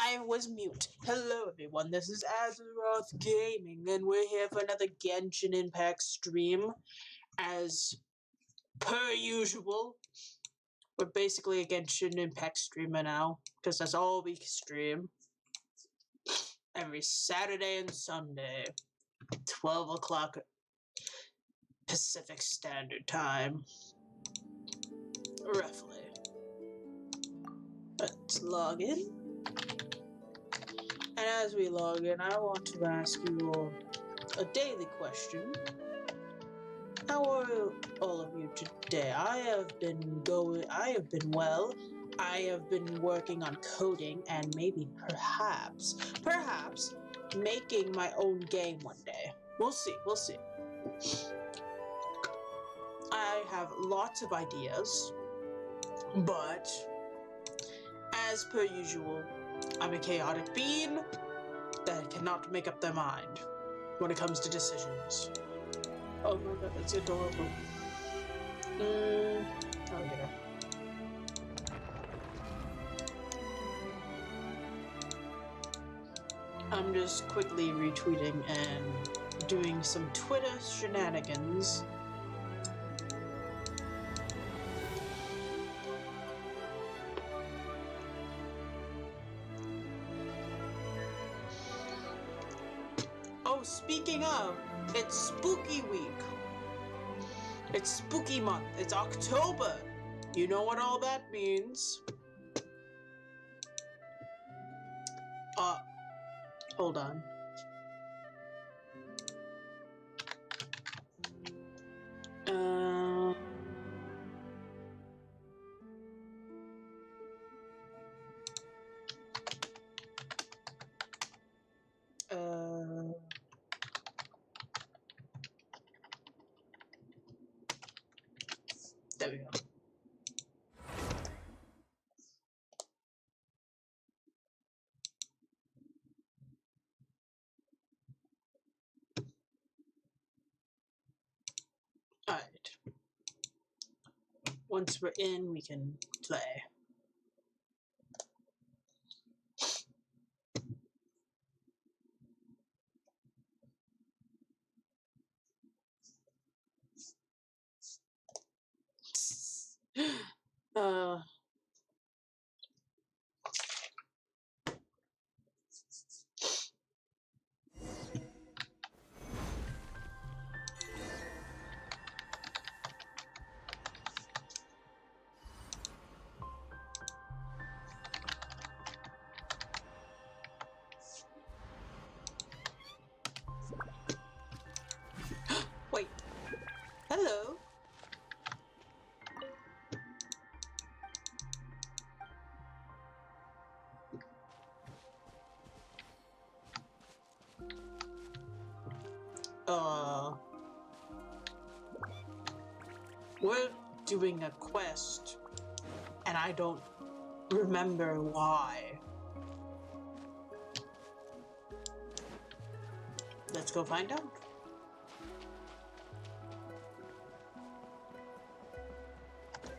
I was mute. Hello everyone, this is Azeroth Gaming, and we're here for another Genshin Impact stream. As per usual, we're basically a Genshin Impact streamer now, because that's all we stream. Every Saturday and Sunday, 12 o'clock Pacific Standard Time. Roughly. Let's log in. And as we log in, I want to ask you all a daily question. How are all of you today? I have been well. I have been working on coding and maybe perhaps making my own game one day. We'll see. I have lots of ideas, but as per usual, I'm a chaotic being that cannot make up their mind when it comes to decisions. Oh my god, that's adorable. Oh yeah. I'm just quickly retweeting and doing some Twitter shenanigans. Oh, speaking of, it's spooky week. It's spooky month. It's October. You know what all that means. Hold on. There we go. Alright. Once we're in, we can play. Wait. Hello. We're doing a quest, and I don't remember why. Let's go find out.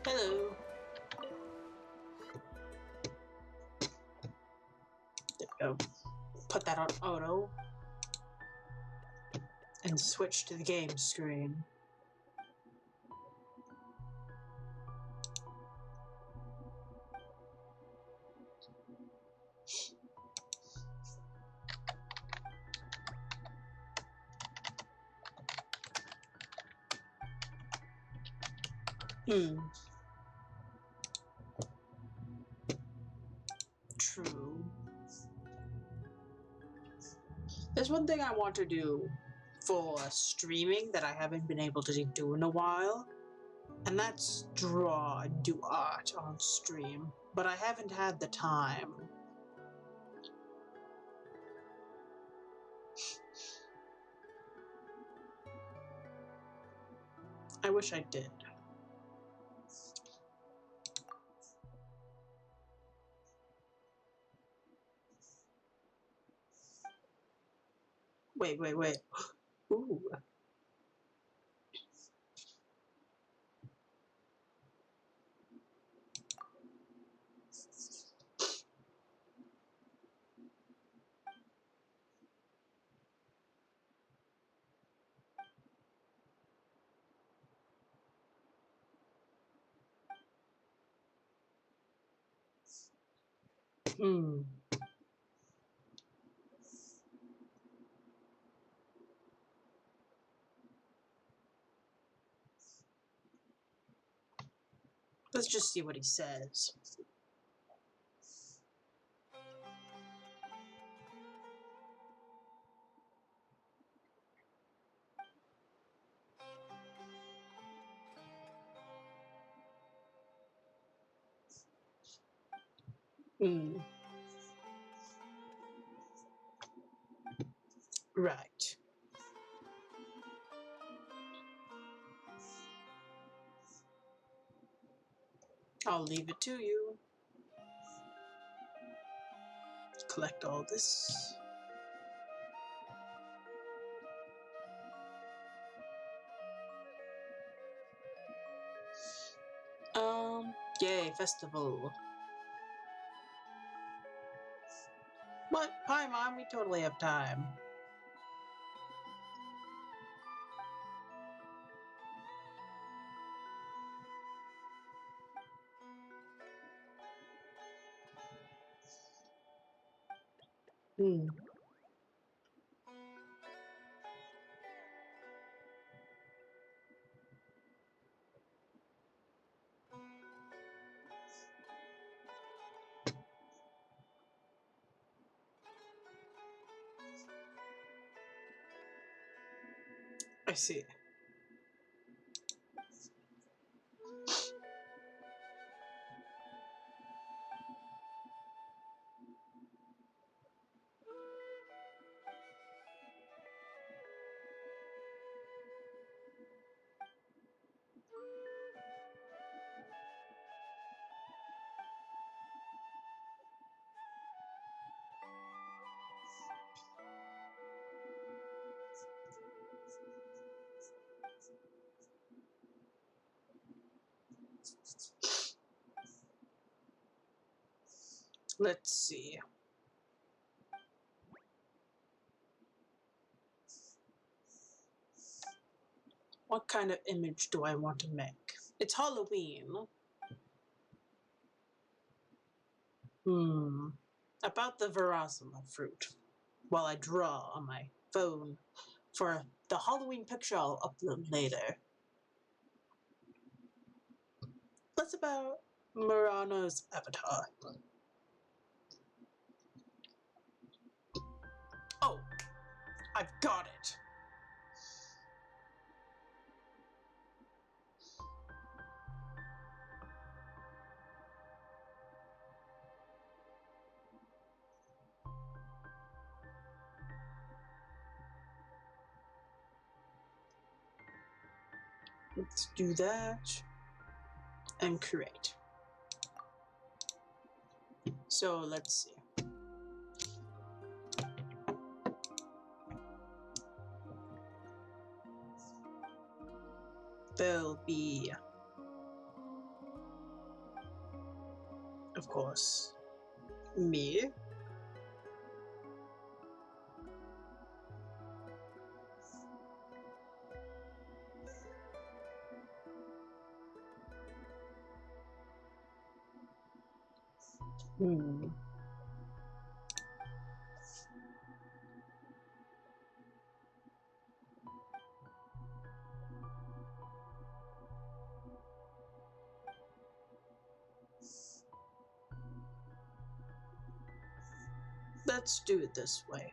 Hello. There we go. Put that on auto. And switch to the game screen. True. There's one thing I want to do for streaming that I haven't been able to do in a while, and that's draw and do art on stream, but I haven't had the time. I wish I did. Wait. Ooh. Hmm. Let's just see what he says. Hmm. Right. I'll leave it to you. Collect all this. Yay, festival. What? Hi, Mom, we totally have time. Hmm. I see. Let's see. What kind of image do I want to make? It's Halloween. About the Verasima fruit. While I draw on my phone for the Halloween picture I'll upload later. That's about Murano's avatar. Oh, I've got it. Let's do that and create. So let's see. There'll be, of course, me. Let's do it this way.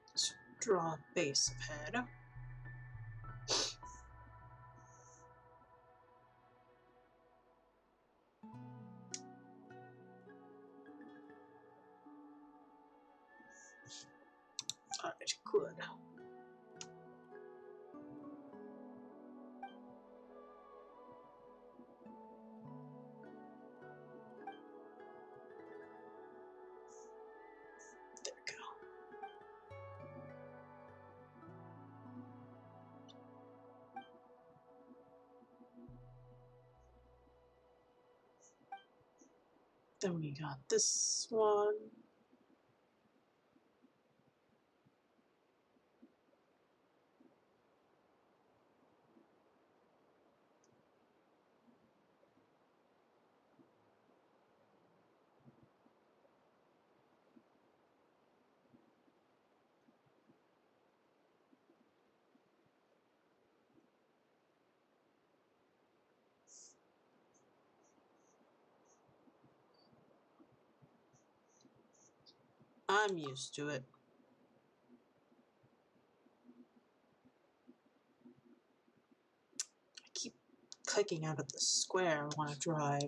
Let's draw a base of head. Alright, good. There we go. Then we got this one. I'm used to it. I keep clicking out of the square I want to drive.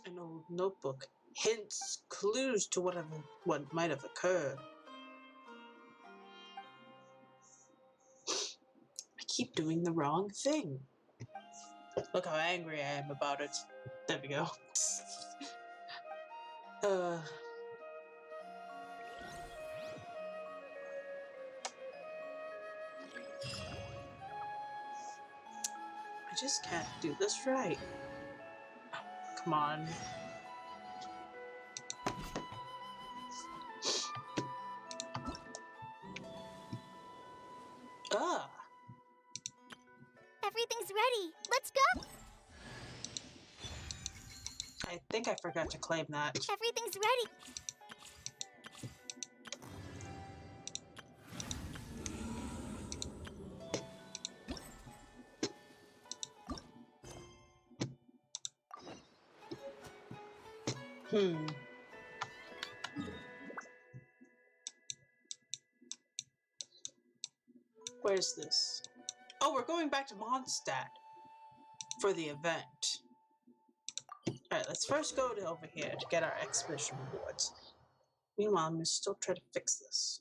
An old notebook. Hints, clues to what might have occurred. I keep doing the wrong thing. Look how angry I am about it. There we go. I just can't do this right. Come on. Ah! Everything's ready. Let's go. I think I forgot to claim that. Everything's ready. Where's this? Oh, we're going back to Mondstadt for the event. Alright, let's first go to over here to get our expedition rewards. Meanwhile, I'm gonna still try to fix this.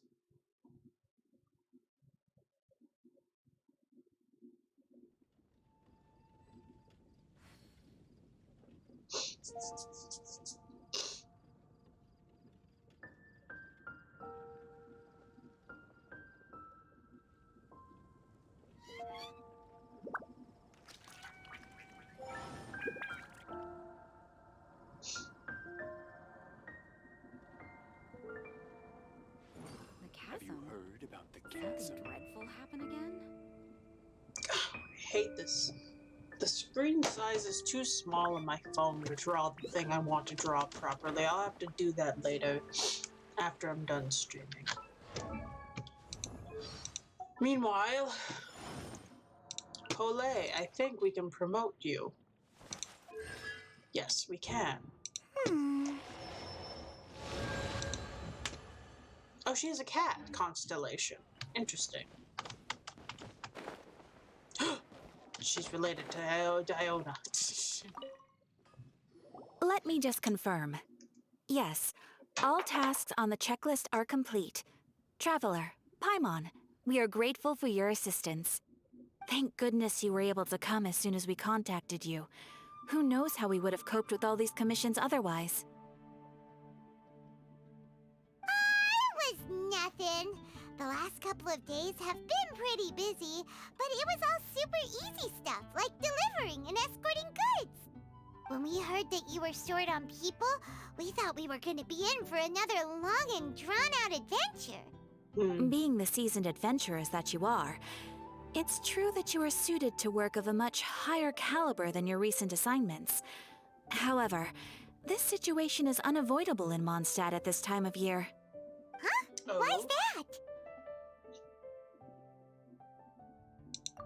Have you heard about the chasm? Something dreadful happen again? I hate this. The screen size is too small on my phone to draw the thing I want to draw properly. I'll have to do that later, after I'm done streaming. Meanwhile, Pole, I think we can promote you. Yes, we can. Oh, she has a cat constellation. Interesting. She's related to Diona. Let me just confirm. Yes, all tasks on the checklist are complete. Traveler, Paimon, we are grateful for your assistance. Thank goodness you were able to come as soon as we contacted you. Who knows how we would have coped with all these commissions otherwise? It was nothing. The last couple of days have been pretty busy, but it was all super easy stuff, like delivering and escorting goods. When we heard that you were short on people, we thought we were going to be in for another long and drawn-out adventure. Being the seasoned adventurers that you are, it's true that you are suited to work of a much higher caliber than your recent assignments. However, this situation is unavoidable in Mondstadt at this time of year. Huh? Oh. Why's that?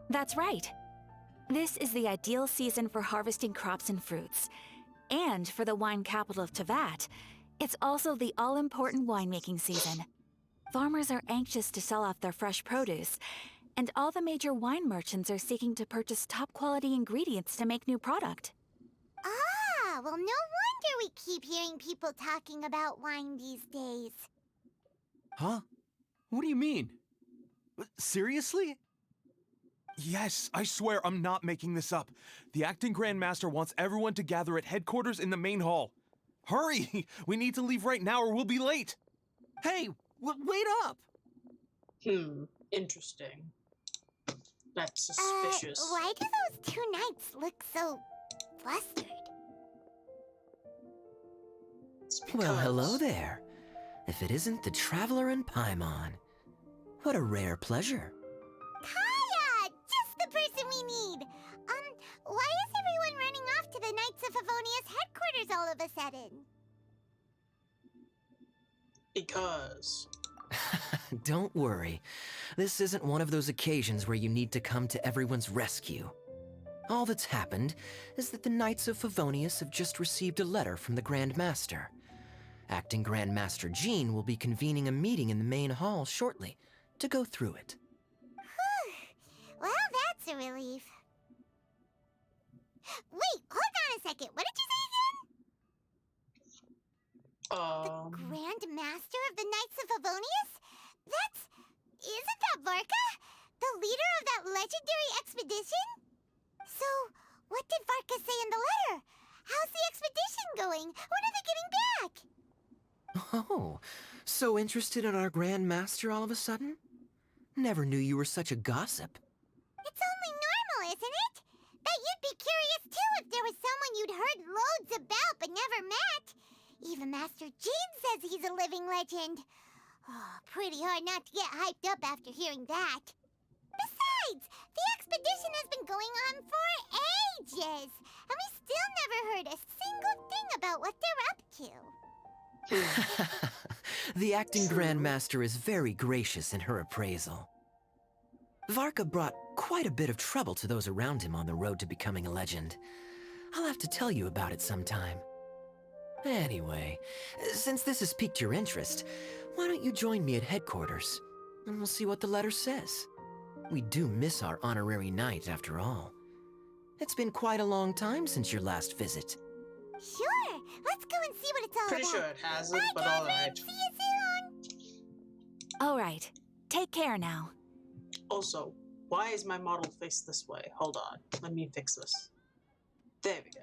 That's right. This is the ideal season for harvesting crops and fruits. And for the wine capital of Teyvat, it's also the all-important winemaking season. Farmers are anxious to sell off their fresh produce, and all the major wine merchants are seeking to purchase top-quality ingredients to make new product. Ah, well, no wonder we keep hearing people talking about wine these days. Huh? What do you mean? Seriously? Yes, I swear I'm not making this up. The acting Grandmaster wants everyone to gather at headquarters in the main hall. Hurry! We need to leave right now or we'll be late. Hey, wait up! Interesting. That's suspicious. Why do those two knights look so flustered? It's Well, because- hello there. If it isn't the Traveler and Paimon. What a rare pleasure. Kaya! Just the person we need! Why is everyone running off to the Knights of Favonia's headquarters all of a sudden? Because. Don't worry. This isn't one of those occasions where you need to come to everyone's rescue. All that's happened is that the Knights of Favonius have just received a letter from the Grand Master. Acting Grand Master Jean will be convening a meeting in the main hall shortly to go through it. Well, that's a relief. Wait, hold on a second. What did you say again? The Grand Master of the Knights of Favonius? Isn't that Varka? The leader of that legendary expedition? So, what did Varka say in the letter? How's the expedition going? When are they getting back? Oh, so interested in our Grand Master all of a sudden? Never knew you were such a gossip. It's only normal, isn't it? Bet you'd be curious too if there was someone you'd heard loads about but never met. Even Master Jean says he's a living legend. Oh, pretty hard not to get hyped up after hearing that. Besides, the expedition has been going on for ages, and we still never heard a single thing about what they're up to. The acting Grand Master is very gracious in her appraisal. Varka brought quite a bit of trouble to those around him on the road to becoming a legend. I'll have to tell you about it sometime. Anyway, since this has piqued your interest, why don't you join me at headquarters, and we'll see what the letter says. We do miss our honorary knight, after all. It's been quite a long time since your last visit. Sure, let's go and see what it's all Pretty about. sure it hasn't, Bye, but Catherine. alright. See you soon. All right. Take care now. Also, why is my model faced this way? Hold on, let me fix this. There we go.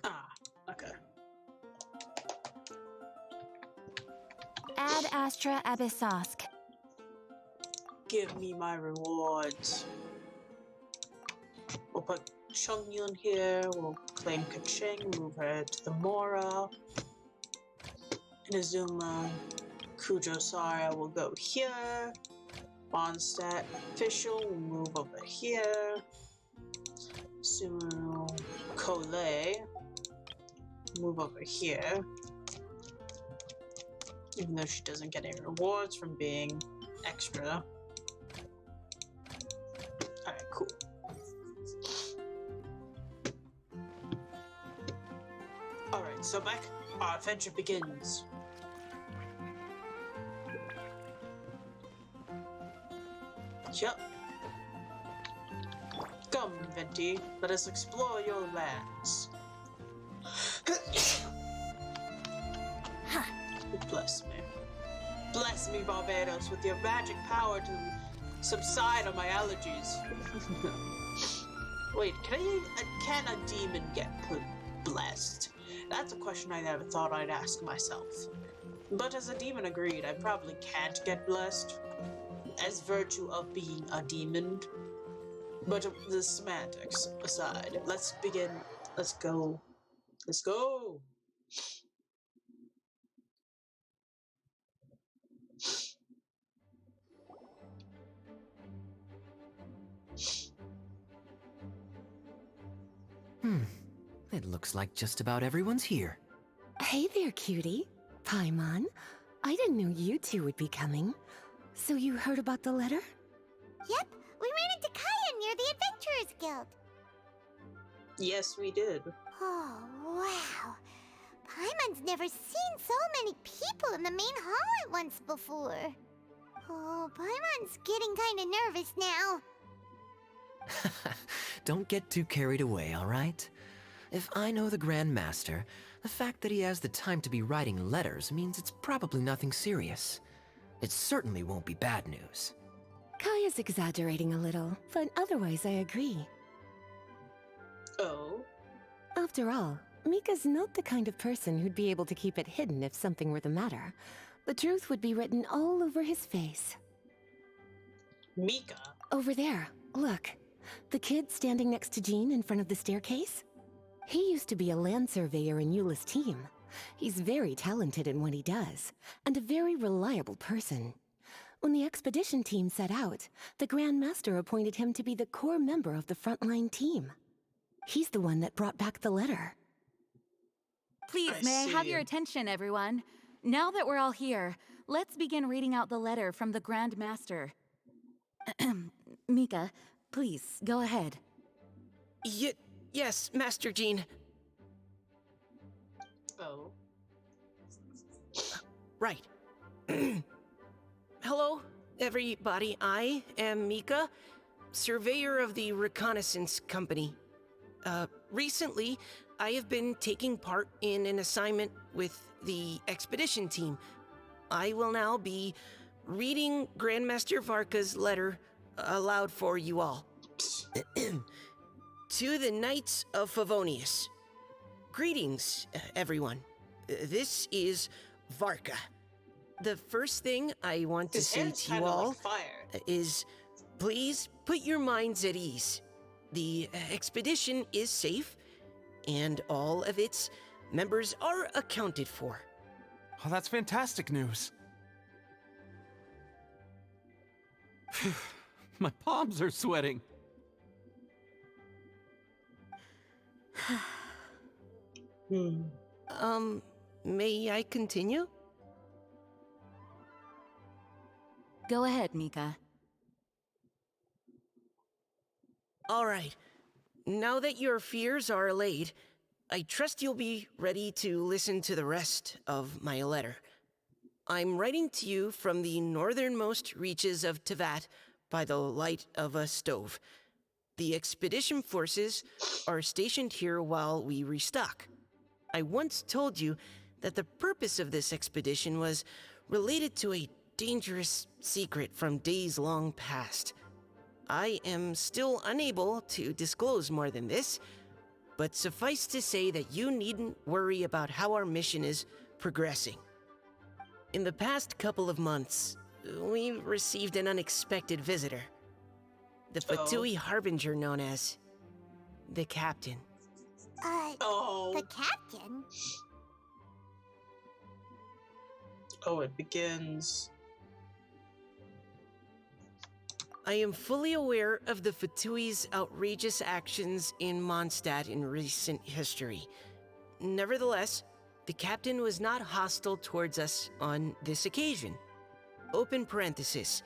Ah, okay. Ad Astra Abyssosk. Give me my rewards. We'll put Chongyun here, we'll claim Kaching, move her to the Mora. Inazuma, Kujosara will go here. Mondstadt official will move over here. Sumuru Kole move over here. Even though she doesn't get any rewards from being extra. Alright, cool. Alright, so back our adventure begins. Yep. Come, Venti, let us explore your lands. Bless me. Bless me, Barbados, with your magic power to subside on my allergies. Wait, can a demon get blessed? That's a question I never thought I'd ask myself. But as a demon agreed, I probably can't get blessed, as virtue of being a demon. But the semantics aside, let's begin. Let's go. Let's go! It looks like just about everyone's here. Hey there, cutie. Paimon. I didn't know you two would be coming. So you heard about the letter? Yep, we ran into Kaya near the Adventurers Guild. Yes, we did. Oh, wow. Paimon's never seen so many people in the main hall at once before. Oh, Paimon's getting kinda nervous now. Don't get too carried away, all right? If I know the Grand Master, the fact that he has the time to be writing letters means it's probably nothing serious. It certainly won't be bad news. Kaya's exaggerating a little, but otherwise I agree. Oh? After all, Mika's not the kind of person who'd be able to keep it hidden if something were the matter. The truth would be written all over his face. Mika? Over there, look. The kid standing next to Jean in front of the staircase? He used to be a land surveyor in Eula's team. He's very talented in what he does, and a very reliable person. When the expedition team set out, the Grand Master appointed him to be the core member of the frontline team. He's the one that brought back the letter. Please, I may I have see. your attention, everyone? Now that we're all here, let's begin reading out the letter from the Grand Master. Mika, please, go ahead. Yes, Master Jean. Oh. Right. Hello, everybody. I am Mika, surveyor of the Reconnaissance Company. Recently, I have been taking part in an assignment with the expedition team. I will now be reading Grandmaster Varka's letter aloud for you all. To the Knights of Favonius. Greetings, everyone. This is Varka. The first thing I want to His say hand's to you kinda all like fire. is please put your minds at ease. The expedition is safe, and all of its members are accounted for. Oh, that's fantastic news. My palms are sweating. May I continue? Go ahead, Mika. All right. Now that your fears are allayed, I trust you'll be ready to listen to the rest of my letter. I'm writing to you from the northernmost reaches of Tevat by the light of a stove. The expedition forces are stationed here while we restock. I once told you that the purpose of this expedition was related to a dangerous secret from days long past. I am still unable to disclose more than this, but suffice to say that you needn't worry about how our mission is progressing. In the past couple of months, we received an unexpected visitor. The Fatui Harbinger known as the Captain. Oh. The captain? Oh, it begins. I am fully aware of the Fatui's outrageous actions in Mondstadt in recent history. Nevertheless, the captain was not hostile towards us on this occasion. Open parenthesis.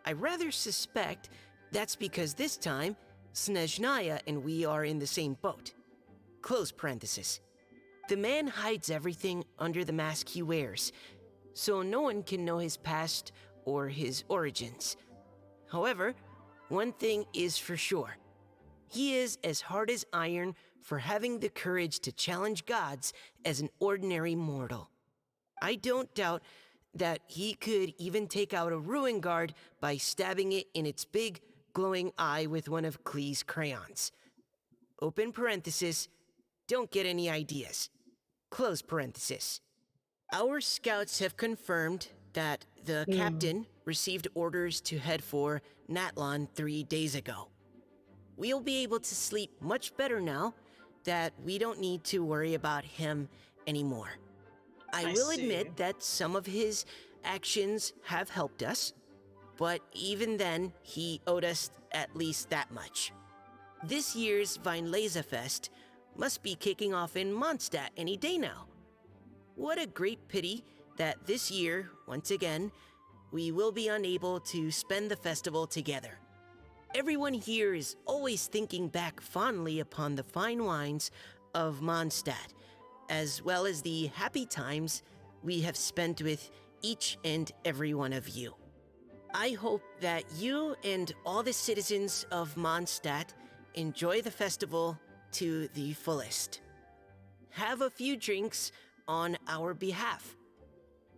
I rather suspect that's because this time, Snezhnaya and we are in the same boat. Close parenthesis. The man hides everything under the mask he wears, so no one can know his past or his origins. However, one thing is for sure. He is as hard as iron for having the courage to challenge gods as an ordinary mortal. I don't doubt that he could even take out a ruin guard by stabbing it in its big, glowing eye with one of Klee's crayons. Open parenthesis, don't get any ideas. Close parenthesis. Our scouts have confirmed that the captain received orders to head for Natlon 3 days ago. We'll be able to sleep much better now that we don't need to worry about him anymore. I will admit that some of his actions have helped us, but even then, he owed us at least that much. This year's Weinlesefest must be kicking off in Mondstadt any day now. What a great pity that this year, once again, we will be unable to spend the festival together. Everyone here is always thinking back fondly upon the fine wines of Mondstadt, as well as the happy times we have spent with each and every one of you. I hope that you and all the citizens of Mondstadt enjoy the festival to the fullest. Have a few drinks on our behalf.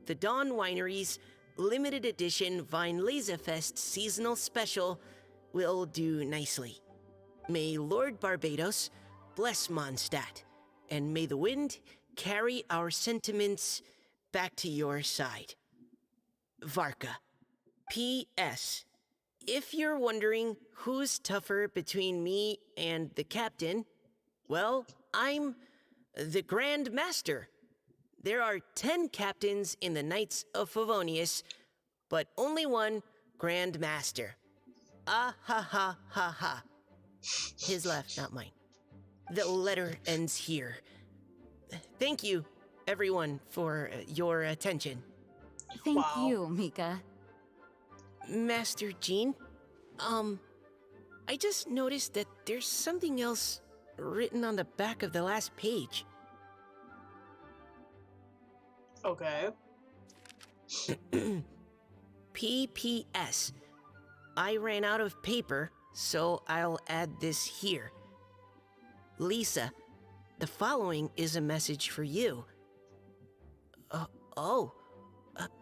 The Dawn Winery's limited edition Weinlesefest seasonal special will do nicely. May Lord Barbados bless Mondstadt, and may the wind carry our sentiments back to your side. Varka. P.S. If you're wondering who's tougher between me and the captain, well, I'm the Grand Master. There are 10 captains in the Knights of Favonius, but only one Grand Master. Ah ha ha ha ha. His left, not mine. The letter ends here. Thank you, everyone, for your attention. Thank Wow. you, Mika. Master Jean, I just noticed that there's something else written on the back of the last page. Okay. PPS. I ran out of paper, so I'll add this here. Lisa, the following is a message for you.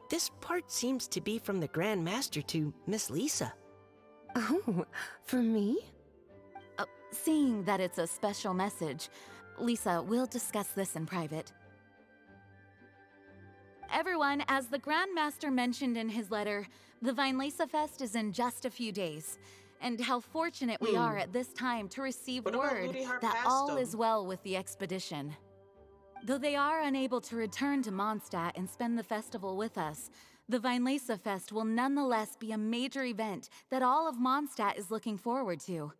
This part seems to be from the Grand Master to Miss Lisa. Oh, for me? Seeing that it's a special message, Lisa, we'll discuss this in private. Everyone, as the Grand Master mentioned in his letter, the Vinelesa Fest is in just a few days. And how fortunate we are at this time to receive What about word Ludi that all Harpastum? is well with the expedition. Though they are unable to return to Mondstadt and spend the festival with us, the Vinelesa Fest will nonetheless be a major event that all of Mondstadt is looking forward to.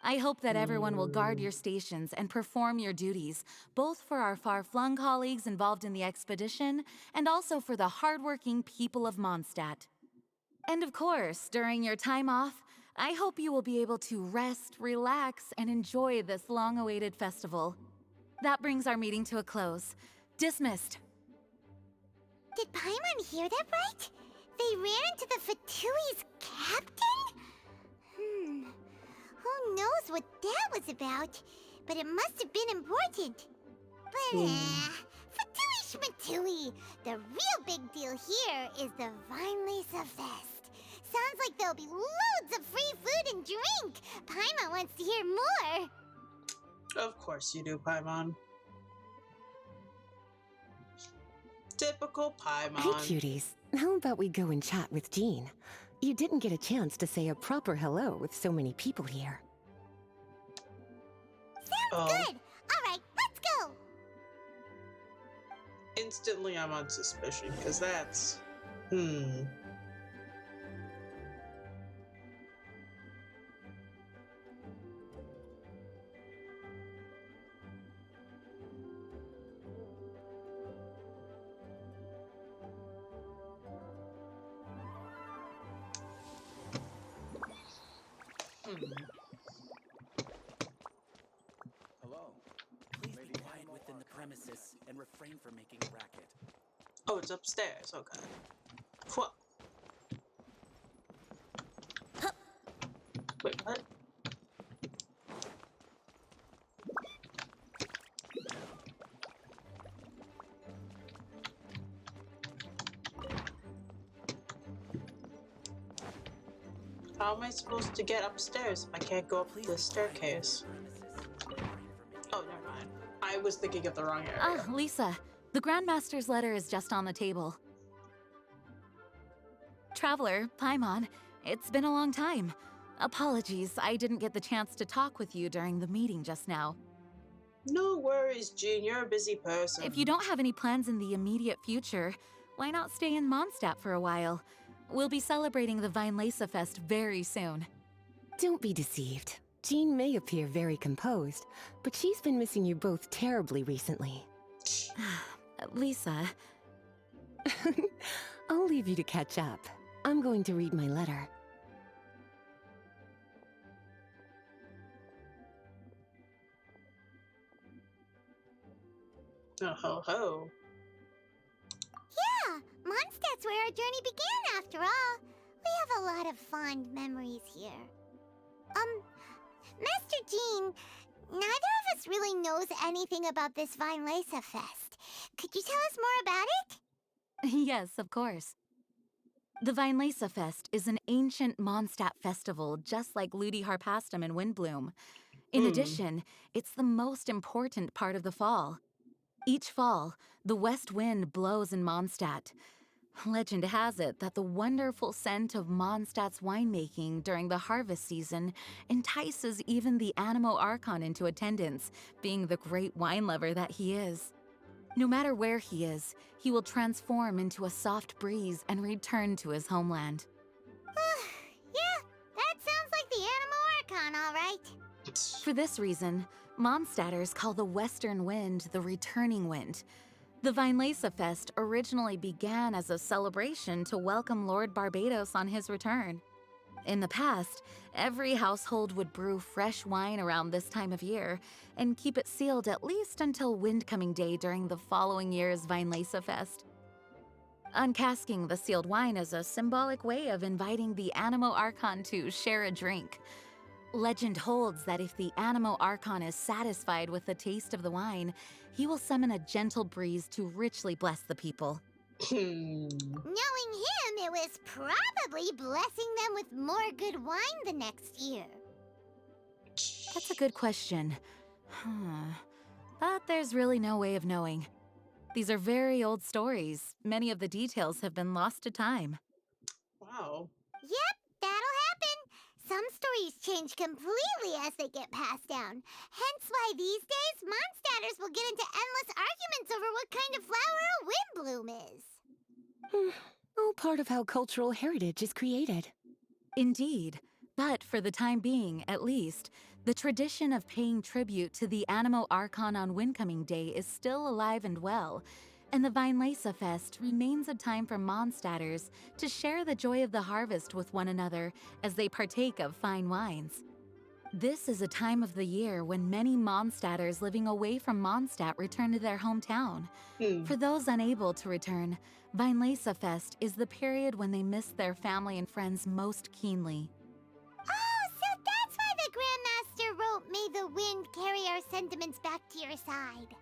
I hope that everyone will guard your stations and perform your duties, both for our far-flung colleagues involved in the expedition and also for the hardworking people of Mondstadt. And of course, during your time off, I hope you will be able to rest, relax, and enjoy this long-awaited festival. That brings our meeting to a close. Dismissed. Did Paimon hear that right? They ran into the Fatui's captain? Who knows what that was about? But it must have been important. But Fatui Schmatui! The real big deal here is the Vinelesa Fest. Sounds like there'll be loads of free food and drink. Paimon wants to hear more. Of course you do, Paimon. Typical Hey, Paimon. cuties. How about we go and chat with Jean? You didn't get a chance to say a proper hello with so many people here. Oh, Good. All right, let's go. instantly I'm on suspicion, because that's... Hello. Please be quiet within the premises and refrain from making a racket. Oh, it's upstairs. Okay. What? Wait, what? How am I supposed to get upstairs if I can't go up Please the be quiet staircase? within the premises and refrain from making Oh, never mind. I was thinking of the wrong area. Ah, Lisa, the Grand Master's letter is just on the table. Traveler, Paimon, it's been a long time. Apologies, I didn't get the chance to talk with you during the meeting just now. No worries, Jean. You're a busy person. If you don't have any plans in the immediate future, why not stay in Mondstadt for a while? We'll be celebrating the Vinelesa Fest very soon. Don't be deceived. Jean may appear very composed, but she's been missing you both terribly recently. Lisa, I'll leave you to catch up. I'm going to read my letter. Oh ho ho. Yeah, Mondstadt's where our journey began after all. We have a lot of fond memories here. Master Jean, neither of us really knows anything about this Vinelesa Fest. Could you tell us more about it? yes, of course. The Vinelesa Fest is an ancient Mondstadt festival just like Ludi Harpastum and Windbloom. In addition, it's the most important part of the fall. Each fall, the west wind blows in Mondstadt. Legend has it that the wonderful scent of Mondstadt's winemaking during the harvest season entices even the Animo Archon into attendance, being the great wine lover that he is. No matter where he is, he will transform into a soft breeze and return to his homeland. Yeah, that sounds like the Animal Archon, all right. For this reason, Mondstadters call the western wind the returning wind. The Vinelasa Fest originally began as a celebration to welcome Lord Barbados on his return. In the past, every household would brew fresh wine around this time of year and keep it sealed at least until Windcoming Day during the following year's Vinelasa Fest. Uncasking the sealed wine is a symbolic way of inviting the Animo Archon to share a drink. Legend holds that if the Animo Archon is satisfied with the taste of the wine, he will summon a gentle breeze to richly bless the people. Knowing him, it was probably blessing them with more good wine the next year. That's a good question. But there's really no way of knowing. These are very old stories. Many of the details have been lost to time. Wow. Yep, that'll happen. Some stories change completely as they get passed down. Hence why these days, Mondstadters will get into endless arguments over what kind of flower a windbloom is. All part of how cultural heritage is created. Indeed. But for the time being, at least, the tradition of paying tribute to the Animo Archon on Windcoming Day is still alive and well, and the Vinelasa Fest remains a time for Mondstadters to share the joy of the harvest with one another as they partake of fine wines. This is a time of the year when many Mondstadters living away from Mondstadt return to their hometown. For those unable to return, Vinelasa Fest is the period when they miss their family and friends most keenly. Oh, so that's why the Grandmaster wrote, "May the wind carry our sentiments back to your side."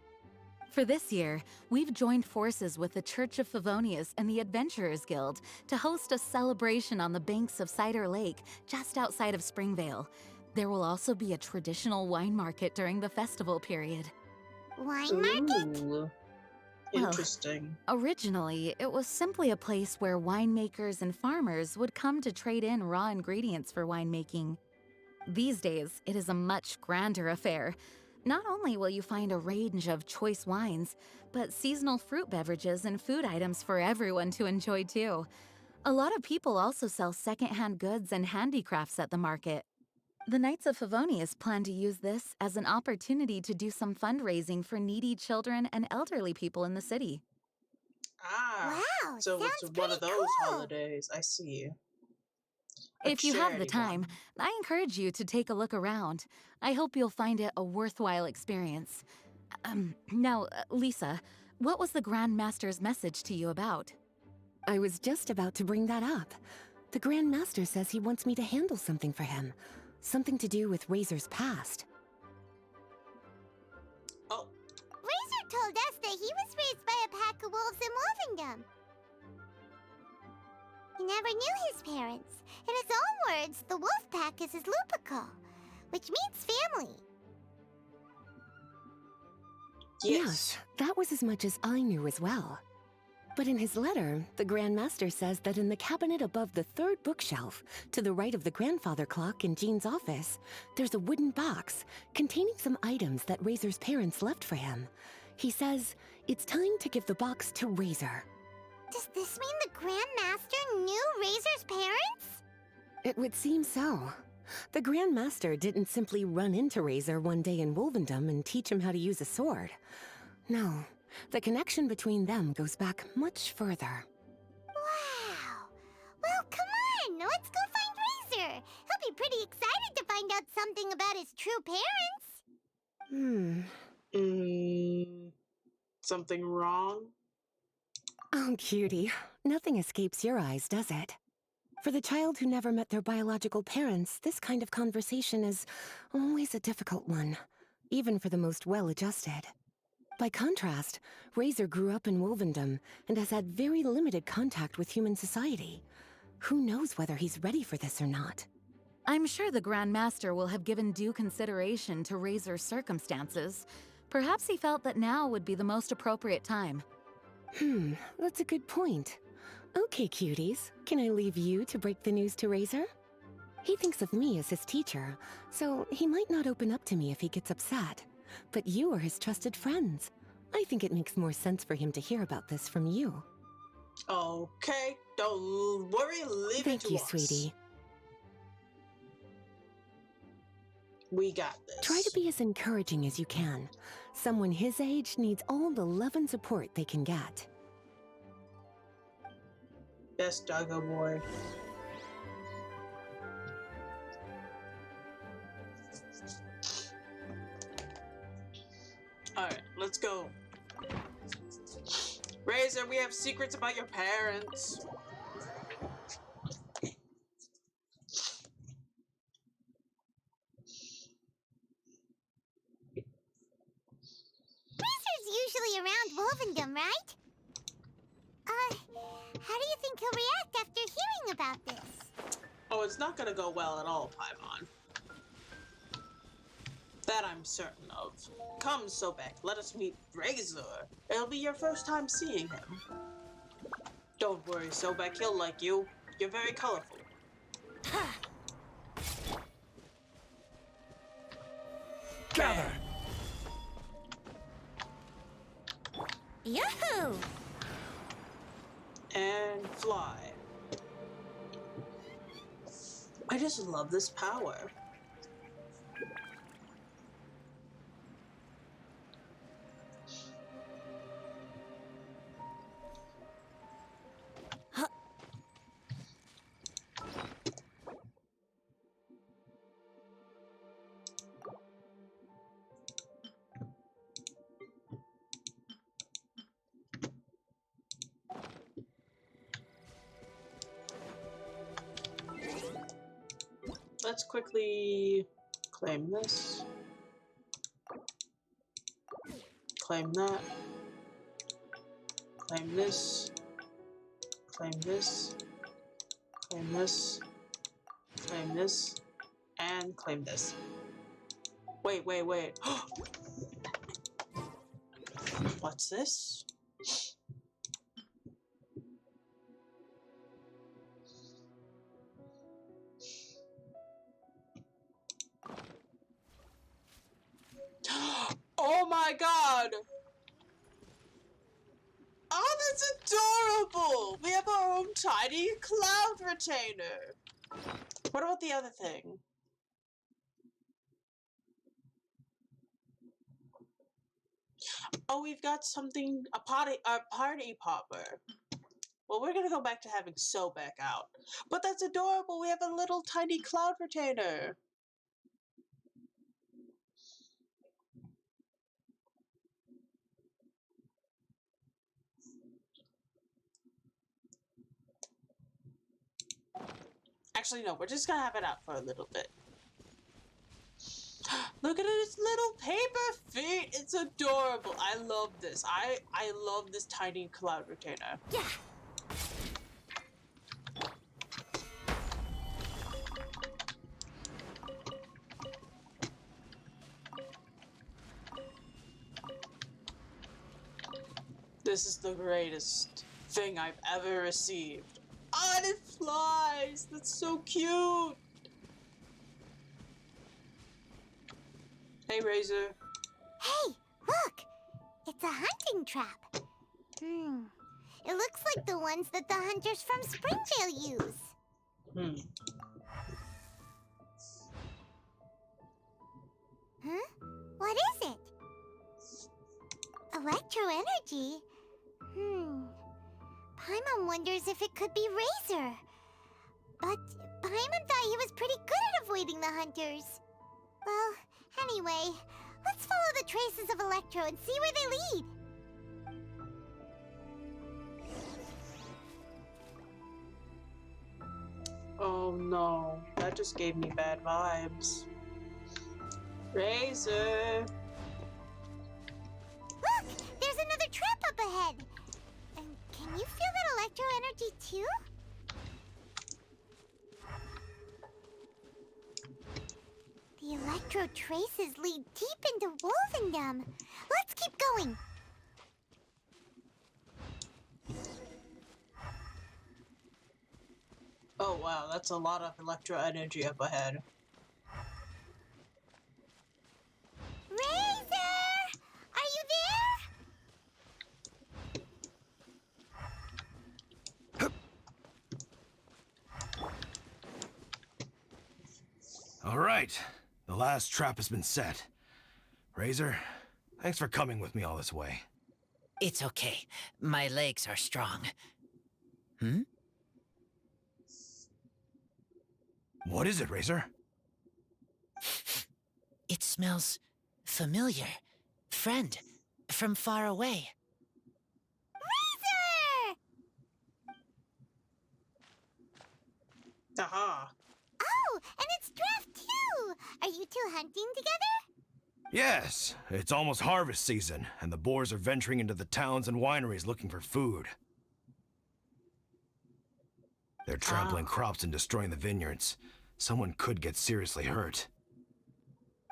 For this year, we've joined forces with the Church of Favonius and the Adventurers Guild to host a celebration on the banks of Cider Lake, just outside of Springvale. There will also be a traditional wine market during the festival period. Wine market? Ooh. Interesting. Originally, it was simply a place where winemakers and farmers would come to trade in raw ingredients for winemaking. These days, it is a much grander affair. Not only will you find a range of choice wines, but seasonal fruit beverages and food items for everyone to enjoy too. A lot of people also sell secondhand goods and handicrafts at the market. The Knights of Favonius plan to use this as an opportunity to do some fundraising for needy children and elderly people in the city. Ah. Wow, So sounds it's one of pretty those cool. holidays. I see. A If you have the charity time, one. I encourage you to take a look around. I hope you'll find it a worthwhile experience. Now, Lisa, what was the Grand Master's message to you about? I was just about to bring that up. The Grand Master says he wants me to handle something for him. Something to do with Razor's past. Oh, Razor told us that he was raised by a pack of wolves in Wolvendom. He never knew his parents. In his own words, the wolf pack is his lupical, which means family. yes. That was as much as I knew as well. But in his letter, the Grand Master says that in the cabinet above the third bookshelf, to the right of the grandfather clock in Jean's office, there's a wooden box containing some items that Razor's parents left for him. He says it's time to give the box to Razor. Does this mean the Grand Master knew Razor's parents? It would seem so. The Grand Master didn't simply run into Razor one day in Wolvendom and teach him how to use a sword. No, the connection between them goes back much further. Wow. Well, come on, let's go find Razor. He'll be pretty excited to find out something about his true parents. Something wrong? Oh, cutie. Nothing escapes your eyes, does it? For the child who never met their biological parents, this kind of conversation is always a difficult one, even for the most well-adjusted. By contrast, Razor grew up in Wolvendom and has had very limited contact with human society. Who knows whether he's ready for this or not? I'm sure the Grand Master will have given due consideration to Razor's circumstances. Perhaps he felt that now would be the most appropriate time. That's a good point. Okay, cuties, can I leave you to break the news to Razor? He thinks of me as his teacher, so he might not open up to me if he gets upset. But you are his trusted friends. I think it makes more sense for him to hear about this from you. Okay, don't worry, leave it Thank to you, us. sweetie. We got this. Try to be as encouraging as you can. Someone his age needs all the love and support they can get. Yes, doggo boy. Alright, let's go. Razor, we have secrets about your parents. Razor's usually around Wolvendom, right? How do you think he'll react after hearing about this? Oh, it's not gonna go well at all, Paimon. That I'm certain of. Come, Sobek, let us meet Razor. It'll be your first time seeing him. Don't worry, Sobek, he'll like you. You're very colorful. Gather! Yoo-hoo! And fly. I just love this power. Let's quickly claim this. Claim that. Claim this. Claim this. Claim this. Claim this. And claim this. Wait. What's this? Oh my god! Oh, that's adorable! We have our own tiny cloud retainer! What about the other thing? Oh, we've got something, a party popper. Well, we're gonna go back to having Sobek out. But that's adorable! We have a little tiny cloud retainer! Actually, no, we're just gonna have it out for a little bit. Look at its little paper feet! It's adorable! I love this. I love this tiny cloud retainer. Yeah. This is the greatest thing I've ever received. Oh, and it flies! That's so cute! Hey, Razor. Hey, look! It's a hunting trap. It looks like the ones that the hunters from Springvale use. Huh? What is it? Electro energy? Paimon wonders if it could be Razor. But Paimon thought he was pretty good at avoiding the hunters. Well, anyway, let's follow the traces of Electro and see where they lead. Oh no, that just gave me bad vibes. Razor! Look! There's another trap up ahead! And can you feel that electro energy too? The electro traces lead deep into Wolvendom. Let's keep going! Oh wow, that's a lot of electro energy up ahead. Razor! Are you there? All right, the last trap has been set. Razor, thanks for coming with me all this way. It's okay. My legs are strong. Hmm? What is it, Razor? It smells familiar. Friend, from far away. Razor! Aha. Oh, and it's Draft too! Are you two hunting together? Yes, it's almost harvest season, and the boars are venturing into the towns and wineries looking for food. They're trampling crops and destroying the vineyards. Someone could get seriously hurt.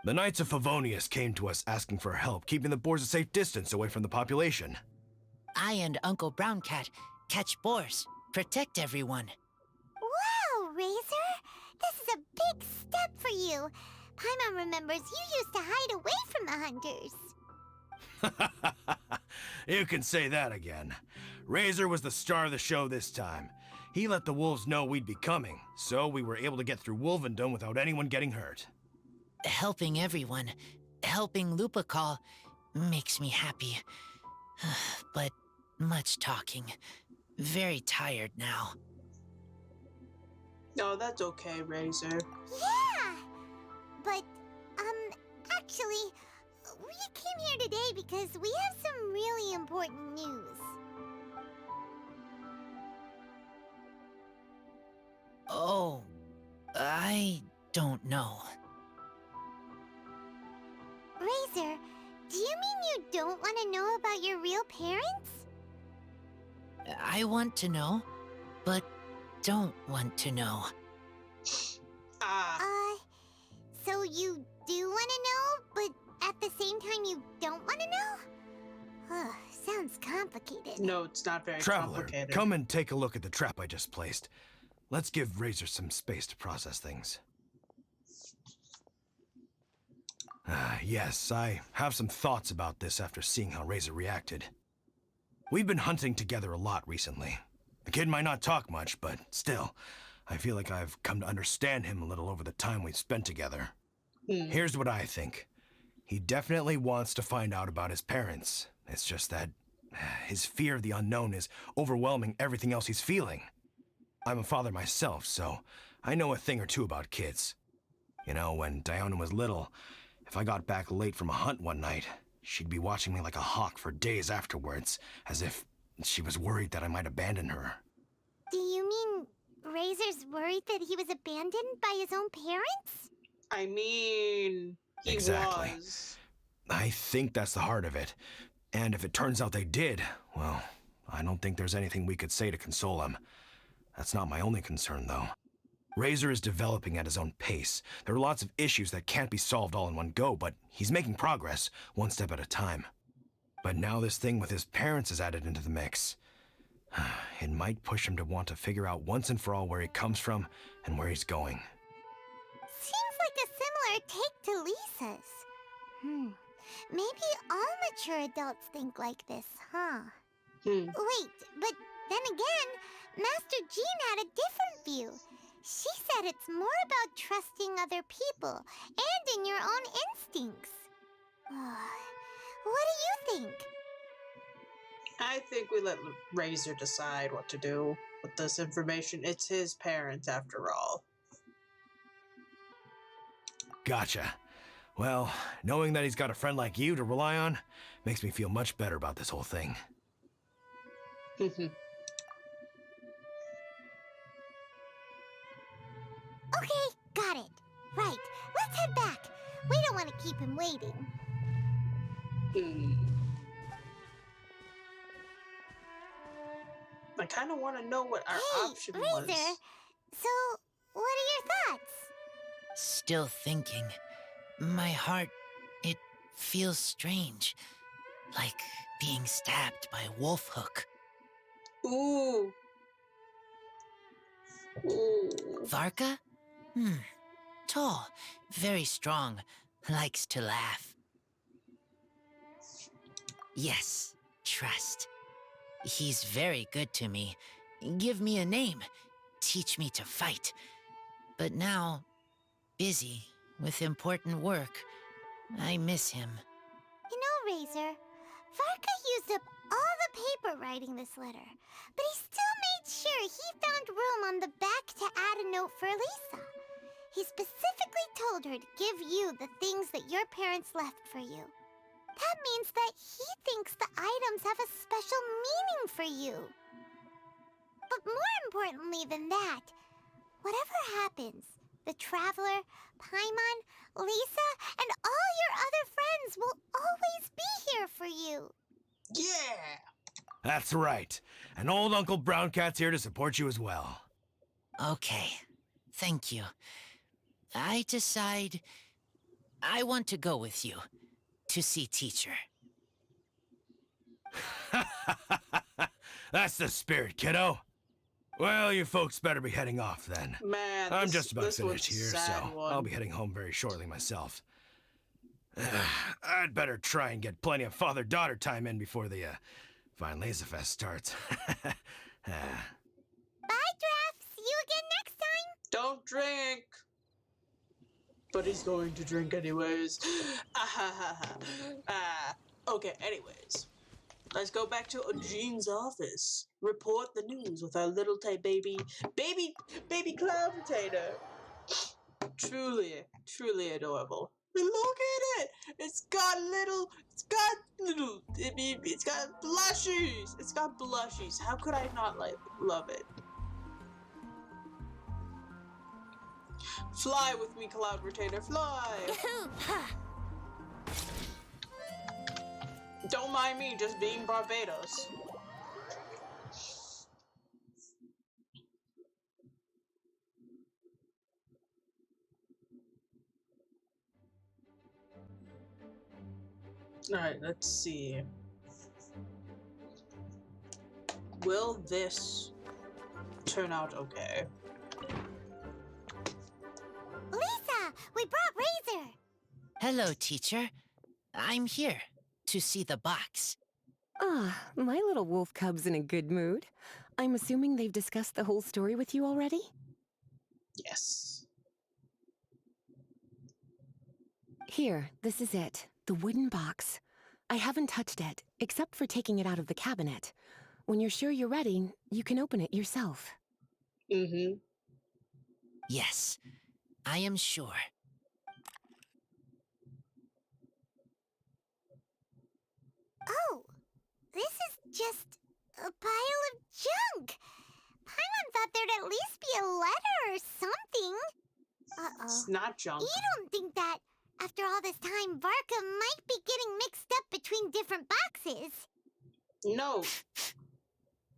The Knights of Favonius came to us asking for help keeping the boars a safe distance away from the population. I and Uncle Brown Cat catch boars, protect everyone. Wow, Razor! This is a big step for you. Paimon remembers you used to hide away from the hunters. You can say that again. Razor was the star of the show this time. He let the wolves know we'd be coming, so we were able to get through Wolvendom without anyone getting hurt. Helping everyone, helping Lupercal, makes me happy. But much talking. Very tired now. No, that's okay, Razor. Yeah! But, actually, we came here today because we have some really important news. Oh, I don't know. Razor, do you mean you don't want to know about your real parents? I want to know, but don't want to know. Ah. So you do want to know, but at the same time you don't want to know? Sounds complicated. No, it's not very Traveler, complicated. come and take a look at the trap I just placed. Let's give Razor some space to process things. Yes, I have some thoughts about this after seeing how Razor reacted. We've been hunting together a lot recently. The kid might not talk much, but still, I feel like I've come to understand him a little over the time we've spent together. Here's what I think. He definitely wants to find out about his parents. It's just that his fear of the unknown is overwhelming everything else he's feeling. I'm a father myself, so I know a thing or two about kids. You know, when Diana was little, if I got back late from a hunt one night, she'd be watching me like a hawk for days afterwards, as if she was worried that I might abandon her. Do you mean Razor's worried that he was abandoned by his own parents? I mean, he Exactly. was. I think that's the heart of it. And if it turns out they did, well, I don't think there's anything we could say to console him. That's not my only concern, though. Razor is developing at his own pace. There are lots of issues that can't be solved all in one go, but he's making progress, one step at a time. But now this thing with his parents is added into the mix. It might push him to want to figure out once and for all where he comes from and where he's going. Seems like a similar take to Lisa's. Maybe all mature adults think like this, huh? Wait, but then again, Master Jean had a different view. She said it's more about trusting other people and in your own instincts. What do you think? I think we let Razor decide what to do with this information. It's his parents, after all. Gotcha. Well, knowing that he's got a friend like you to rely on makes me feel much better about this whole thing. Okay, got it. Right, let's head back. We don't want to keep him waiting. I kind of want to know what our option was. Razor, so what are your thoughts? Still thinking. My heart, it feels strange. Like being stabbed by a wolf hook. Ooh. Ooh. Varka? Tall, very strong, likes to laugh. Yes, trust. He's very good to me. Give me a name, teach me to fight. But now, busy with important work. I miss him. You know, Razor, Varka used up all the paper writing this letter, but he still made sure he found room on the back to add a note for Lisa. He specifically told her to give you the things that your parents left for you. That means that he thinks the items have a special meaning for you. But more importantly than that, whatever happens, the Traveler, Paimon, Lisa, and all your other friends will always be here for you. Yeah! That's right. And old Uncle Brown Cat's here to support you as well. Okay, thank you. I decide I want to go with you to see teacher. That's the spirit, kiddo. Well, you folks better be heading off then. Man, I'm just about this finished was a here, sad so one. I'll be heading home very shortly myself. I'd better try and get plenty of father-daughter time in before the fine VSeeFace starts. Bye, Draft. See you again next time. Don't drink! But he's going to drink anyways. Okay, anyways. Let's go back to Jean's office. Report the news with our little type baby cloud potato. Truly adorable. Look at it! It's got blushies! It's got blushies. How could I not love it? Fly with me, cloud retainer, fly! Don't mind me just being Barbados. Alright, let's see. Will this turn out okay? Lisa, we brought Razor. Hello, teacher. I'm here to see the box. Ah, my little wolf cub's in a good mood. I'm assuming they've discussed the whole story with you already? Yes. Here, this is it. The wooden box. I haven't touched it, except for taking it out of the cabinet. When you're sure you're ready, you can open it yourself. Mm-hmm. Yes, I am sure. Oh, this is just a pile of junk. Paimon thought there'd at least be a letter or something. Uh-oh. It's not junk. You don't think that, after all this time, Varka might be getting mixed up between different boxes? No.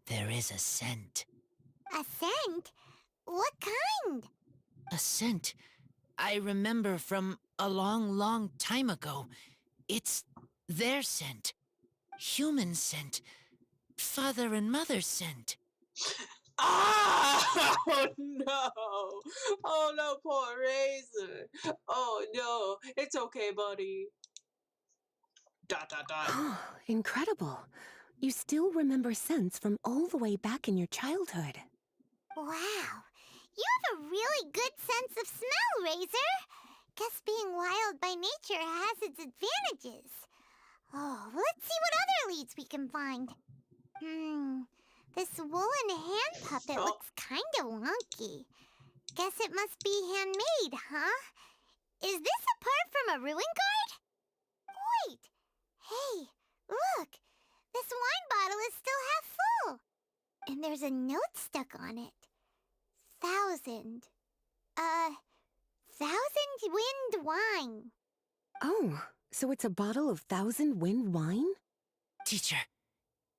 There is a scent. A scent? What kind? A scent I remember from a long time ago. It's their scent. Human scent. Father and mother scent. Ah! Oh no! Oh no, poor Razor! Oh no, it's okay, buddy. ... Incredible. You still remember scents from all the way back in your childhood. Wow. You have a really good sense of smell, Razor. Guess being wild by nature has its advantages. Oh, let's see what other leads we can find. This woolen hand puppet looks kinda wonky. Guess it must be handmade, huh? Is this a part from a ruin guard? Wait! Hey, look! This wine bottle is still half full. And there's a note stuck on it. 1,000 wind wine. Oh, so it's a bottle of 1,000 wind wine? Teacher,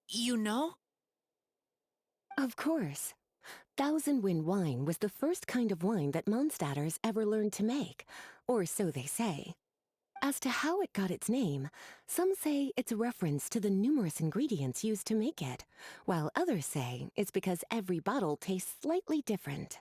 you know? Of course. 1,000 wind wine was the first kind of wine that Mondstadters ever learned to make, or so they say. As to how it got its name, some say it's a reference to the numerous ingredients used to make it, while others say it's because every bottle tastes slightly different.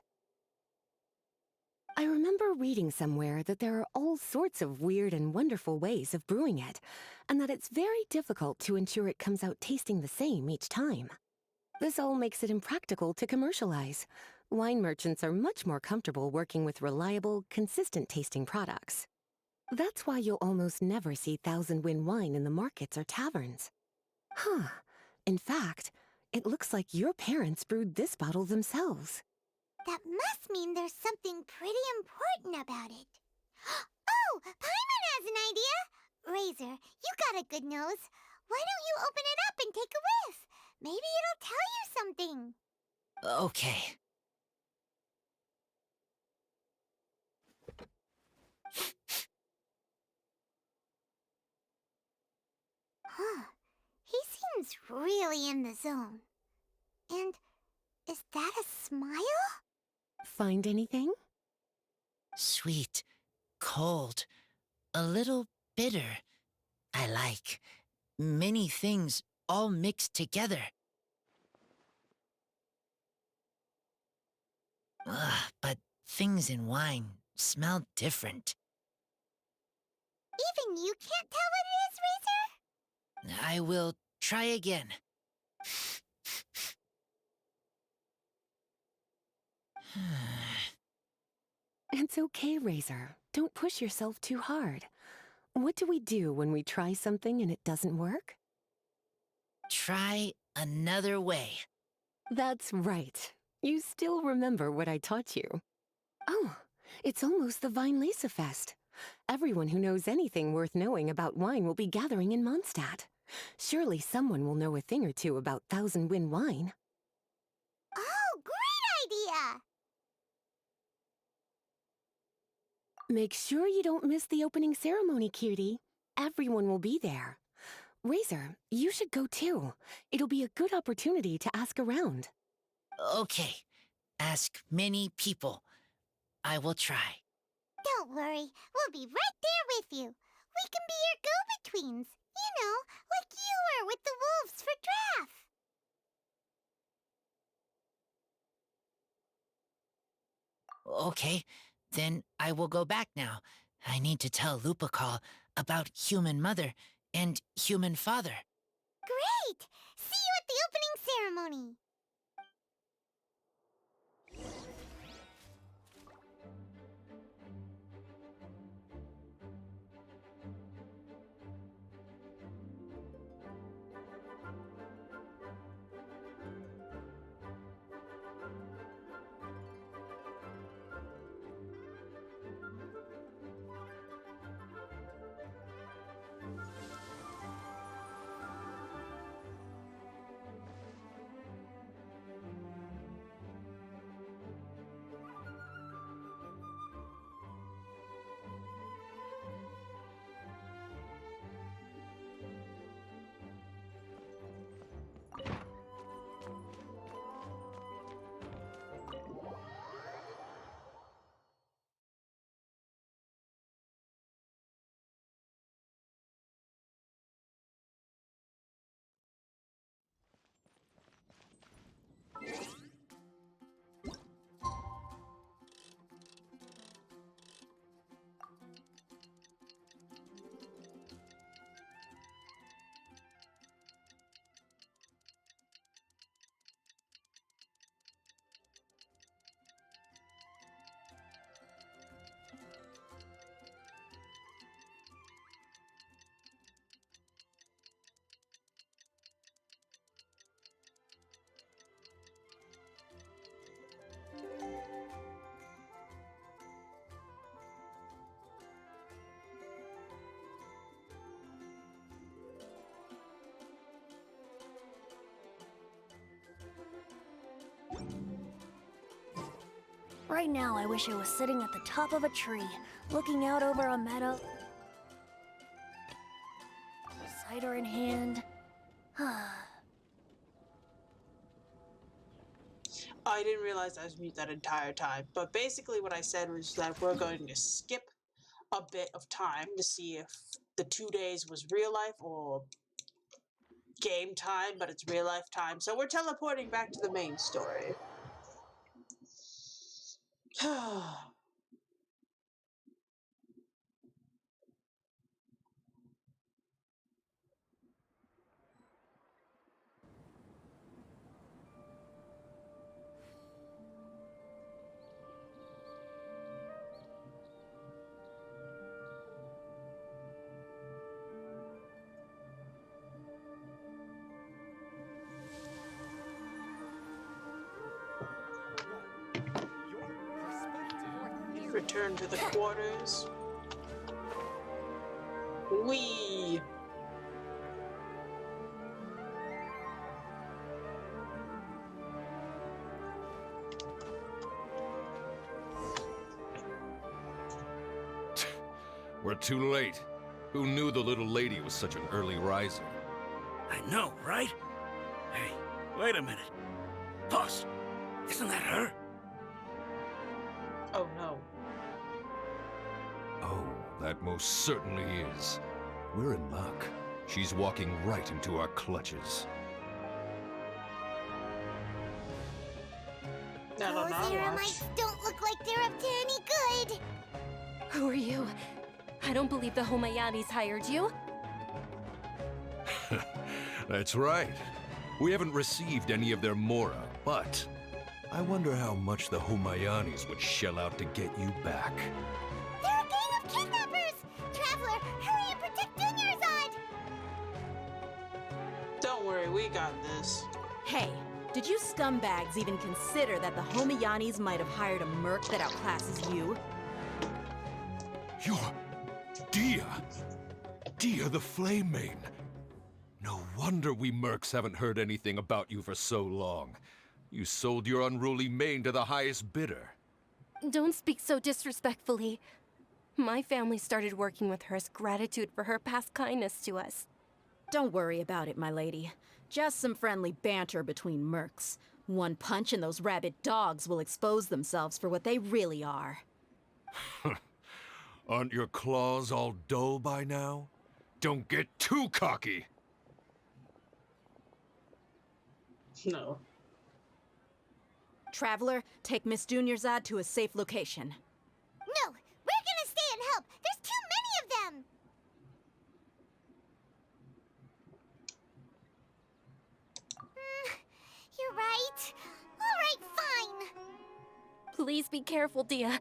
I remember reading somewhere that there are all sorts of weird and wonderful ways of brewing it, and that it's very difficult to ensure it comes out tasting the same each time. This all makes it impractical to commercialize, Wine merchants are much more comfortable working with reliable, consistent-tasting products. That's why you'll almost never see Thousand Wind wine in the markets or taverns. Huh. In fact, it looks like your parents brewed this bottle themselves. That must mean there's something pretty important about it. Oh, Paimon has an idea! Razor, you got a good nose. Why don't you open it up and take a whiff? Maybe it'll tell you something. Okay. Huh. He seems really in the zone. And is that a smile? Find anything? Sweet, cold, a little bitter. I like many things all mixed together. Ugh, but things in wine smell different. Even you can't tell what it is, Razor? I will try again. It's okay, Razor. Don't push yourself too hard. What do we do when we try something and it doesn't work? Try another way. That's right. You still remember what I taught you. Oh, it's almost the Vine Lisa Fest. Everyone who knows anything worth knowing about wine will be gathering in Mondstadt. Surely someone will know a thing or two about Thousand Wind wine. Oh, great idea! Make sure you don't miss the opening ceremony, cutie. Everyone will be there. Razor, you should go too. It'll be a good opportunity to ask around. Okay, ask many people. I will try. Don't worry, we'll be right there with you. We can be your go-betweens. You know, like you were with the wolves for Draff. Okay, then I will go back now. I need to tell Lupical about Human Mother and Human Father. Great! See you at the opening ceremony. Right now, I wish I was sitting at the top of a tree, looking out over a meadow. Cider in hand. I didn't realize I was mute that entire time, but basically what I said was that we're going to skip a bit of time to see if the 2 days was real life or game time, but it's real life time. So we're teleporting back to the main story. Return to the quarters. Whee! We're too late. Who knew the little lady was such an early riser? I know, right? Hey, wait a minute. Boss, isn't that her? Oh no. Oh, that most certainly is. We're in luck. She's walking right into our clutches. Not on Those our watch. Eremites don't look like they're up to any good. Who are you? I don't believe the Homayanis hired you. That's right. We haven't received any of their mora, but I wonder how much the Homayanis would shell out to get you back. They're a gang of kidnappers! Traveler, hurry and protect Dunyarzad! Don't worry, we got this. Hey, did you scumbags even consider that the Homayanis might have hired a merc that outclasses you? You're Dia! Dia the Flame Main! No wonder we mercs haven't heard anything about you for so long. You sold your unruly mane to the highest bidder. Don't speak so disrespectfully. My family started working with her as gratitude for her past kindness to us. Don't worry about it, my lady. Just some friendly banter between mercs. One punch and those rabid dogs will expose themselves for what they really are. Aren't your claws all dull by now? Don't get too cocky! No. Traveler, take Miss Dunyarzad to a safe location. No, we're gonna stay and help. There's too many of them. You're right. All right, fine. Please be careful, Dia.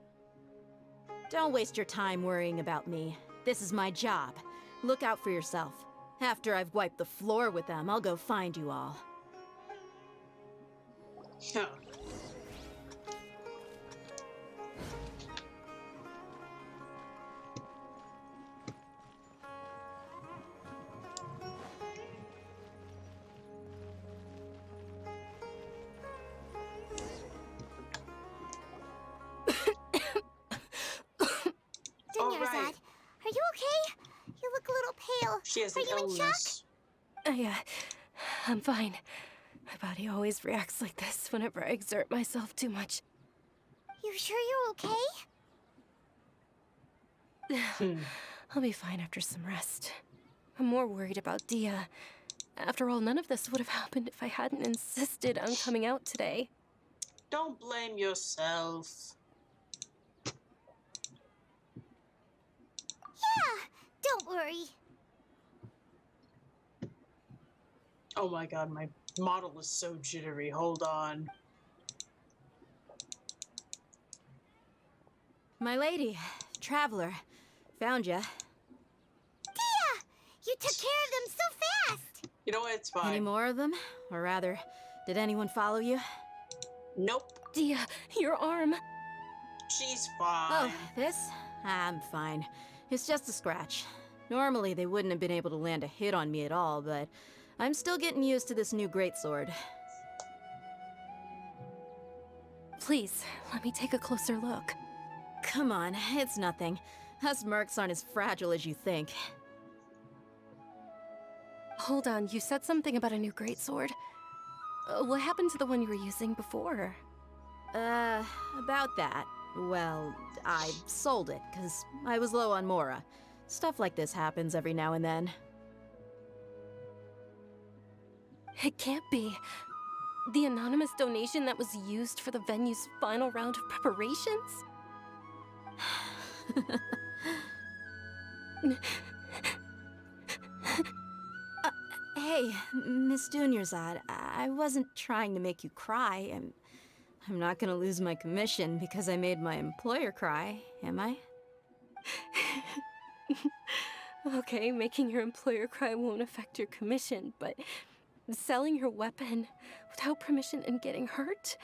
Don't waste your time worrying about me. This is my job. Look out for yourself. After I've wiped the floor with them, I'll go find you all. Yeah. Dunyarzad, right. are you okay? You look a little pale. She has Are an you in shock? illness. I'm fine. My body always reacts like this whenever I exert myself too much. You sure you're okay? I'll be fine after some rest. I'm more worried about Dia. After all, none of this would have happened if I hadn't insisted on coming out today. Don't blame yourself. Yeah, don't worry. Oh my god, my model is so jittery. Hold on. My lady, Traveler, found ya. Dia! You took care of them so fast! You know what? It's fine. Any more of them? Or rather, did anyone follow you? Nope. Dia, your arm. She's Oh, fine. this? I'm fine. It's just a scratch. Normally, they wouldn't have been able to land a hit on me at all, but I'm still getting used to this new greatsword. Please, let me take a closer look. Come on, it's nothing. Us mercs aren't as fragile as you think. Hold on, you said something about a new greatsword. What happened to the one you were using before? About that. Well, I sold it, because I was low on mora. Stuff like this happens every now and then. It can't be. The anonymous donation that was used for the venue's final round of preparations? Hey, Miss Dunyarzad, I wasn't trying to make you cry. I'm not gonna lose my commission because I made my employer cry, am I? Okay, making your employer cry won't affect your commission, but selling your weapon without permission and getting hurt?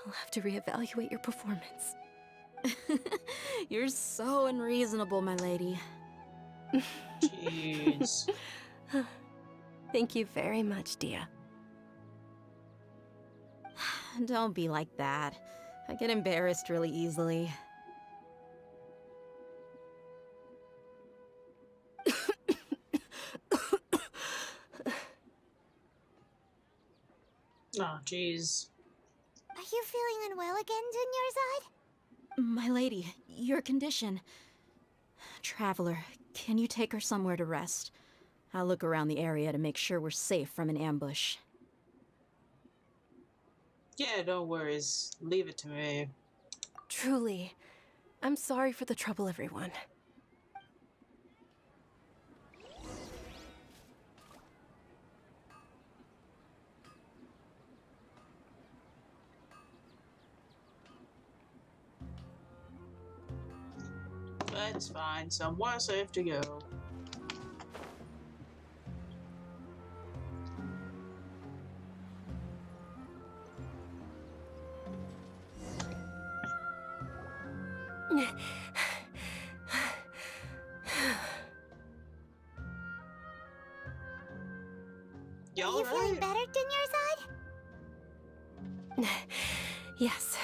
I'll have to reevaluate your performance. You're so unreasonable, my lady. Jeez. Thank you very much, Dia. Don't be like that. I get embarrassed really easily. Oh, jeez. Are you feeling unwell again, Dunyarzad? My lady, your condition. Traveler, can you take her somewhere to rest? I'll look around the area to make sure we're safe from an ambush. Yeah, no worries. Leave it to me. Truly. I'm sorry for the trouble, everyone. That's fine. Somewhere safe to go. Are you feeling better, Dunyarzad? Yes,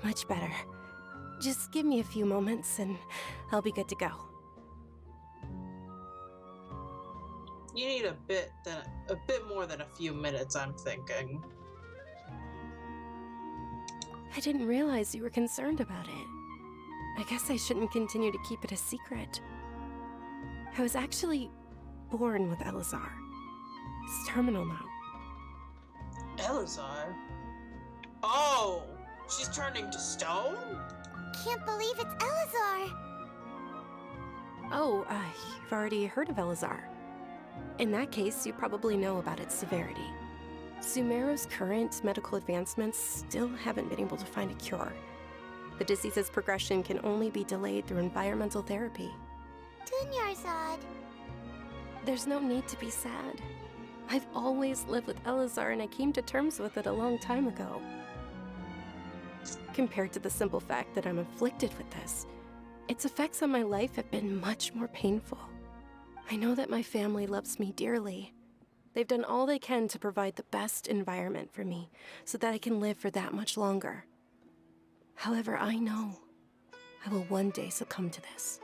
much better. Just give me a few moments and I'll be good to go. You need a bit more than a few minutes, I'm thinking. I didn't realize you were concerned about it. I guess I shouldn't continue to keep it a secret. I was actually born with Elazar. It's terminal now. Elazar? Oh! She's turning to stone? Can't believe it's Elazar! Oh, you've already heard of Elazar. In that case, you probably know about its severity. Sumeru's current medical advancements still haven't been able to find a cure. The disease's progression can only be delayed through environmental therapy. Dunyarzad. There's no need to be sad. I've always lived with Elazar and I came to terms with it a long time ago. Compared to the simple fact that I'm afflicted with this, its effects on my life have been much more painful. I know that my family loves me dearly. They've done all they can to provide the best environment for me so that I can live for that much longer. However, I know I will one day succumb to this.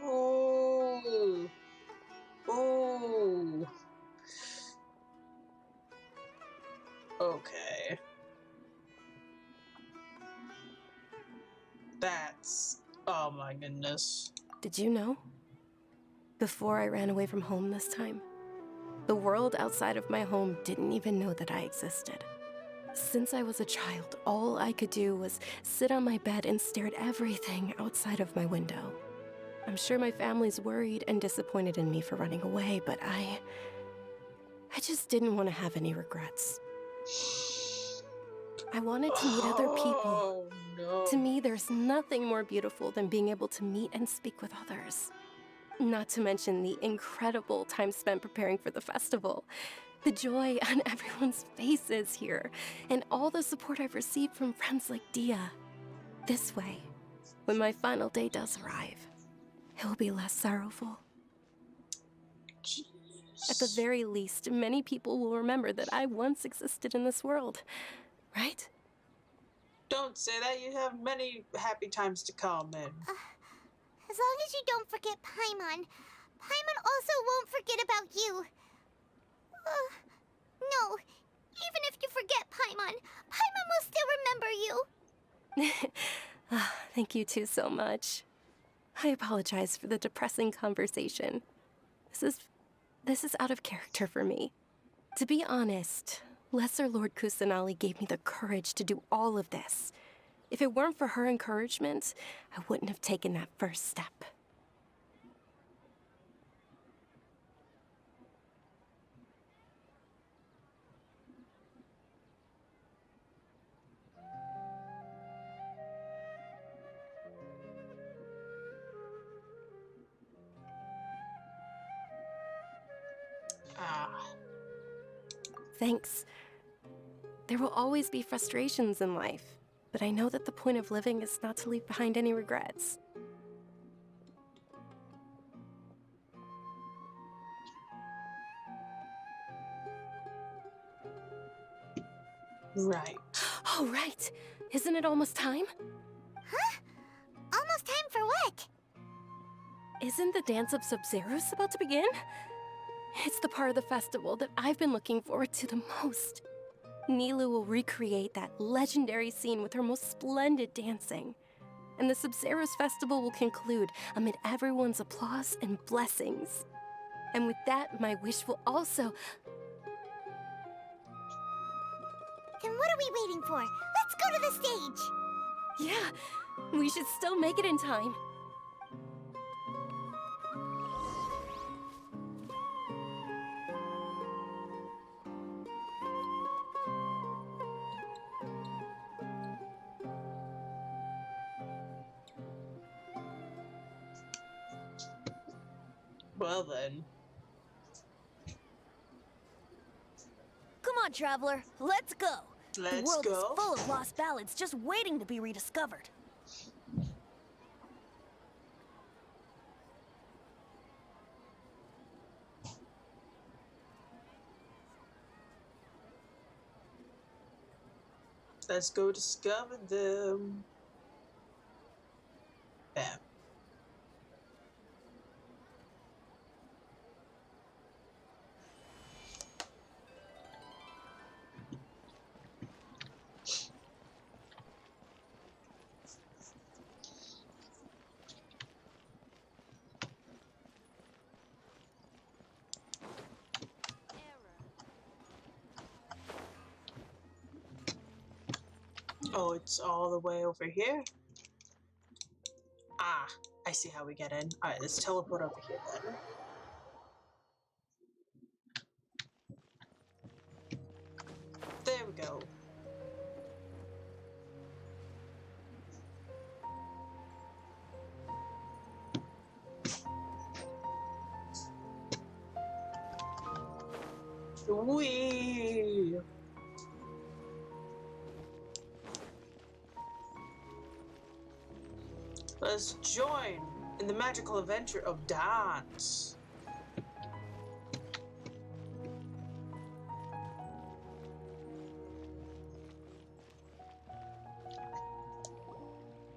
Oh. Oh. Okay. That's... Oh my goodness. Did you know? Before I ran away from home this time, the world outside of my home didn't even know that I existed. Since I was a child, all I could do was sit on my bed and stare at everything outside of my window. I'm sure my family's worried and disappointed in me for running away, but I just didn't want to have any regrets. I wanted to meet other people. Oh, no. To me, there's nothing more beautiful than being able to meet and speak with others. Not to mention the incredible time spent preparing for the festival. The joy on everyone's faces here, and all the support I've received from friends like Dia. This way, when my final day does arrive, it will be less sorrowful. Jeez. At the very least, many people will remember that I once existed in this world, right? Don't say that. You have many happy times to come in. As long as you don't forget Paimon. Paimon also won't forget about you. No. Even if you forget Paimon, Paimon will still remember you. Thank you two so much. I apologize for the depressing conversation. This is out of character for me. To be honest, Lesser Lord Kusanali gave me the courage to do all of this. If it weren't for her encouragement, I wouldn't have taken that first step. Thanks. There will always be frustrations in life, but I know that the point of living is not to leave behind any regrets. Right. Oh, right. Isn't it almost time? Huh? Almost time for what? Isn't the Dance of Sub-Zeros about to begin? It's the part of the festival that I've been looking forward to the most. Nilu will recreate that legendary scene with her most splendid dancing. And the Sub-Zeros festival will conclude amid everyone's applause and blessings. And with that, my wish will also... Then what are we waiting for? Let's go to the stage! Yeah, we should still make it in time. Well then. Come on, traveler. Let's go. Let's the world go. is full of lost ballads just waiting to be rediscovered. Let's go discover them. Bam. Oh, it's all the way over here? Ah, I see how we get in. Alright, let's teleport over here then. There we go. Whee! Let's join in the magical adventure of dance.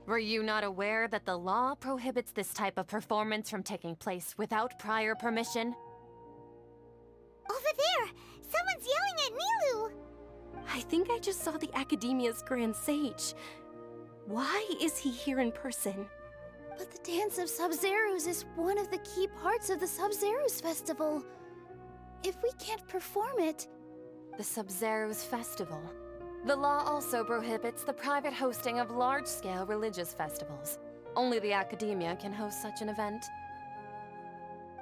Were you not aware that the law prohibits this type of performance from taking place without prior permission? Over there! Someone's yelling at Nilu! I think I just saw the Academia's Grand Sage. Why is he here in person? But the Dance of Sub-Zeros is one of the key parts of the Sub-Zeros festival. If we can't perform it... The Sub-Zeros Festival. The law also prohibits the private hosting of large-scale religious festivals. Only the Academia can host such an event.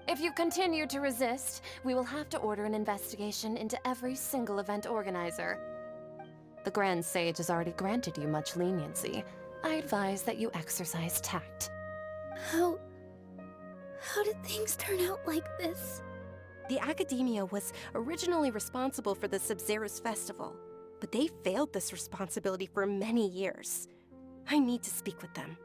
If you continue to resist, we will have to order an investigation into every single event organizer. The Grand Sage has already granted you much leniency. I advise that you exercise tact. How did things turn out like this? The Academia was originally responsible for the Sub-Zeros festival, but they failed this responsibility for many years. I need to speak with them.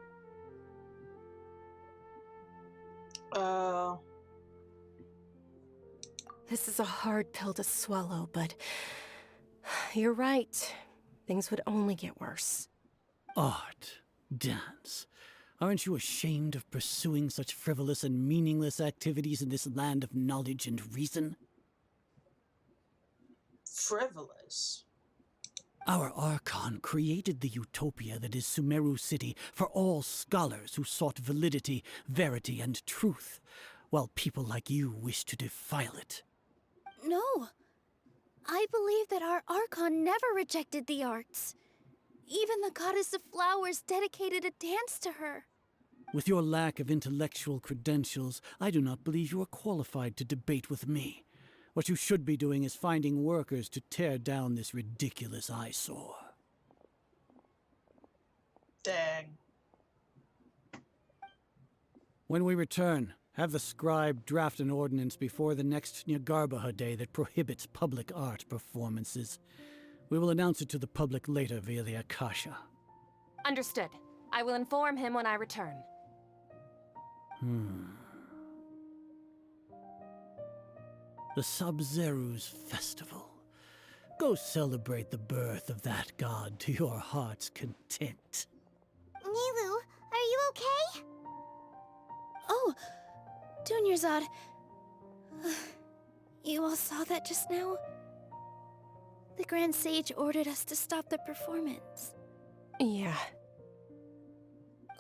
This is a hard pill to swallow, but you're right. Things would only get worse. Art, dance. Aren't you ashamed of pursuing such frivolous and meaningless activities in this land of knowledge and reason? Frivolous? Our Archon created the utopia that is Sumeru City for all scholars who sought validity, verity, and truth, while people like you wish to defile it. No. I believe that our Archon never rejected the arts. Even the goddess of flowers dedicated a dance to her. With your lack of intellectual credentials, I do not believe you are qualified to debate with me. What you should be doing is finding workers to tear down this ridiculous eyesore. Dang. When we return, have the scribe draft an ordinance before the next Nyargarbaha Day that prohibits public art performances. We will announce it to the public later via the Akasha. Understood. I will inform him when I return. The Sub-Zeru's festival. Go celebrate the birth of that god to your heart's content. Nilu, are you okay? Oh, Dunyarzad. You all saw that just now? The Grand Sage ordered us to stop the performance. Yeah.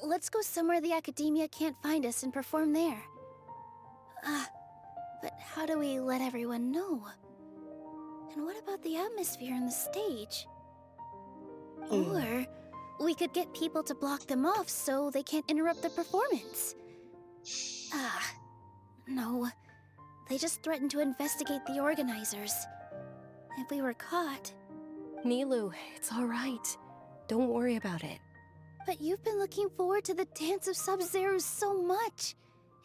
Let's go somewhere the Academia can't find us and perform there. But how do we let everyone know? And what about the atmosphere on the stage? Or we could get people to block them off so they can't interrupt the performance. No. They just threatened to investigate the organizers. If we were caught... Nilu, it's all right. Don't worry about it. But you've been looking forward to the Dance of Sub-Zero so much.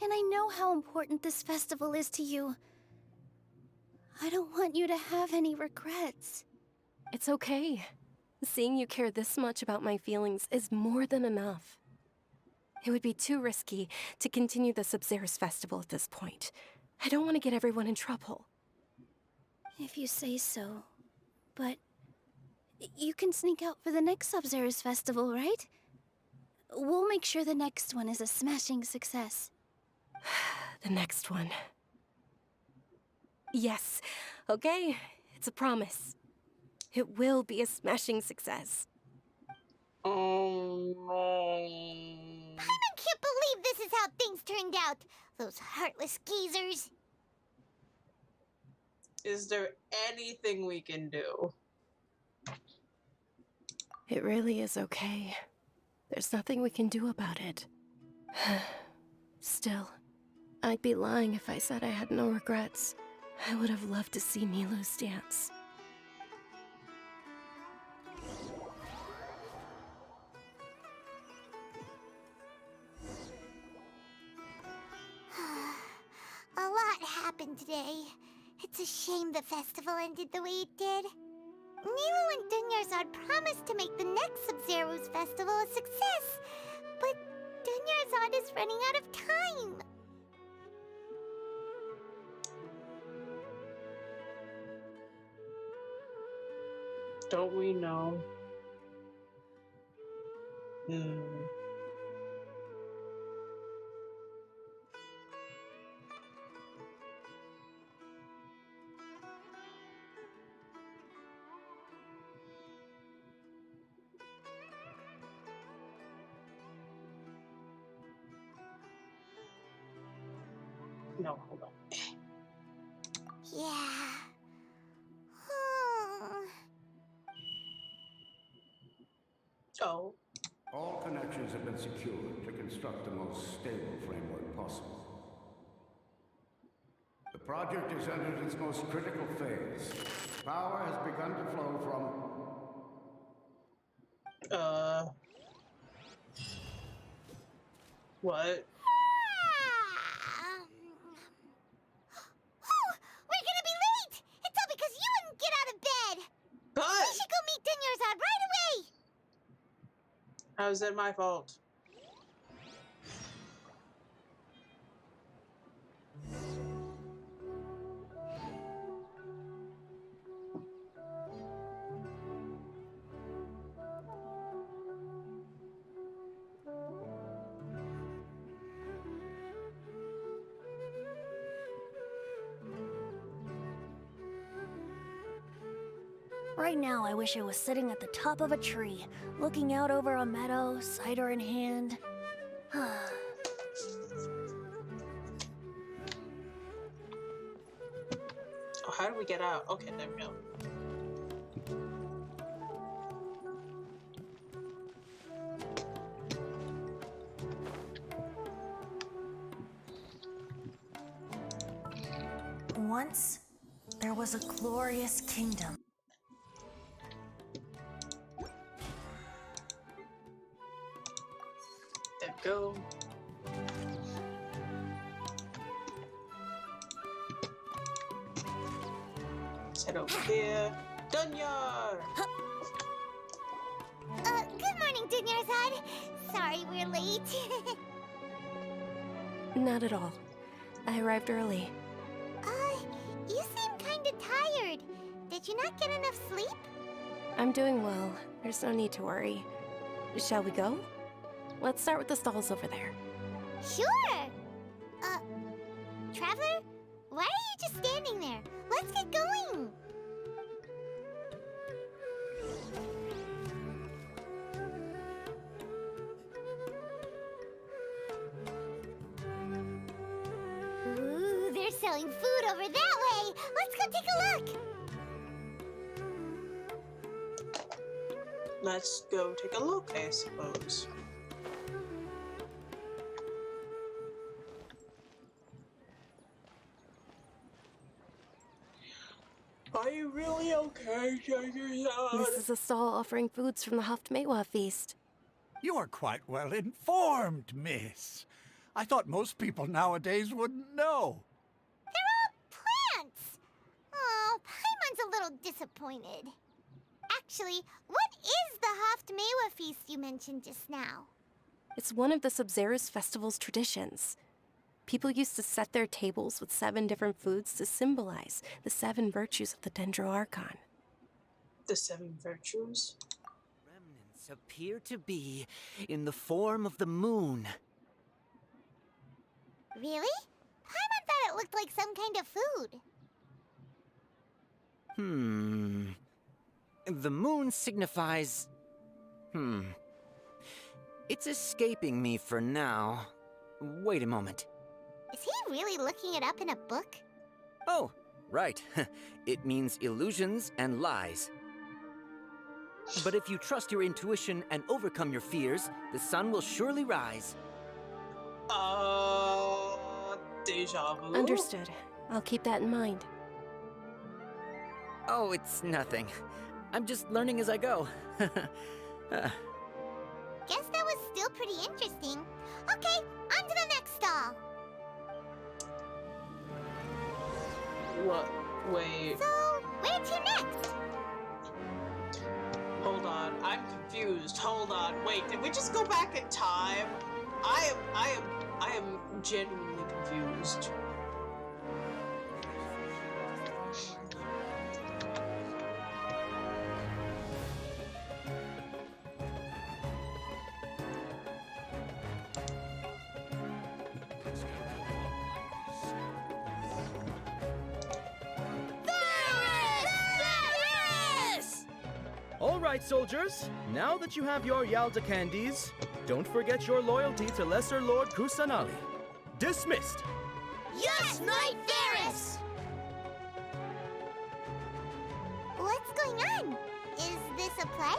And I know how important this festival is to you. I don't want you to have any regrets. It's okay. Seeing you care this much about my feelings is more than enough. It would be too risky to continue the Sub-Zero's festival at this point. I don't want to get everyone in trouble. If you say so. But you can sneak out for the next Sub-Zero's festival, right? We'll make sure the next one is a smashing success. The next one. Yes. Okay. It's a promise. It will be a smashing success. Paimon can't believe this is how things turned out. Those heartless geezers. Is there anything we can do? It really is okay. There's nothing we can do about it. Still, I'd be lying if I said I had no regrets. I would have loved to see Nilu's dance. A lot happened today. It's a shame the festival ended the way it did. Nilu and Dunyarzad promised to make the next Sub-Zero's festival a success, but Dunyarzad is running out of time. Don't we know? No, hold on. Yeah. Oh. All connections have been secured to construct the most stable framework possible. The project has entered its most critical phase. Power has begun to flow from... What? We're gonna be late! It's all because you wouldn't get out of bed! But we should go meet Dunyarzad right away! How is that my fault? Right now, I wish I was sitting at the top of a tree, looking out over a meadow, cider in hand. Oh, how do we get out? Okay, there we go. Once, there was a glorious kingdom. There we go. Let's head over here. Dunyar! Good morning, Dunyarzad. Sorry we're late. Not at all. I arrived early. You seem kinda tired. Did you not get enough sleep? I'm doing well. There's no need to worry. Shall we go? Let's start with the stalls over there. Sure! Traveler? Why are you just standing there? Let's get going! Ooh, they're selling food over that way! Let's go take a look! Let's go take a look, I suppose. Are you really okay, Dunyarzad? This is a stall offering foods from the Haftmewa feast. You are quite well informed, miss. I thought most people nowadays wouldn't know. They're all plants! Oh, Paimon's a little disappointed. Actually, what is the Haftmewa feast you mentioned just now? It's one of the Sabzerus festival's traditions. People used to set their tables with 7 different foods to symbolize the 7 virtues of the Dendroarchon. The 7 virtues? Remnants appear to be in the form of the moon. Really? Paimon thought it looked like some kind of food. The moon signifies... It's escaping me for now. Wait a moment. Is he really looking it up in a book? Oh, right. It means illusions and lies. But if you trust your intuition and overcome your fears, the sun will surely rise. Deja vu? Understood. I'll keep that in mind. Oh, it's nothing. I'm just learning as I go. Guess that was still pretty interesting. Okay, on to the next stall. What? Wait. So, where to next? Hold on, I'm confused. Hold on, wait, did we just go back in time? I am genuinely confused. All right, soldiers. Now that you have your Yalda candies, don't forget your loyalty to Lesser Lord Kusanali. Dismissed. Yes, Knight Varus! What's going on? Is this a play?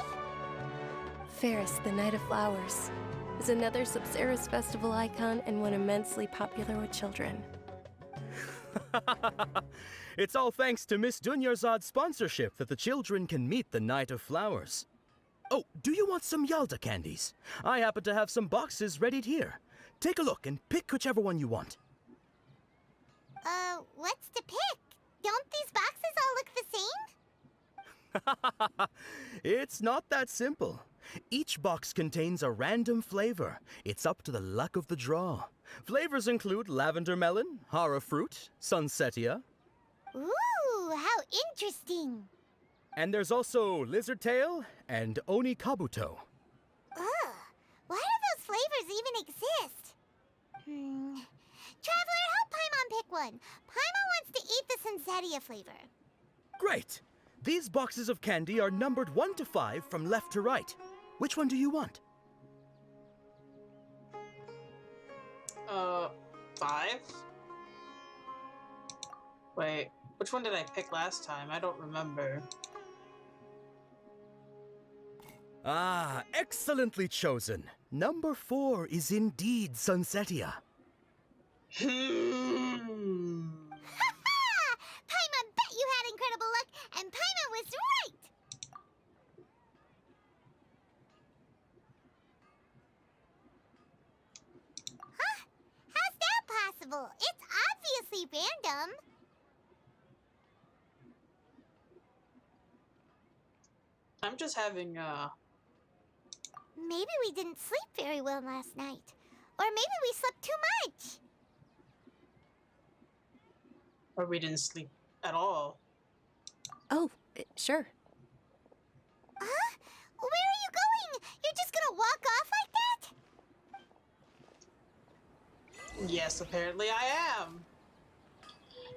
Ferris, the Knight of Flowers, is another Sabzerus festival icon and one immensely popular with children. It's all thanks to Miss Dunyarzad's sponsorship that the children can meet the Knight of Flowers. Oh, do you want some Yalda candies? I happen to have some boxes ready here. Take a look and pick whichever one you want. What's to pick? Don't these boxes all look the same? It's not that simple. Each box contains a random flavor. It's up to the luck of the draw. Flavors include lavender melon, hara fruit, sunsetia. Ooh, how interesting. And there's also lizard tail and oni kabuto. Ugh, why do those flavors even exist? Traveler, help Paimon pick one. Paimon wants to eat the Sunsetia flavor. Great! These boxes of candy are numbered 1 to 5 from left to right. Which one do you want? 5? Wait, which one did I pick last time? I don't remember. Ah, excellently chosen. Number 4 is indeed Sunsetia. Paimon bet you had incredible luck, and Paimon was right! Huh? How's that possible? It's obviously random. I'm just having maybe we didn't sleep very well last night. Or maybe we slept too much. Or we didn't sleep at all. Oh, sure. Huh? Where are you going? You're just gonna walk off like that? Yes, apparently I am.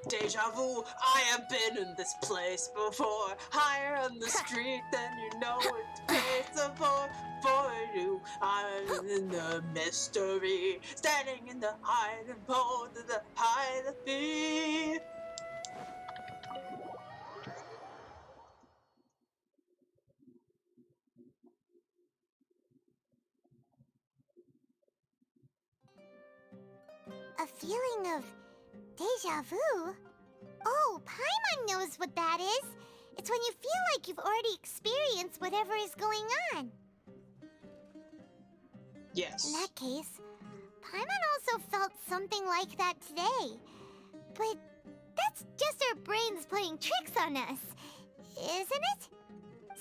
Deja vu, I have been in this place before. Higher on the street than you know it's place for you. I'm in the mystery, standing in the hiding pole to the hide the feet. A feeling of deja vu? Oh, Paimon knows what that is. It's when you feel like you've already experienced whatever is going on. Yes. In that case, Paimon also felt something like that today. But that's just our brains playing tricks on us, isn't it?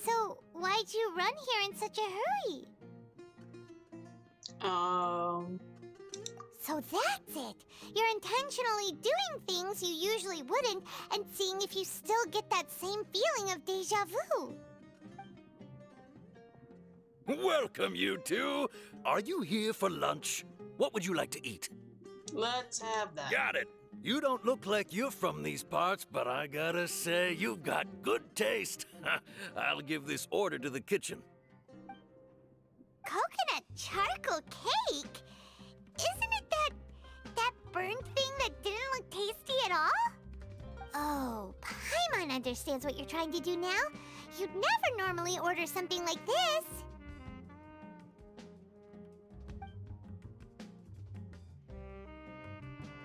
So why'd you run here in such a hurry? So that's it! You're intentionally doing things you usually wouldn't and seeing if you still get that same feeling of deja vu. Welcome, you two. Are you here for lunch? What would you like to eat? Let's have that. Got it. You don't look like you're from these parts, but I gotta say, you've got good taste. I'll give this order to the kitchen. Coconut charcoal cake? Isn't it that burnt thing that didn't look tasty at all? Oh, Paimon understands what you're trying to do now. You'd never normally order something like this.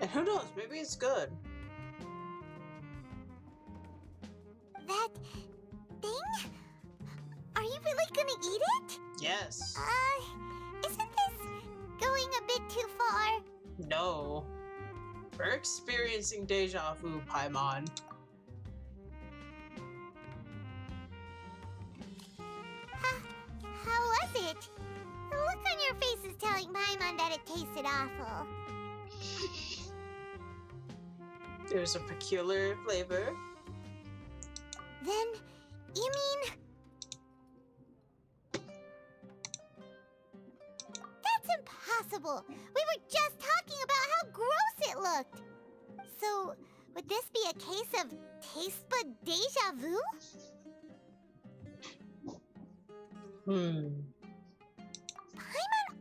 And who knows, maybe it's good. That thing? Are you really gonna eat it? Yes. Isn't this going a bit too far? No. We're experiencing deja vu, Paimon. How was it? The look on your face is telling Paimon that it tasted awful. There's a peculiar flavor. Then, you mean... That's impossible! We were just talking about how gross it looked! So, would this be a case of taste bud deja vu? Paimon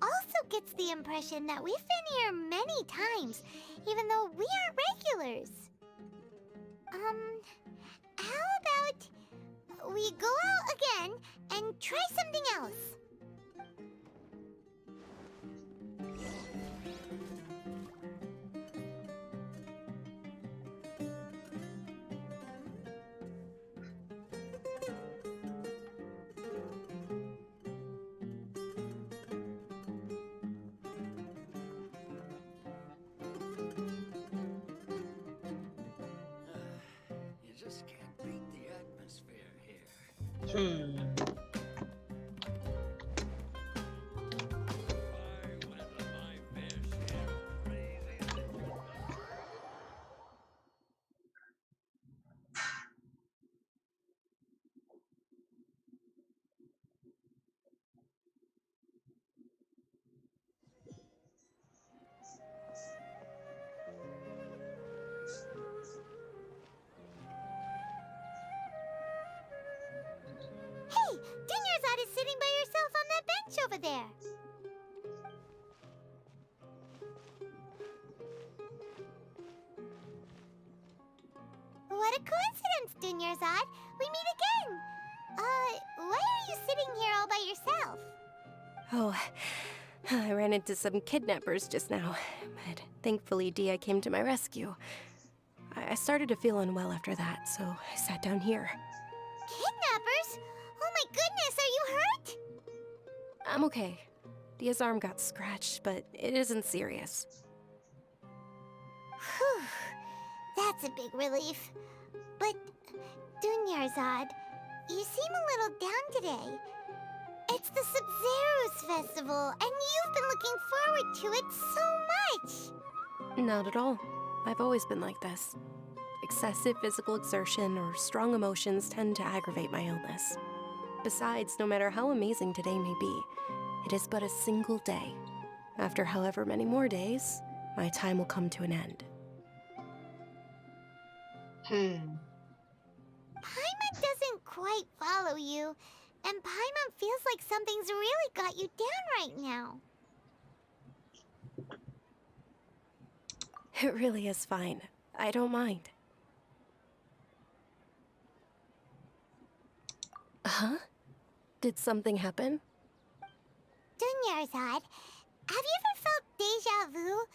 also gets the impression that we've been here many times, even though we aren't regulars. How about we go out again and try something else? You just can't beat the atmosphere here. Hey, Dunyarzad is sitting by herself on that bench over there. What a coincidence, Dunyarzad. We meet again. Why are you sitting here all by yourself? Oh, I ran into some kidnappers just now, but thankfully Dia came to my rescue. I started to feel unwell after that, so I sat down here. Kidnappers? Oh my goodness, are you hurt? I'm okay. Dia's arm got scratched, but it isn't serious. Whew, that's a big relief. But, Dunyarzad, you seem a little down today. It's the Sub-Zero's festival, and you've been looking forward to it so much! Not at all. I've always been like this. Excessive physical exertion or strong emotions tend to aggravate my illness. Besides, no matter how amazing today may be, it is but a single day. After however many more days, my time will come to an end. Paimon doesn't quite follow you, and Paimon feels like something's really got you down right now. It really is fine. I don't mind. Huh? Did something happen? Dunyarzad, have you ever felt deja vu?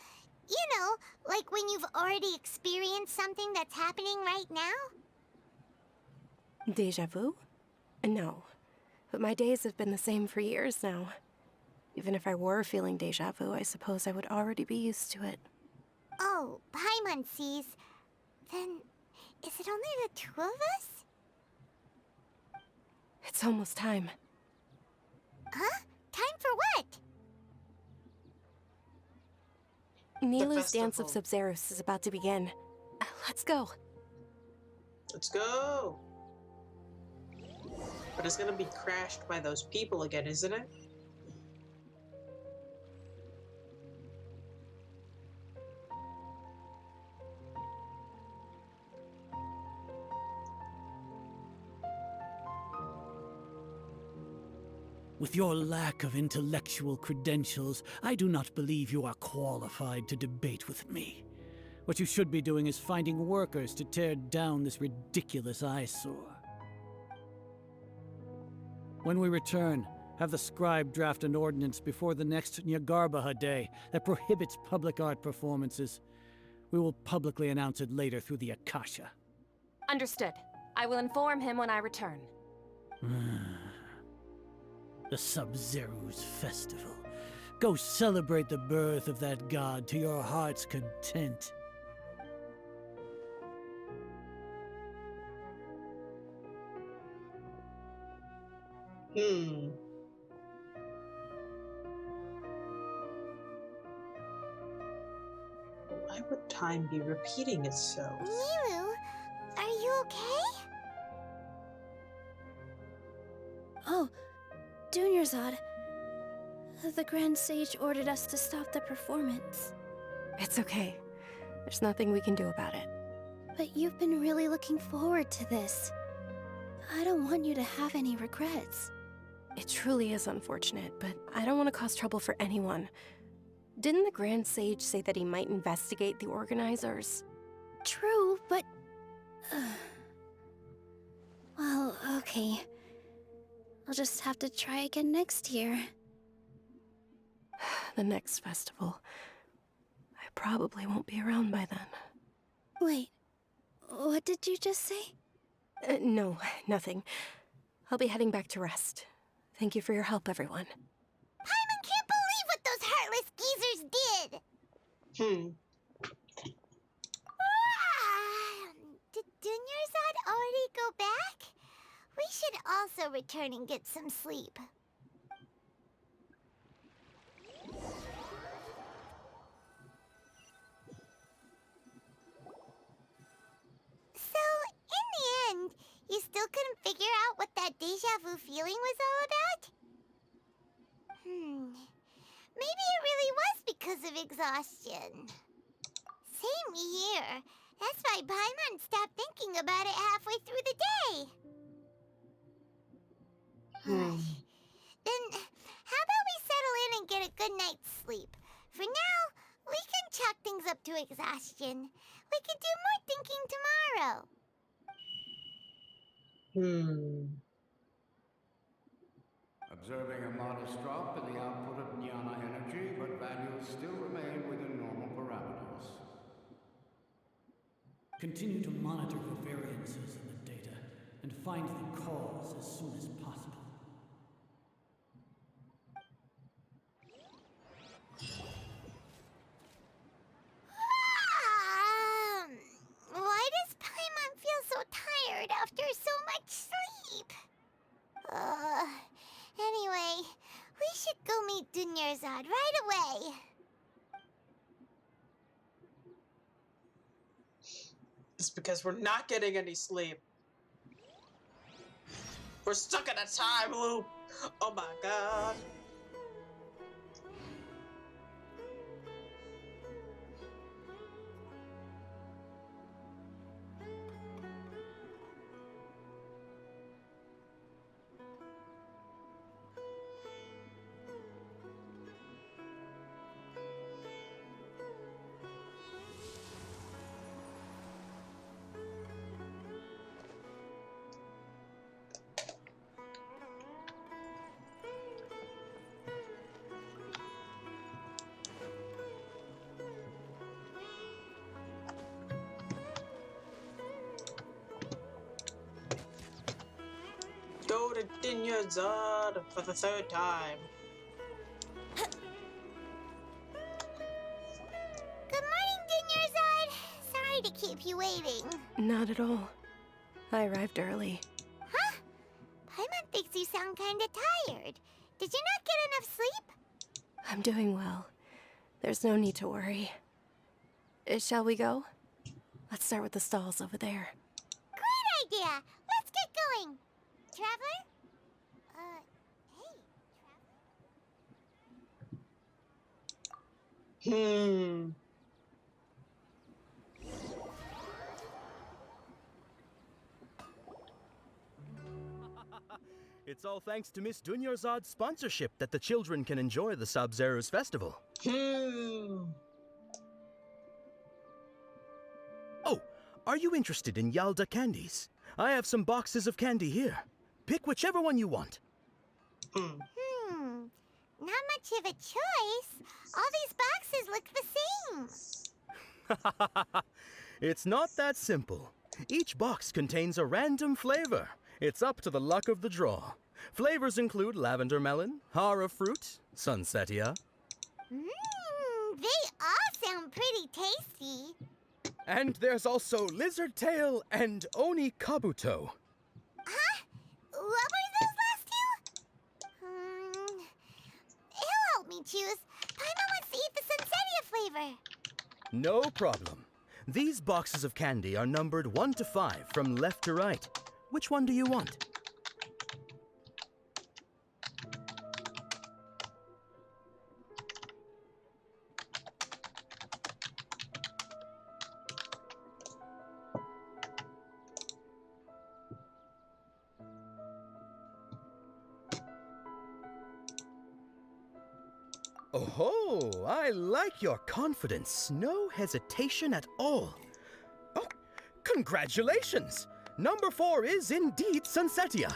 You know, like when you've already experienced something that's happening right now? Deja vu? No. But my days have been the same for years now. Even if I were feeling deja vu, I suppose I would already be used to it. Oh, Paimon sees. Then, is it only the two of us? It's almost time. Huh? Time for what? Nilu's Dance of Sub-Zeros is about to begin. Let's go. Let's go! But it's gonna be crashed by those people again, isn't it? With your lack of intellectual credentials, I do not believe you are qualified to debate with me. What you should be doing is finding workers to tear down this ridiculous eyesore. When we return, have the scribe draft an ordinance before the next Nyagarbaha Day that prohibits public art performances. We will publicly announce it later through the Akasha. Understood. I will inform him when I return. The Sub-Zero's festival. Go celebrate the birth of that god to your heart's content. Why would time be repeating itself? Nilu, are you okay? Oh, Dunyarzad. The Grand Sage ordered us to stop the performance. It's okay. There's nothing we can do about it. But you've been really looking forward to this. I don't want you to have any regrets. It truly is unfortunate, but I don't want to cause trouble for anyone. Didn't the Grand Sage say that he might investigate the organizers? True, but... well, okay. I'll just have to try again next year. The next festival. I probably won't be around by then. Wait, what did you just say? No, nothing. I'll be heading back to rest. Thank you for your help, everyone. Paimon can't believe what those heartless geezers did! Did Dunyarzad already go back? We should also return and get some sleep. So, in the end, you still couldn't figure out what that deja vu feeling was all about? Maybe it really was because of exhaustion. Same here. That's why Paimon stopped thinking about it halfway through the day. Then, how about we settle in and get a good night's sleep? For now, we can chalk things up to exhaustion. We can do more thinking tomorrow. Observing a modest drop in the output of Jnana energy, but values still remain within normal parameters. Continue to monitor for variances in the data and find the cause as soon as possible. Why does Paimon feel so tired after so much sleep? Anyway, Dunyarzad right away. It's because we're not getting any sleep. We're stuck in a time loop. Oh my god. Go to Dunyarzad for the 3rd time. Good morning, Dunyarzad. Sorry to keep you waiting. Not at all. I arrived early. Huh? Paimon thinks you sound kinda tired. Did you not get enough sleep? I'm doing well. There's no need to worry. Shall we go? Let's start with the stalls over there. Great idea! Let's get going! Traveler? Hey, It's all thanks to Miss Dunyarzad's sponsorship that the children can enjoy the Sub-Zero's festival. Oh, are you interested in Yalda candies? I have some boxes of candy here. Pick whichever one you want. Not much of a choice. All these boxes look the same. It's not that simple. Each box contains a random flavor. It's up to the luck of the draw. Flavors include lavender melon, hara fruit, sunsetia. They all sound pretty tasty. And there's also lizard tail and oni kabuto. Huh? What were those last two? He'll help me choose. Paimon wants to eat the sunsetia flavor. No problem. These boxes of candy are numbered 1 to 5 from left to right. Which one do you want? Oh, I like your confidence. No hesitation at all. Oh, congratulations! Number 4 is indeed sunsetia.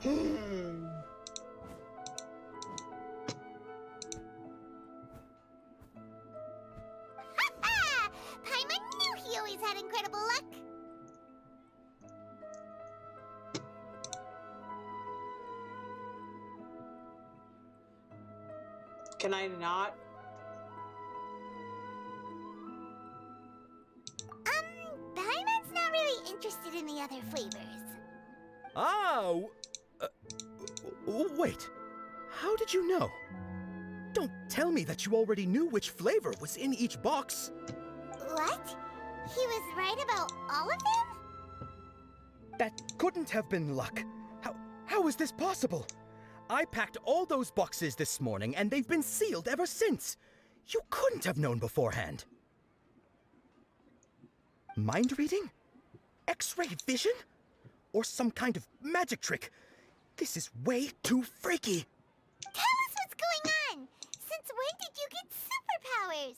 Paimon knew he always had incredible luck. Can I not? Paimon's not really interested in the other flavors. Ah, wait. How did you know? Don't tell me that you already knew which flavor was in each box. What? He was right about all of them? That couldn't have been luck. How is this possible? I packed all those boxes this morning and they've been sealed ever since. You couldn't have known beforehand. Mind reading? X-ray vision? Or some kind of magic trick? This is way too freaky. Tell us what's going on! Since when did you get superpowers?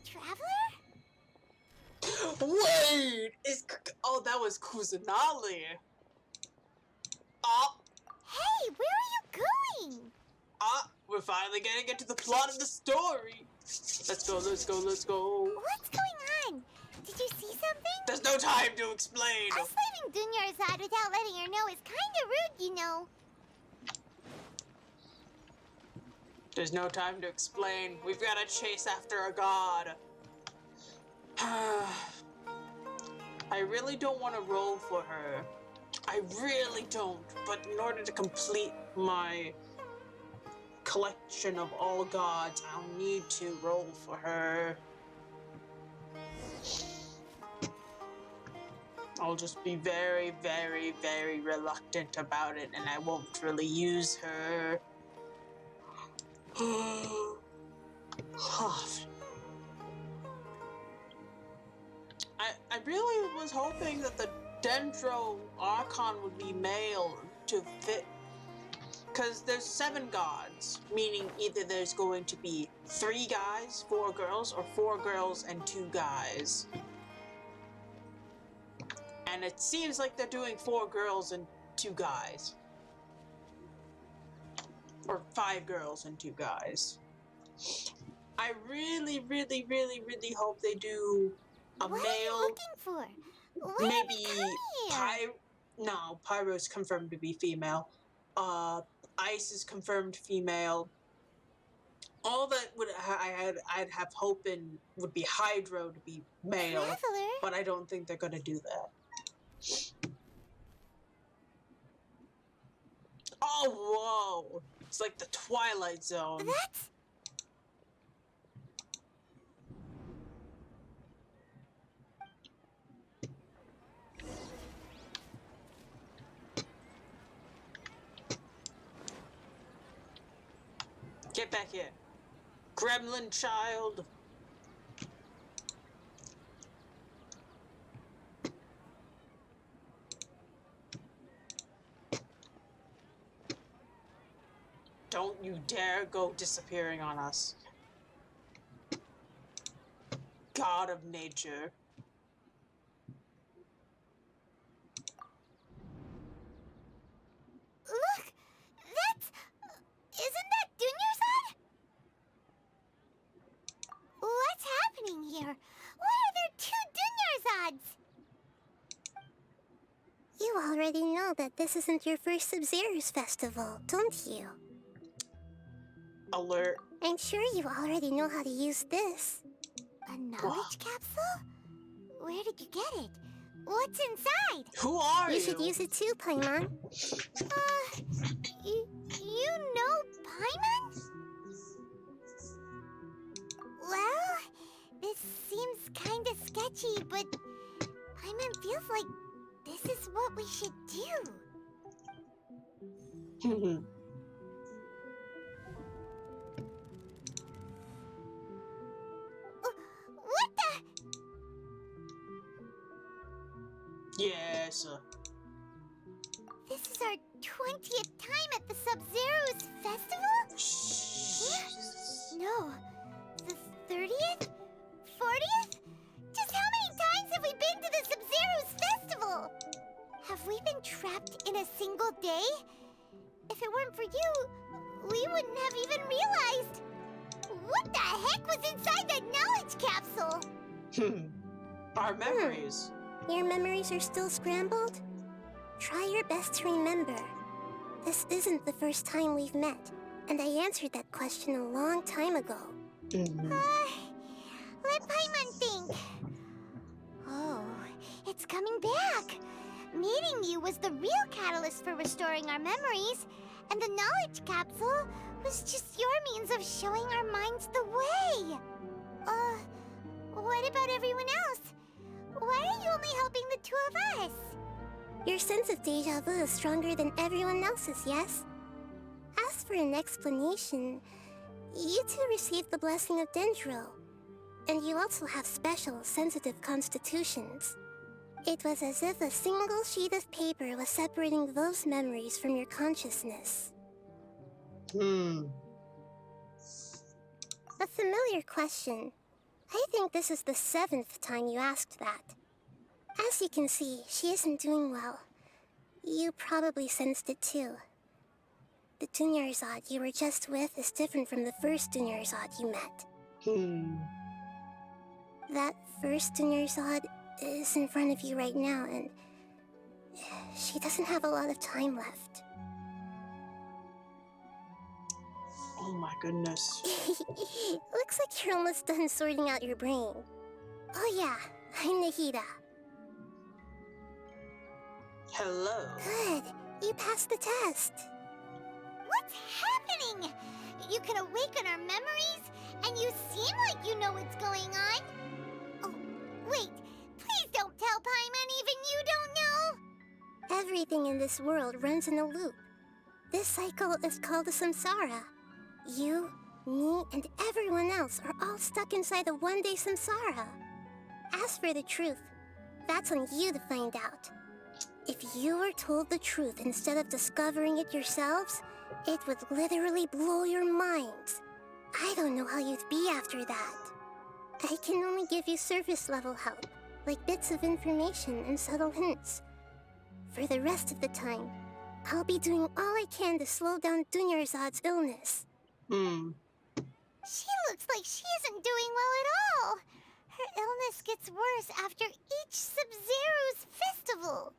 Traveler? Wait! Oh, that was Kusanali. Oh! Hey, where are you going? We're finally getting into the plot of the story. Let's go, let's go, let's go. What's going on? Did you see something? There's no time to explain. Us leaving Dunyarzad without letting her know is kinda rude, you know. There's no time to explain. We've got to chase after a god. I really don't want to roll for her. I really don't, but in order to complete my collection of all gods, I'll need to roll for her. I'll just be very, very, very reluctant about it, and I won't really use her. I really was hoping that the Dendro Archon would be male to fit, because there's 7 gods, meaning either there's going to be 3 guys, 4 girls, or 4 girls and 2 guys. And it seems like they're doing 4 girls and 2 guys. Or 5 girls and 2 guys. I really, really, really, really hope they do a what male. What are you looking for? Why maybe here? No, Pyro's confirmed to be female. Ice is confirmed female. All that would I'd have hope in would be Hydro to be male, Traveler? but I don't think they're gonna do that. Oh, whoa! It's like the Twilight Zone. That's... Get back here. Gremlin child. Don't you dare go disappearing on us. God of nature. Look! That's... Isn't that Dunyarzad? What's happening here? Why are there 2 Dunyarzads? You already know that this isn't your first Sub-Zero's festival, don't you? Alert. I'm sure you already know how to use this. A knowledge capsule? Where did you get it? What's inside? Who are you? You should use it too, Paimon. You know Paimon? Well, this seems kinda sketchy, but Paimon feels like this is what we should do. What the? Yes. This is our 20th time at the Sub-Zero's festival? No. The 30th? 40th? Just how many times have we been to the Sub-Zero's festival? Have we been trapped in a single day? If it weren't for you, we wouldn't have even realized. What the heck was inside that knowledge capsule? Our memories. Your memories are still scrambled? Try your best to remember. This isn't the first time we've met, and I answered that question a long time ago. Let Paimon think. Oh, it's coming back. Meeting you was the real catalyst for restoring our memories, and the knowledge capsule was just your means of showing our minds the way. What about everyone else? Why are you only helping the 2 of us? Your sense of deja vu is stronger than everyone else's, yes? As for an explanation, you 2 received the blessing of Dendro, and you also have special, sensitive constitutions. It was as if a single sheet of paper was separating those memories from your consciousness. A familiar question. I think this is the 7th time you asked that. As you can see, she isn't doing well. You probably sensed it too. The Dunyarzad you were just with is different from the first Dunyarzad you met. That first Dunyarzad is in front of you right now, and she doesn't have a lot of time left. Oh my goodness. Looks like you're almost done sorting out your brain. Oh yeah, I'm Nahida. Hello. Good. You passed the test. What's happening? You can awaken our memories, and you seem like you know what's going on. Oh, wait. Please don't tell Paimon even you don't know. Everything in this world runs in a loop. This cycle is called a samsara. You, me, and everyone else are all stuck inside a one-day samsara. As for the truth, that's on you to find out. If you were told the truth instead of discovering it yourselves, it would literally blow your minds. I don't know how you'd be after that. I can only give you surface-level help, like bits of information and subtle hints. For the rest of the time, I'll be doing all I can to slow down Dunyarzad's illness. She looks like she isn't doing well at all. Her illness gets worse after each Sub-Zero's festival.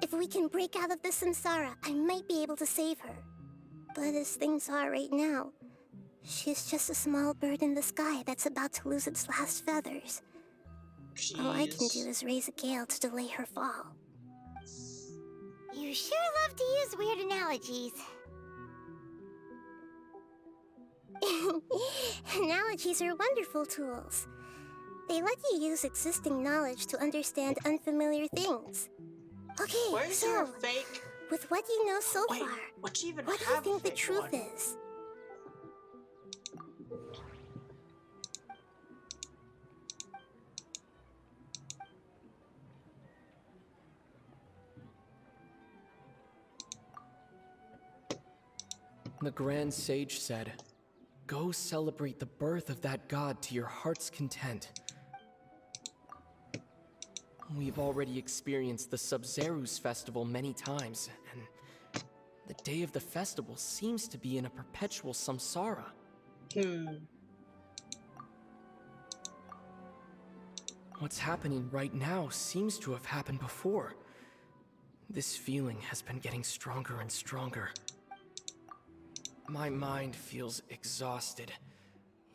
If we can break out of the samsara, I might be able to save her. But as things are right now, she's just a small bird in the sky that's about to lose its last feathers. All I can do is raise a gale to delay her fall. You sure love to use weird analogies. Analogies are wonderful tools. They let you use existing knowledge to understand unfamiliar things. Okay, Where's so, your fake? with what you know so far, what do you think the truth is? The Grand Sage said, "Go celebrate the birth of that god to your heart's content." We've already experienced the Sub-Zero's festival many times, and the day of the festival seems to be in a perpetual samsara. What's happening right now seems to have happened before. This feeling has been getting stronger and stronger. My mind feels exhausted,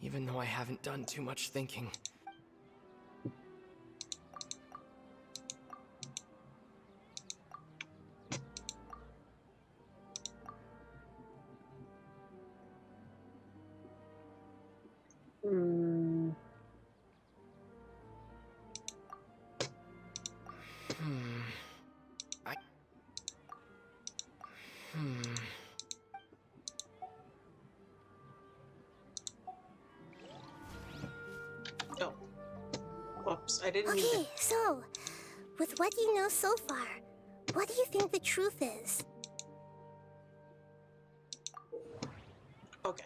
even though I haven't done too much thinking. Oh. Whoops, I didn't mean Okay, so, with what you know so far, what do you think the truth is? Okay.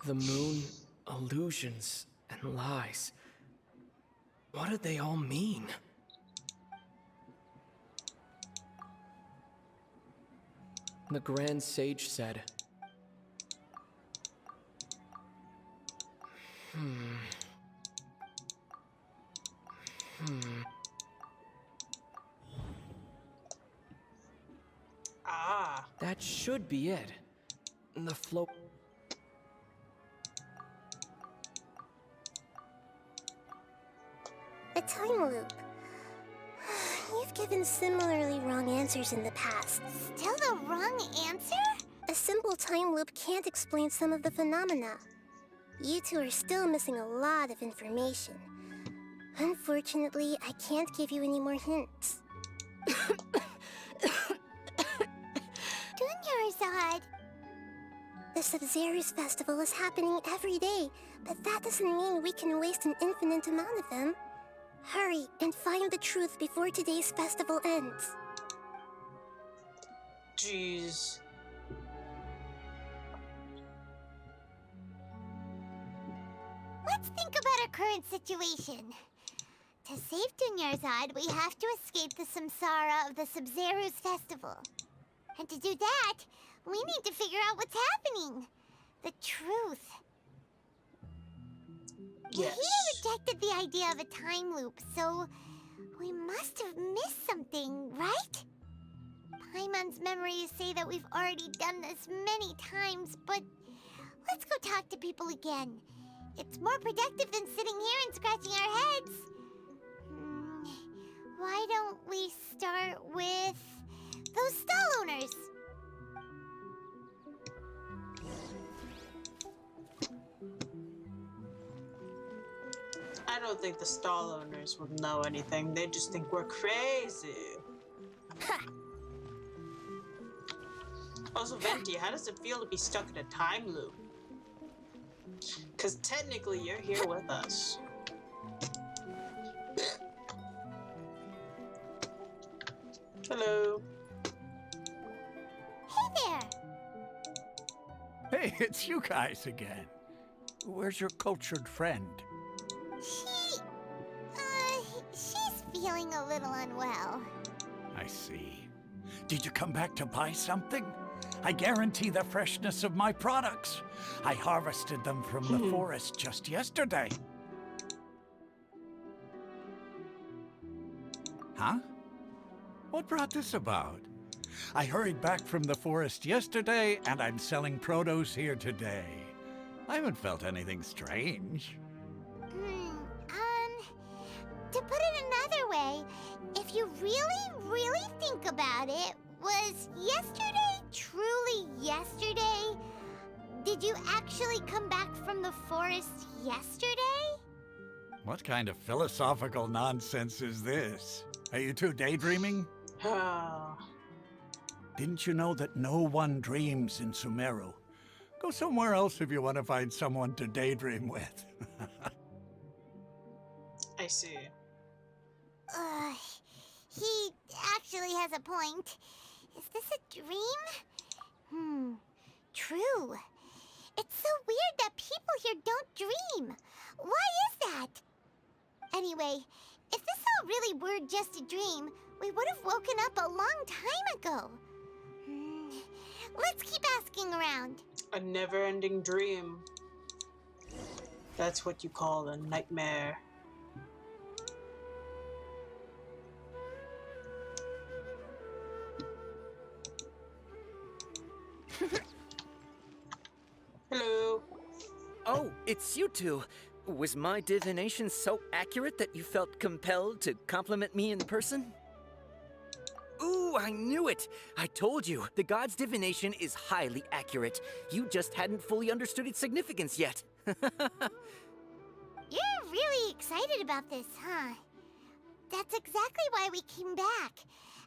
The moon, illusions, and lies. What do they all mean? The Grand Sage said, That should be it. The flow... A time loop. You've given similarly wrong answers in the past. Still the wrong answer? A simple time loop can't explain some of the phenomena. You two are still missing a lot of information. Unfortunately, I can't give you any more hints. Dunyarzad! The Sub-Zero's festival is happening every day, but that doesn't mean we can waste an infinite amount of them. Hurry and find the truth before today's festival ends. Jeez. Let's think about our current situation. To save Dunyarzad, we have to escape the samsara of the Sub-Zero's festival. And to do that, we need to figure out what's happening. The truth. Yes. He rejected the idea of a time loop, so we must have missed something, right? Paimon's memories say that we've already done this many times, but let's go talk to people again. It's more productive than sitting here and scratching our heads. Why don't we start with those stall owners? I don't think the stall owners will know anything. They just think we're crazy. Also, Venti, how does it feel to be stuck in a time loop? Because technically, you're here with us. Hello. Hey there. Hey, it's you guys again. Where's your cultured friend? She's feeling a little unwell. I see. Did you come back to buy something? I guarantee the freshness of my products. I harvested them from the forest just yesterday. Huh? What brought this about? I hurried back from the forest yesterday, and I'm selling produce here today. I haven't felt anything strange. To put it another way, if you really think about it, was yesterday truly yesterday? Did you actually come back from the forest yesterday? What kind of philosophical nonsense is this? Are you two daydreaming? Didn't you know that no one dreams in Sumeru? Go somewhere else if you want to find someone to daydream with. I see. He actually has a point. Is this a dream? True. It's so weird that people here don't dream. Why is that? Anyway, if this all really were just a dream, we would have woken up a long time ago. Let's keep asking around. A never-ending dream. That's what you call a nightmare. Hello. Oh, it's you two. Was my divination so accurate that you felt compelled to compliment me in person? Ooh, I knew it! I told you, the god's divination is highly accurate. You just hadn't fully understood its significance yet. You're really excited about this, huh? That's exactly why we came back.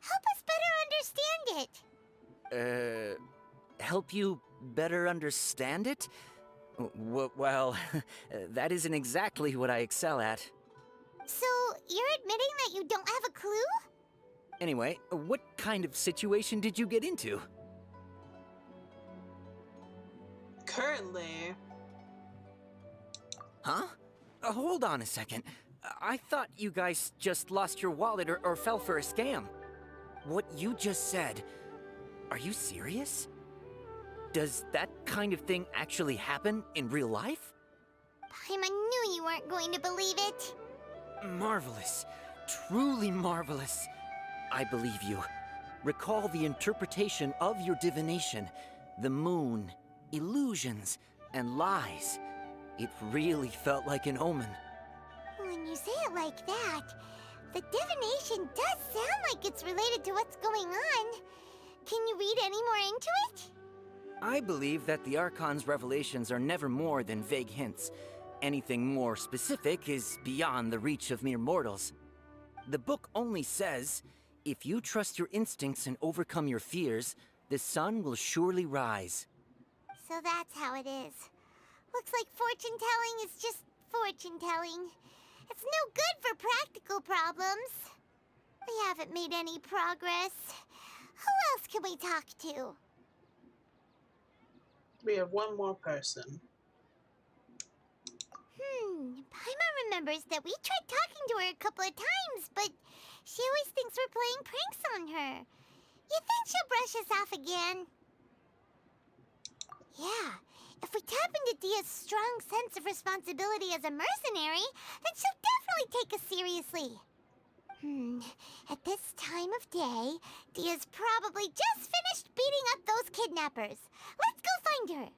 Help us better understand it. Help you better understand it? Well, that isn't exactly what I excel at. So, you're admitting that you don't have a clue? Anyway, what kind of situation did you get into? Currently. Huh? Hold on a second. I thought you guys just lost your wallet or fell for a scam. What you just said, are you serious? Does that kind of thing actually happen in real life? Paimon knew you weren't going to believe it. Marvelous. Truly marvelous. I believe you. Recall the interpretation of your divination, the moon, illusions, and lies. It really felt like an omen. When you say it like that, the divination does sound like it's related to what's going on. Can you read any more into it? I believe that the Archon's revelations are never more than vague hints. Anything more specific is beyond the reach of mere mortals. The book only says, if you trust your instincts and overcome your fears, the sun will surely rise. So that's how it is. Looks like fortune-telling is just fortune-telling. It's no good for practical problems. We haven't made any progress. Who else can we talk to? We have one more person. Paimon remembers that we tried talking to her a couple of times, but she always thinks we're playing pranks on her. You think she'll brush us off again? Yeah, if we tap into Dia's strong sense of responsibility as a mercenary, then she'll definitely take us seriously. At this time of day, Dia's probably just finished beating up those kidnappers. Let's go find her.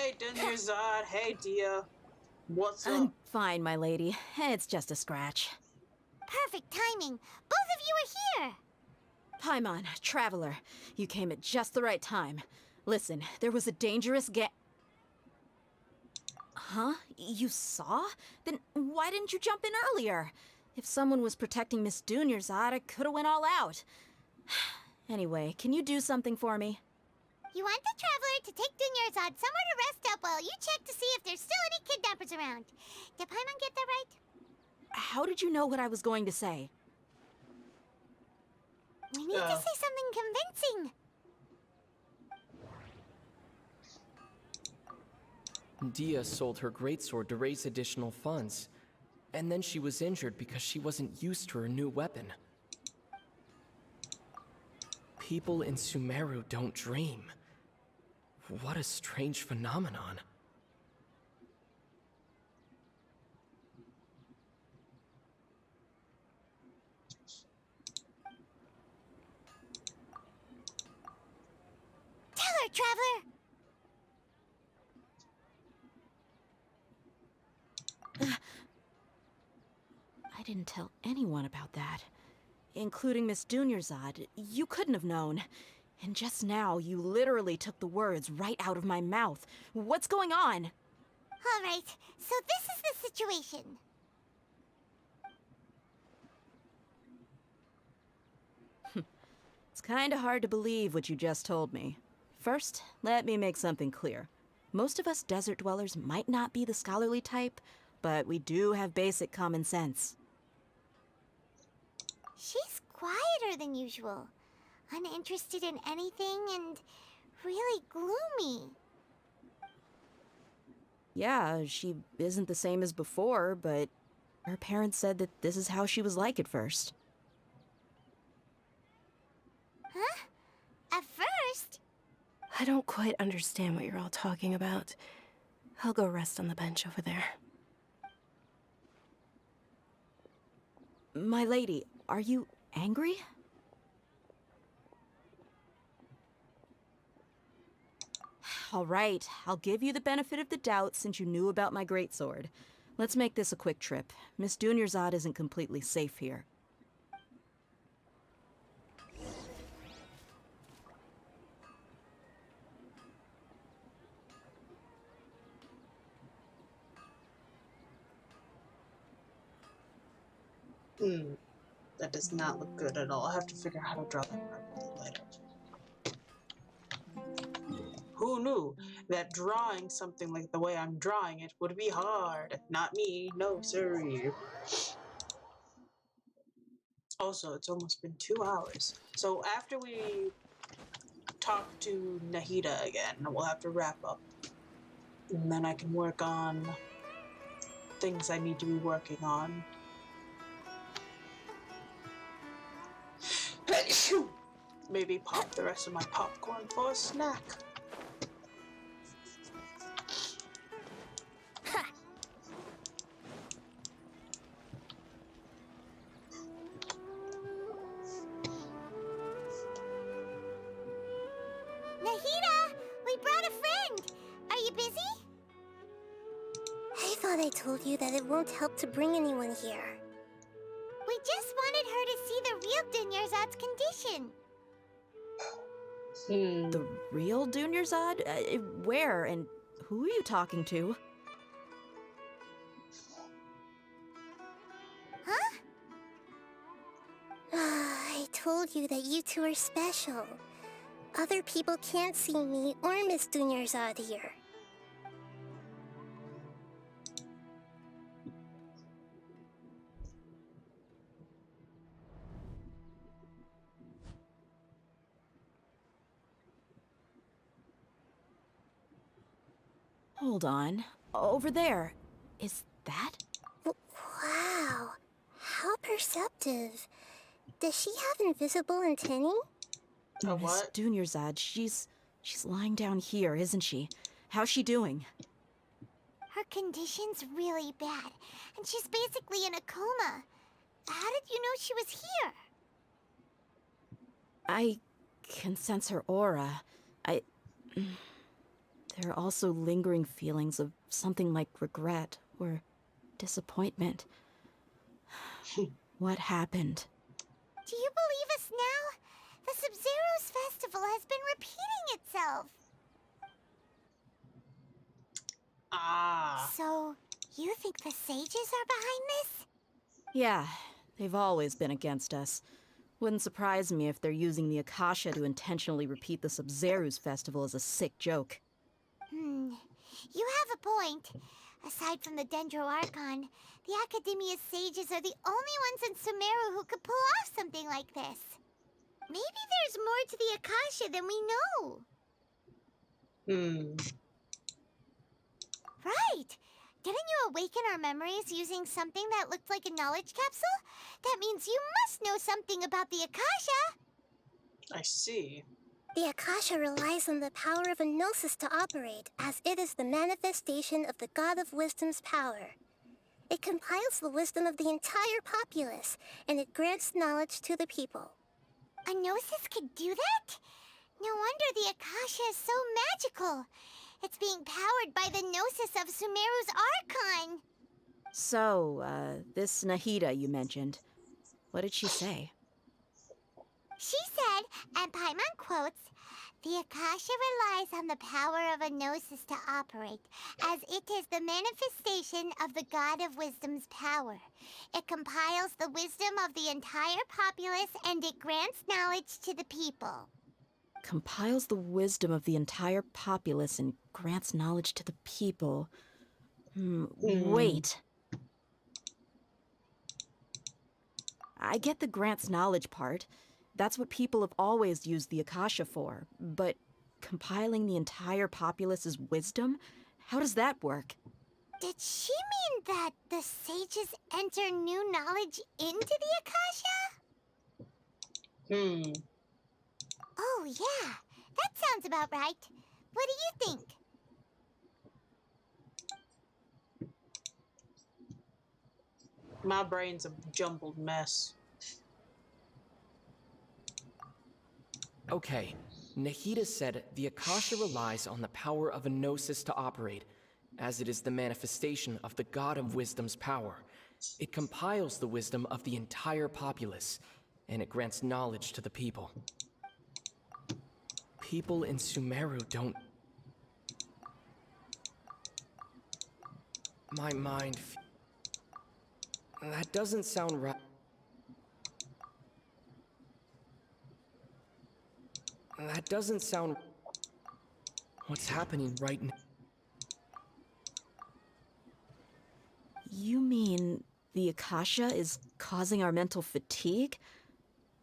Hey, Dunyarzad. Hey, Dia. What's I'm up? fine, my lady. It's just a scratch. Perfect timing. Both of you are here. Paimon, Traveler, you came at just the right time. Listen, there was a dangerous Huh? You saw? Then why didn't you jump in earlier? If someone was protecting Miss Dunyarzad, I could've went all out. Anyway, can you do something for me? You want the Traveler to take Dunyarzad somewhere to rest up while you check to see if there's still any kidnappers around. Did Paimon get that right? How did you know what I was going to say? We need to say something convincing. Dia sold her greatsword to raise additional funds, and then she was injured because she wasn't used to her new weapon. People in Sumeru don't dream. What a strange phenomenon. Tell her, Traveler! I didn't tell anyone about that. Including Miss Dunyarzad. You couldn't have known. And just now, you literally took the words right out of my mouth. What's going on? All right, so this is the situation. It's kinda hard to believe what you just told me. First, let me make something clear. Most of us desert dwellers might not be the scholarly type, but we do have basic common sense. She's quieter than usual, uninterested in anything, and really gloomy. Yeah, she isn't the same as before, but her parents said that this is how she was like at first. Huh? At first? I don't quite understand what you're all talking about. I'll go rest on the bench over there. My lady, are you angry? All right, I'll give you the benefit of the doubt since you knew about my greatsword. Let's make this a quick trip. Miss Dunyarzad isn't completely safe here. That does not look good at all. I have to figure out how to draw that properly later. Who knew that drawing something like the way I'm drawing it would be hard? Not me, no sir. Also, it's almost been 2 hours. So after we talk to Nahida again, we'll have to wrap up. And then I can work on things I need to be working on. Maybe pop the rest of my popcorn for a snack. Nahida! We brought a friend! Are you busy? I thought I told you that it won't help to bring anyone here. We just wanted her to see the real Dunyarzad's condition. The real Dunyarzad? Where and who are you talking to? Huh? I told you that you two are special. Other people can't see me or Miss Dunyarzad here. Hold on. Over there. Is that? Wow, how perceptive. Does she have invisible antennae? Miss Dunyarzad, she's lying down here, isn't she? How's she doing? Her condition's really bad, and she's basically in a coma. How did you know she was here? I can sense her aura. there are also lingering feelings of something like regret or disappointment. What happened? Do you believe us now? The Sub-Zero's festival has been repeating itself. Ah. So, you think the sages are behind this? Yeah, they've always been against us. Wouldn't surprise me if they're using the Akasha to intentionally repeat the Sub-Zero's festival as a sick joke. You have a point. Aside from the Dendro Archon, the Academia's sages are the only ones in Sumeru who could pull off something like this. Maybe there's more to the Akasha than we know. Right! Didn't you awaken our memories using something that looked like a knowledge capsule? That means you must know something about the Akasha! I see. The Akasha relies on the power of a gnosis to operate, as it is the manifestation of the God of Wisdom's power. It compiles the wisdom of the entire populace, and it grants knowledge to the people. A gnosis could do that? No wonder the Akasha is so magical. It's being powered by the gnosis of Sumeru's Archon. So, this Nahida you mentioned, what did she say? She said, and Paimon quotes, "The Akasha relies on the power of a gnosis to operate, as it is the manifestation of the God of Wisdom's power. It compiles the wisdom of the entire populace, and it grants knowledge to the people." Compiles the wisdom of the entire populace and grants knowledge to the people. Wait. I get the grants knowledge part. That's what people have always used the Akasha for. But compiling the entire populace's wisdom? How does that work? Did she mean that the sages enter new knowledge into the Akasha? Oh, yeah. That sounds about right. What do you think? My brain's a jumbled mess. Okay, Nahida said the Akasha relies on the power of a gnosis to operate, as it is the manifestation of the God of Wisdom's power. It compiles the wisdom of the entire populace, and it grants knowledge to the people. People in Sumeru don't... My mind... That doesn't sound right. That doesn't sound... What's happening right now? You mean the Akasha is causing our mental fatigue?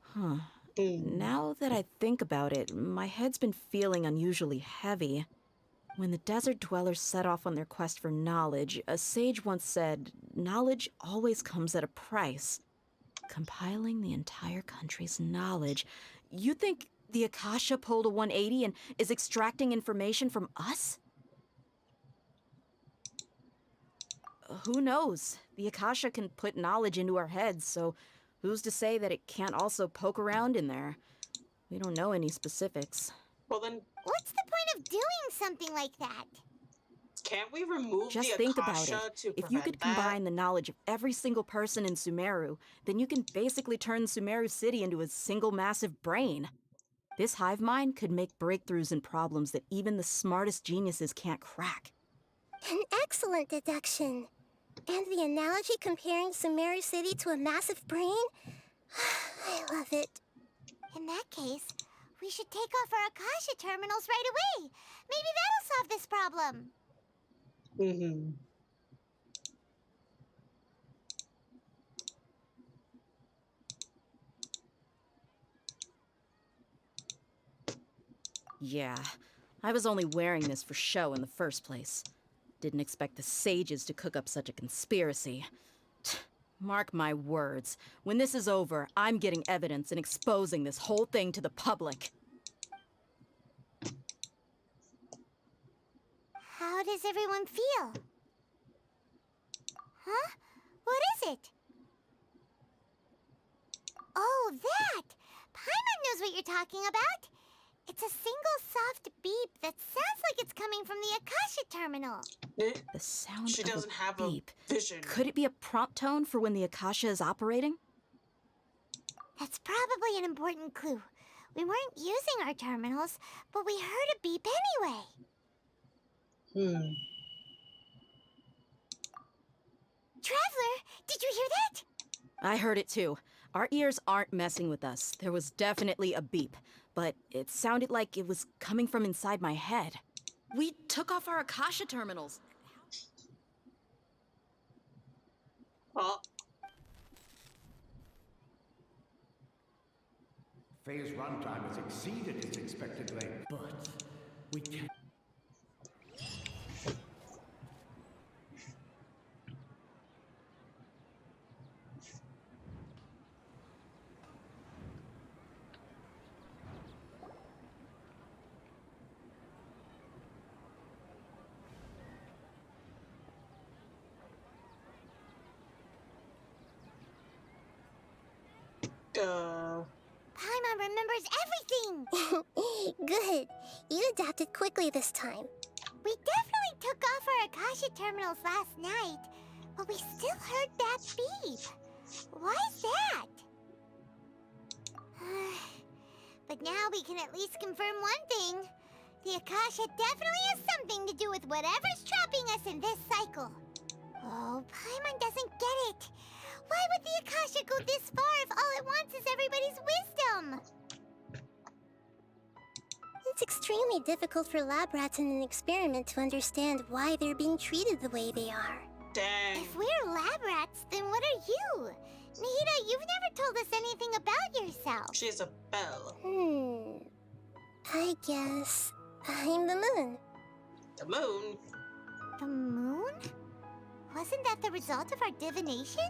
Huh. Now that I think about it, my head's been feeling unusually heavy. When the desert dwellers set off on their quest for knowledge, a sage once said, knowledge always comes at a price. Compiling the entire country's knowledge. You think the Akasha pulled a 180 and is extracting information from us? Who knows? The Akasha can put knowledge into our heads, so who's to say that it can't also poke around in there? We don't know any specifics. Well then... What's the point of doing something like that? Can't we remove Just the think Akasha about it. to If you could prevent that? combine the knowledge of every single person in Sumeru, then you can basically turn Sumeru City into a single massive brain. This hive mind could make breakthroughs in problems that even the smartest geniuses can't crack. An excellent deduction. And the analogy comparing Sumeru City to a massive brain? I love it. In that case, we should take off our Akasha terminals right away. Maybe that'll solve this problem. Yeah, I was only wearing this for show in the first place. Didn't expect the sages to cook up such a conspiracy. Mark my words, when this is over, I'm getting evidence and exposing this whole thing to the public. How does everyone feel? Huh? What is it? Oh, that! Paimon knows what you're talking about. It's a single soft beep that sounds like it's coming from the Akasha terminal. The sound She of doesn't a have beep. a vision. Could it be a prompt tone for when the Akasha is operating? That's probably an important clue. We weren't using our terminals, but we heard a beep anyway. Traveler, did you hear that? I heard it too. Our ears aren't messing with us. There was definitely a beep, but it sounded like it was coming from inside my head. We took off our Akasha terminals. Oh. Phase runtime has exceeded its expected length, but we can't. Paimon remembers everything! Good. You adapted quickly this time. We definitely took off our Akasha terminals last night, but we still heard that beep. Why is that? But now we can at least confirm one thing. The Akasha definitely has something to do with whatever's trapping us in this cycle. Oh, Paimon doesn't get it. Why would the Akasha go this far if all it wants is everybody's wisdom? It's extremely difficult for lab rats in an experiment to understand why they're being treated the way they are. Dang. If we're lab rats, then what are you? Nahida, you've never told us anything about yourself. She's a belle. I guess I'm the moon. The moon? The moon? Wasn't that the result of our divination?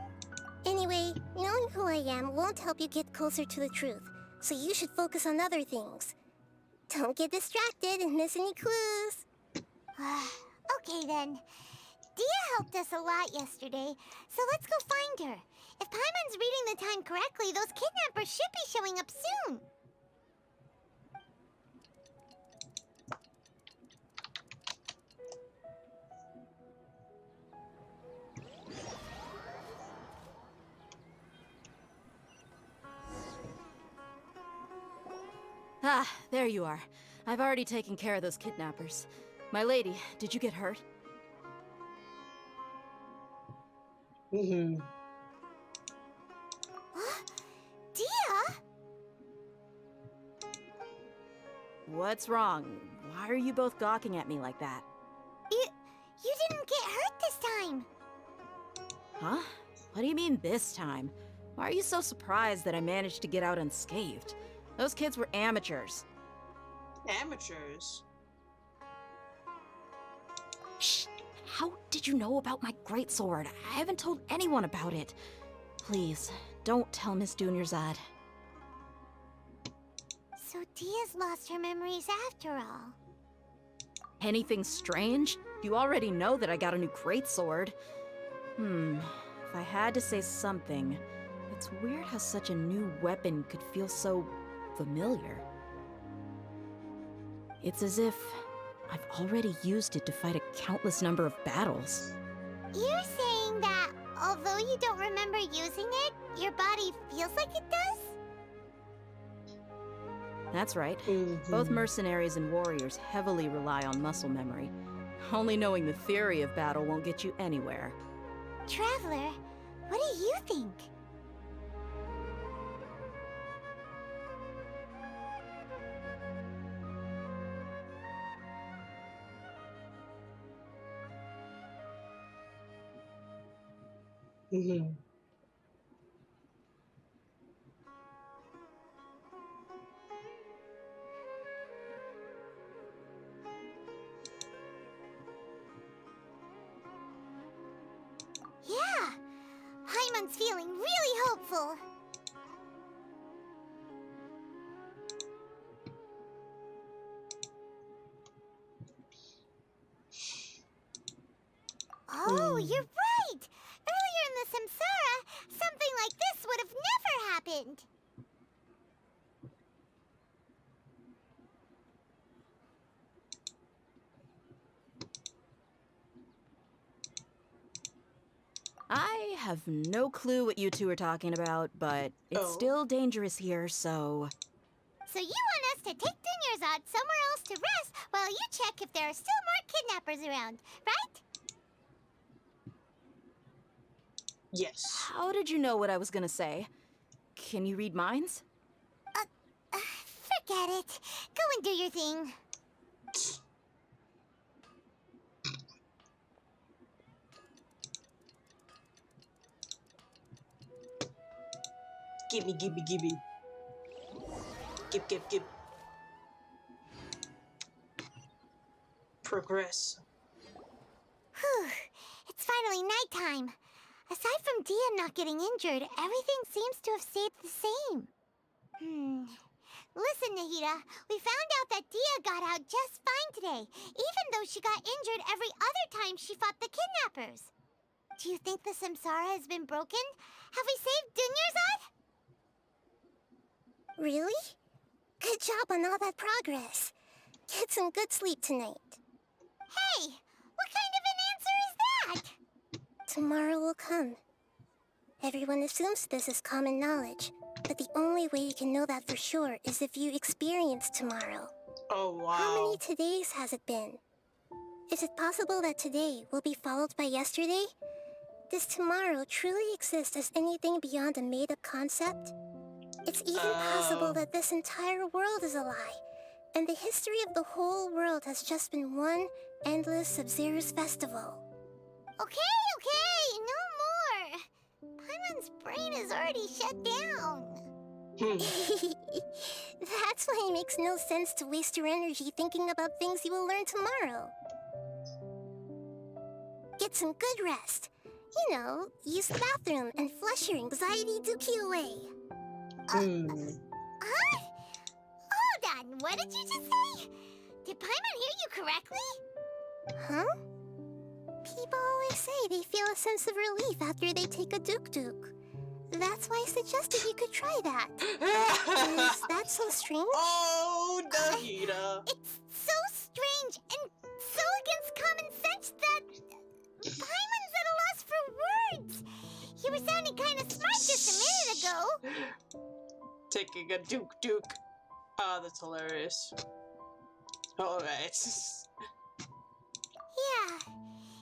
Anyway, knowing who I am won't help you get closer to the truth, so you should focus on other things. Don't get distracted and miss any clues. Okay then. Dia helped us a lot yesterday, so let's go find her. If Paimon's reading the time correctly, those kidnappers should be showing up soon. Ah, there you are. I've already taken care of those kidnappers. My lady, did you get hurt? Dia? What's wrong? Why are you both gawking at me like that? You didn't get hurt this time. Huh? What do you mean this time? Why are you so surprised that I managed to get out unscathed? Those kids were amateurs. Amateurs? Shh! How did you know about my greatsword? I haven't told anyone about it. Please, don't tell Miss Dunyarzad. So Dia's lost her memories after all. Anything strange? You already know that I got a new greatsword. If I had to say something, it's weird how such a new weapon could feel so familiar. It's as if I've already used it to fight a countless number of battles. You're saying that although you don't remember using it, your body feels like it does? That's right. Both mercenaries and warriors heavily rely on muscle memory. Only knowing the theory of battle won't get you anywhere. Traveler, what do you think? Yeah! Paimon's feeling really hopeful. Oh, you're right! Earlier in the Samsara, something like this would have never happened. I have no clue what you two are talking about, but it's still dangerous here, so... So you want us to take Dunyarzad somewhere else to rest while you check if there are still more kidnappers around, right? Yes. How did you know what I was gonna say? Can you read minds? Forget it. Go and do your thing. Gimme. Give. Progress. Whew. It's finally nighttime. Aside from Dia not getting injured, everything seems to have stayed the same. Listen, Nahida, we found out that Dia got out just fine today, even though she got injured every other time she fought the kidnappers. Do you think the Samsara has been broken? Have we saved Dunyarzad? Really? Good job on all that progress. Get some good sleep tonight. Hey, what kind of an answer is that? Tomorrow will come. Everyone assumes this is common knowledge, but the only way you can know that for sure is if you experience tomorrow. Oh, wow. How many todays has it been? Is it possible that today will be followed by yesterday? Does tomorrow truly exist as anything beyond a made-up concept? It's even possible that this entire world is a lie, and the history of the whole world has just been one endless Sub-Zero's festival. Okay, no more. Paimon's brain is already shut down. That's why it makes no sense to waste your energy thinking about things you will learn tomorrow. Get some good rest. You know, use the bathroom and flush your anxiety dookie away. Huh? Hold on, what did you just say? Did Paimon hear you correctly? Huh? People always say they feel a sense of relief after they take a duk-duk. That's why I suggested you could try that. Is that so strange? Oh, Nahida. It's so strange and so against common sense that Paimon's at a loss for words. You were sounding kind of smart just a minute ago. Taking a duk. Ah, that's hilarious. Alright. Yeah.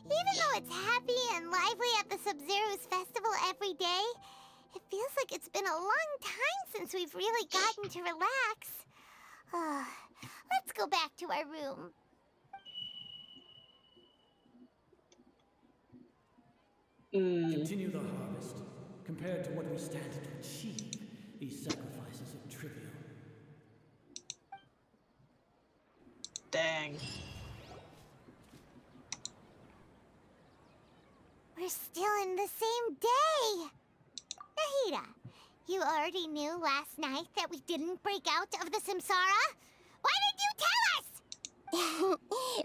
Even though it's happy and lively at the Sub-Zero's festival every day, it feels like it's been a long time since we've really gotten to relax. Let's go back to our room. Continue the harvest. Compared to what we stand to achieve, these sacrifices are trivial. Dang. We're still in the same day. Nahida, you already knew last night that we didn't break out of the Samsara? Why did you tell us?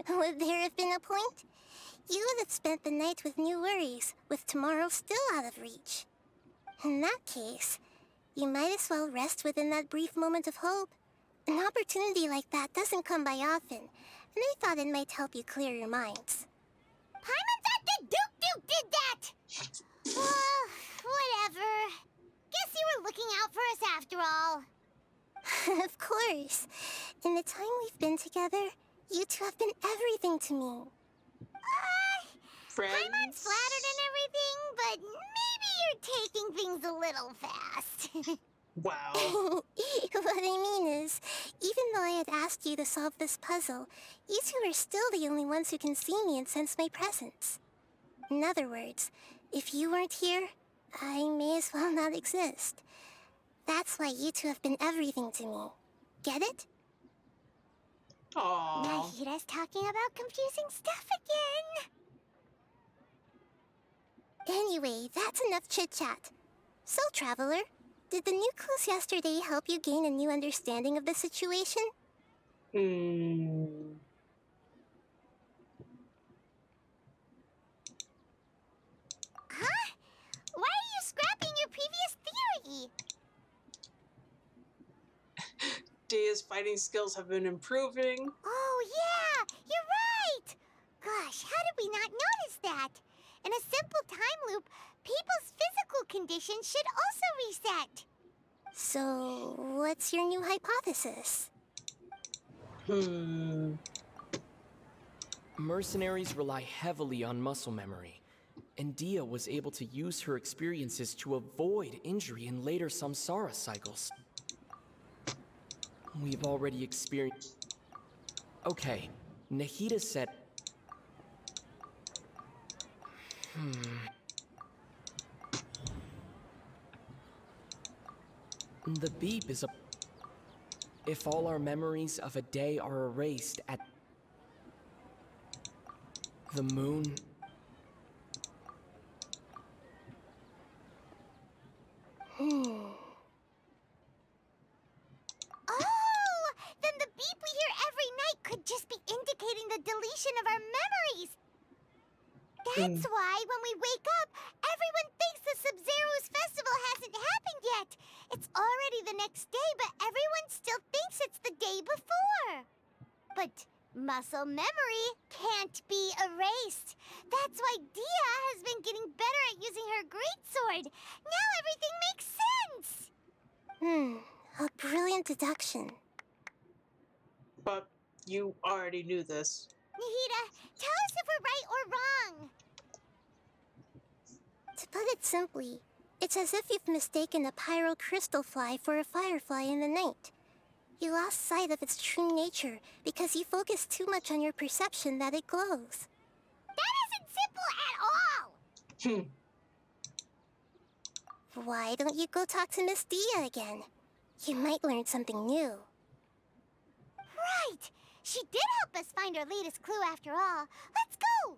Would there have been a point? You would have spent the night with new worries, with tomorrow still out of reach. In that case, you might as well rest within that brief moment of hope. An opportunity like that doesn't come by often, and I thought it might help you clear your minds. Paimon thought the Duke did that! Well, whatever. Guess you were looking out for us after all. Of course. In the time we've been together, you two have been everything to me. Paimon's flattered and everything, but maybe you're taking things a little fast. Wow. What I mean is, even though I had asked you to solve this puzzle, you two are still the only ones who can see me and sense my presence. In other words, if you weren't here, I may as well not exist. That's why you two have been everything to me. Get it? Aww. Nahida's talking about confusing stuff again. Anyway, that's enough chit-chat. So, Traveler, did the new clues yesterday help you gain a new understanding of the situation? Huh? Why are you scrapping your previous theory? Dia's fighting skills have been improving. Oh, yeah! You're right! Gosh, how did we not notice that? In a simple time loop, people's physical conditions should also reset. So, what's your new hypothesis? Mercenaries rely heavily on muscle memory, and Dia was able to use her experiences to avoid injury in later samsara cycles. We've already experienced... Okay, Nahida said... The beep is a... If all our memories of a day are erased at... the moon... Oh! Then the beep we hear every night could just be indicating the deletion of our memories! That's why when we wake up, everyone thinks the Sub-Zero's festival hasn't happened yet! It's already the next day, but everyone still thinks it's the day before! But muscle memory can't be erased. That's why Dia has been getting better at using her greatsword. Now everything makes sense! A brilliant deduction. But you already knew this. Nahida, tell us if we're right or wrong. To put it simply, it's as if you've mistaken a pyro crystal fly for a firefly in the night. You lost sight of its true nature because you focused too much on your perception that it glows. That isn't simple at all! Why don't you go talk to Miss Dia again? You might learn something new. Right! She did help us find our latest clue after all. Let's go!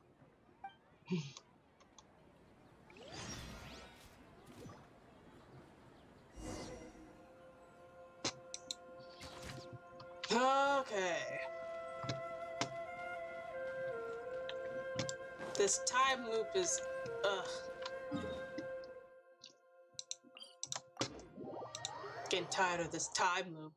Okay. This time loop is... Getting tired of this time loop.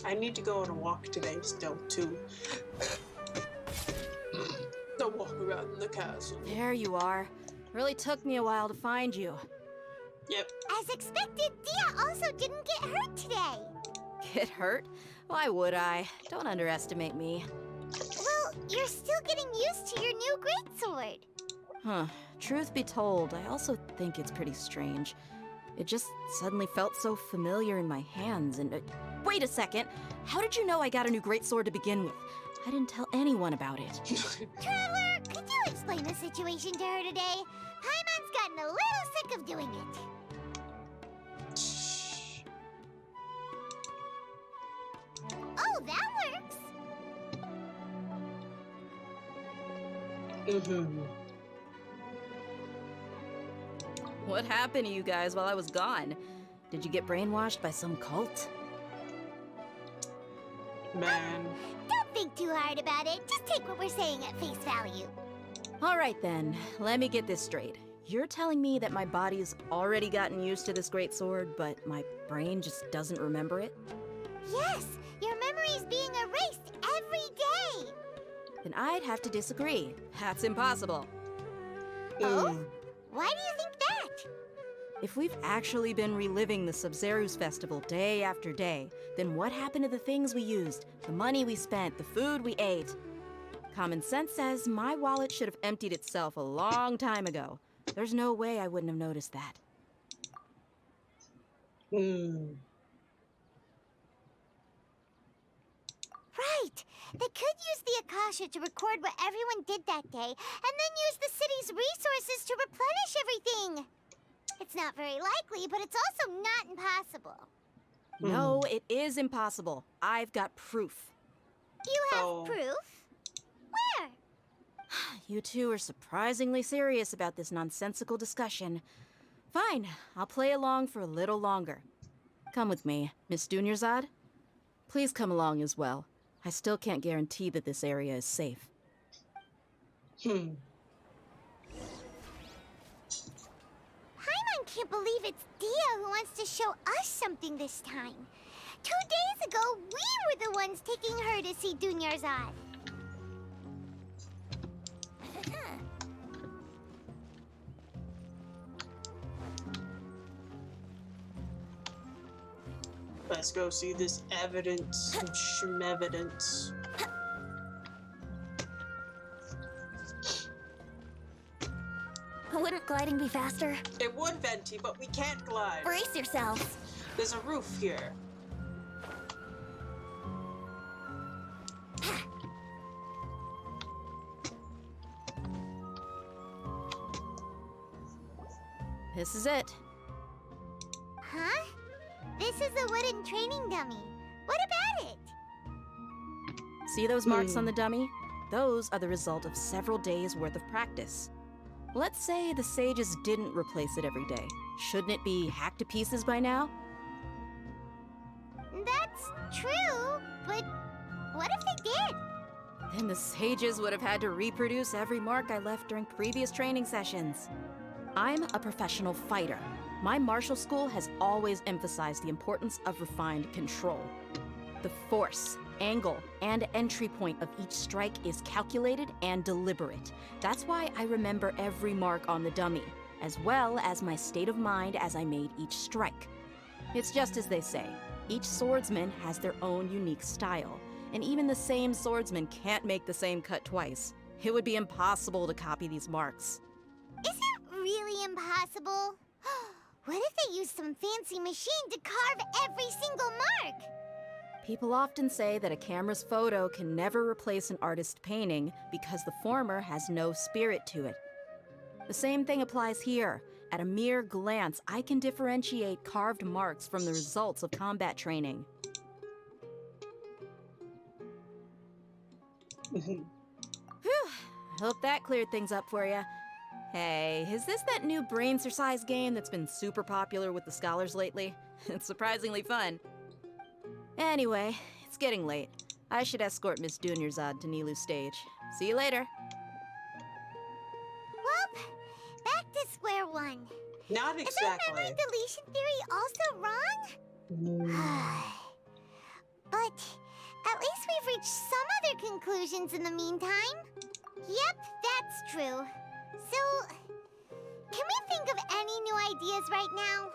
I need to go on a walk today still, too. The walk around in the castle. There you are. Really took me a while to find you. Yep. As expected, Dia also didn't get hurt today. Get hurt? Why would I? Don't underestimate me. Well, you're still getting used to your new greatsword. Huh. Truth be told, I also think it's pretty strange. It just suddenly felt so familiar in my hands and... wait a second! How did you know I got a new greatsword to begin with? I didn't tell anyone about it. Traveler, could you explain the situation to her today? Paimon's gotten a little sick of doing it. Oh, that works! What happened to you guys while I was gone? Did you get brainwashed by some cult? Man. Don't think too hard about it. Just take what we're saying at face value. All right then, let me get this straight. You're telling me that my body's already gotten used to this greatsword, but my brain just doesn't remember it? Yes, your memory's being erased every day. Then I'd have to disagree. That's impossible. Oh? Why do you think that? If we've actually been reliving the Sub-Zero's festival day after day, then what happened to the things we used, the money we spent, the food we ate? Common sense says my wallet should have emptied itself a long time ago. There's no way I wouldn't have noticed that. Right. They could use the Akasha to record what everyone did that day, and then use the city's resources to replenish everything. It's not very likely, but it's also not impossible. No, it is impossible. I've got proof. You have proof? Where? You two are surprisingly serious about this nonsensical discussion. Fine, I'll play along for a little longer. Come with me. Miss Dunyarzad? Please come along as well. I still can't guarantee that this area is safe. Paimon can't believe it's Dia who wants to show us something this time. 2 days ago, we were the ones taking her to see Dunyarzad. Let's go see this evidence, schmevidence. Wouldn't gliding be faster? It would, Venti, but we can't glide. Brace yourselves. There's a roof here. This is it. Huh? This is a wooden training dummy. What about it? See those marks on the dummy? Those are the result of several days' worth of practice. Let's say the sages didn't replace it every day. Shouldn't it be hacked to pieces by now? That's true, but what if they did? Then the sages would have had to reproduce every mark I left during previous training sessions. I'm a professional fighter. My martial school has always emphasized the importance of refined control. The force, angle, and entry point of each strike is calculated and deliberate. That's why I remember every mark on the dummy, as well as my state of mind as I made each strike. It's just as they say, each swordsman has their own unique style, and even the same swordsman can't make the same cut twice. It would be impossible to copy these marks. Is it really impossible? What if they use some fancy machine to carve every single mark? People often say that a camera's photo can never replace an artist's painting because the former has no spirit to it. The same thing applies here. At a mere glance, I can differentiate carved marks from the results of combat training. Whew, hope that cleared things up for you. Hey, is this that new brain exercise game that's been super popular with the scholars lately? It's surprisingly fun. Anyway, it's getting late. I should escort Miss Dunyarzad to Nilu's stage. See you later. Well, back to square one. Not exactly. Is our memory deletion theory also wrong? But at least we've reached some other conclusions in the meantime. Yep, that's true. So, can we think of any new ideas right now?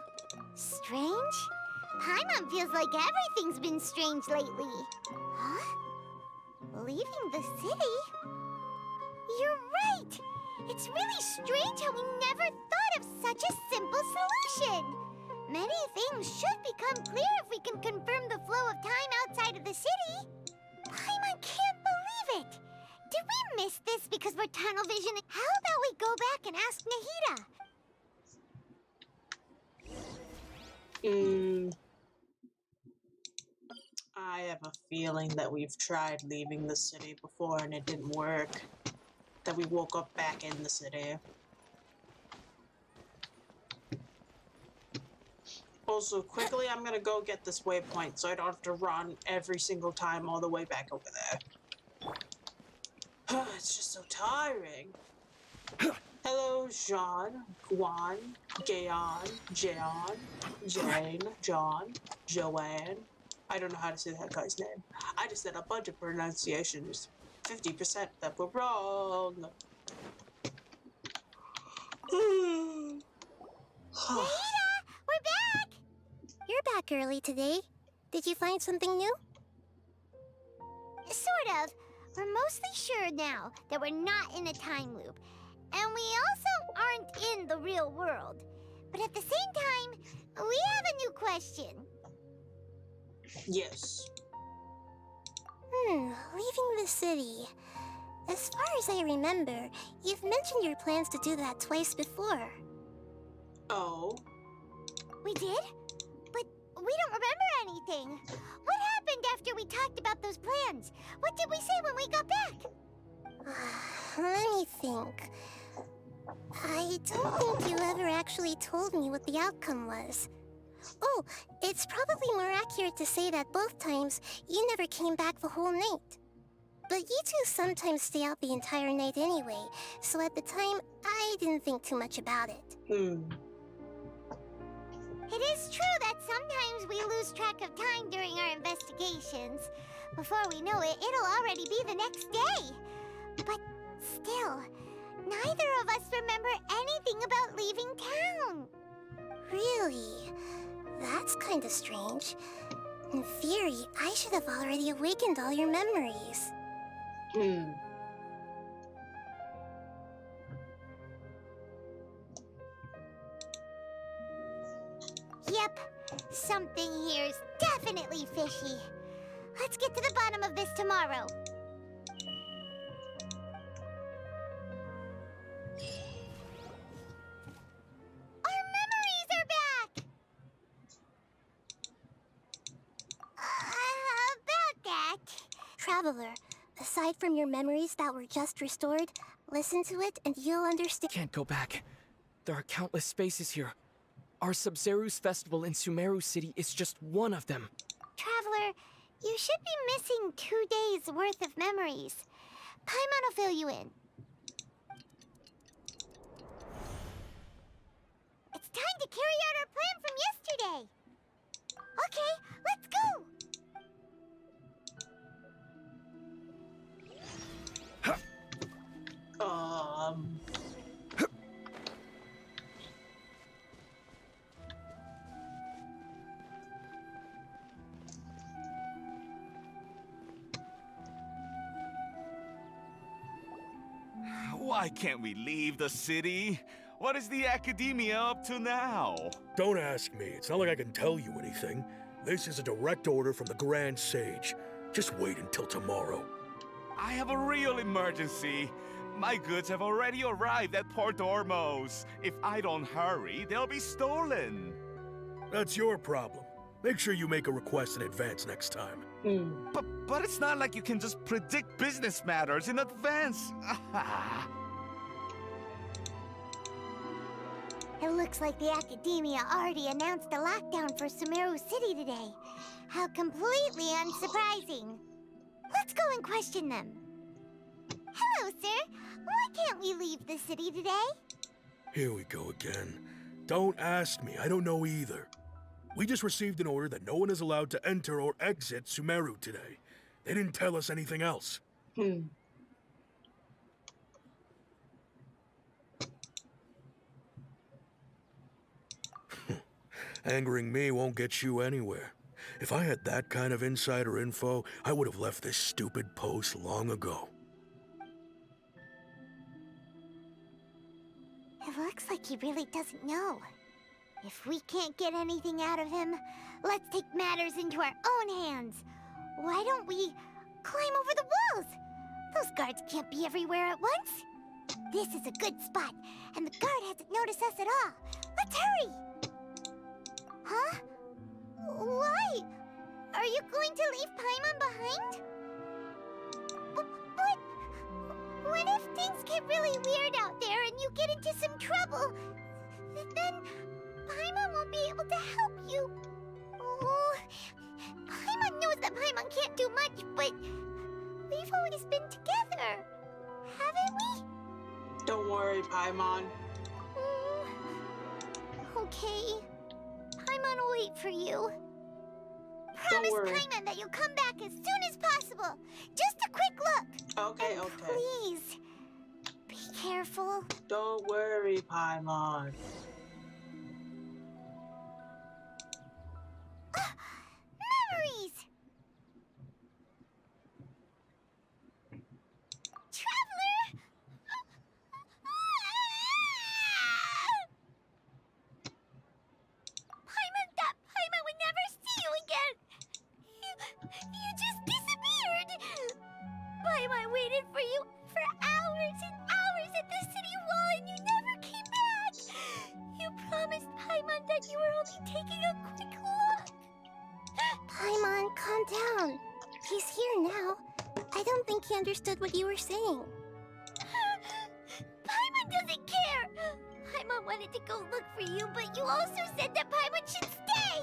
Strange? Paimon feels like everything's been strange lately. Huh? Leaving the city? You're right! It's really strange how we never thought of such a simple solution! Many things should become clear if we can confirm the flow of time outside of the city. Paimon can't believe it! Did we miss this because we're tunnel visioning? How about we go back and ask Nahida? I have a feeling that we've tried leaving the city before and it didn't work. That we woke up back in the city. Also, quickly, I'm gonna go get this waypoint so I don't have to run every single time all the way back over there. It's just so tiring. Hello, Jean, Guan, Gayan, Jeon, Jane, John, Joanne. I don't know how to say that guy's name. I just said a bunch of pronunciations. 50% that were wrong. Nahida, we're back! You're back early today. Did you find something new? Sort of. We're mostly sure now that we're not in a time loop. And we also aren't in the real world. But at the same time, we have a new question. Yes. Leaving the city. As far as I remember, you've mentioned your plans to do that twice before. Oh? We did? But we don't remember anything. What happened after we talked about those plans? What did we say when we got back? Let me think. I don't think you ever actually told me what the outcome was. Oh, it's probably more accurate to say that both times you never came back the whole night. But you two sometimes stay out the entire night anyway, so at the time, I didn't think too much about it. It is true that sometimes we lose track of time during our investigations. Before we know it, it'll already be the next day. But still, neither of us remember anything about leaving town. Really? That's kinda strange. In theory, I should have already awakened all your memories. Yep, something here's definitely fishy. Let's get to the bottom of this tomorrow. Our memories are back! About that. Traveler, aside from your memories that were just restored, listen to it and you'll understand. Can't go back. There are countless spaces here. Our Sub-Zeru's festival in Sumeru City is just one of them. Traveler, you should be missing 2 days worth of memories. Paimon will fill you in. It's time to carry out our plan from yesterday. Okay, let's go. Why can't we leave the city? What is the Academia up to now? Don't ask me. It's not like I can tell you anything. This is a direct order from the Grand Sage. Just wait until tomorrow. I have a real emergency. My goods have already arrived at Port Ormos. If I don't hurry, they'll be stolen. That's your problem. Make sure you make a request in advance next time. But it's not like you can just predict business matters in advance. It looks like the Academia already announced a lockdown for Sumeru City today. How completely unsurprising. Let's go and question them. Hello, sir. Why can't we leave the city today? Here we go again. Don't ask me. I don't know either. We just received an order that no one is allowed to enter or exit Sumeru today. They didn't tell us anything else. Angering me won't get you anywhere. If I had that kind of insider info, I would have left this stupid post long ago. It looks like he really doesn't know. If we can't get anything out of him, let's take matters into our own hands. Why don't we climb over the walls? Those guards can't be everywhere at once. This is a good spot, and the guard hasn't noticed us at all. Let's hurry! Huh? Why? Are you going to leave Paimon behind? But what if things get really weird out there and you get into some trouble? Then Paimon won't be able to help you. Oh, Paimon knows that Paimon can't do much, but we've always been together, haven't we? Don't worry, Paimon. Okay. Paimon will wait for you. Promise Paimon that you'll come back as soon as possible. Just a quick look. Okay, and okay. Please, be careful. Don't worry, Paimon. Memories! Traveler! Paimon thought Paimon would never see you again! You just disappeared! Paimon waited for you for hours and hours at the city wall and you never came back! You promised Paimon that you were only taking a quick look! Paimon, calm down. He's here now. I don't think he understood what you were saying. Paimon doesn't care! Paimon wanted to go look for you, but you also said that Paimon should stay!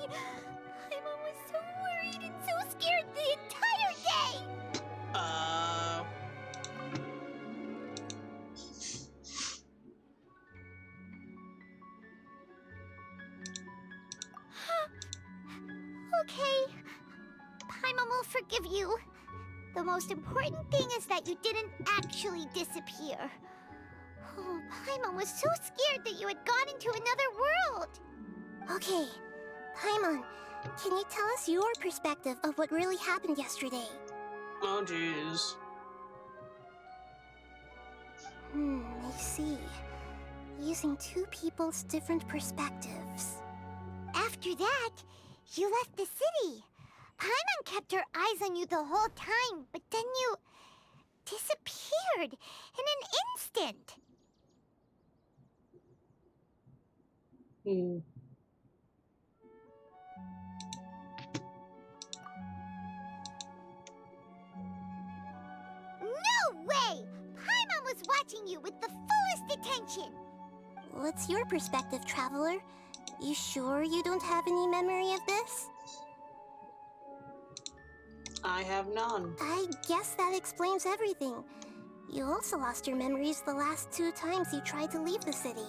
okay. Paimon will forgive you. The most important thing is that you didn't actually disappear. Oh, Paimon was so scared that you had gone into another world. Okay, Paimon, can you tell us your perspective of what really happened yesterday? Oh, jeez. I see. Using two people's different perspectives. After that, you left the city. Paimon kept her eyes on you the whole time, but then you disappeared in an instant. No way! Paimon was watching you with the fullest attention. What's your perspective, Traveler? You sure you don't have any memory of this? I have none. I guess that explains everything. You also lost your memories the last 2 times you tried to leave the city.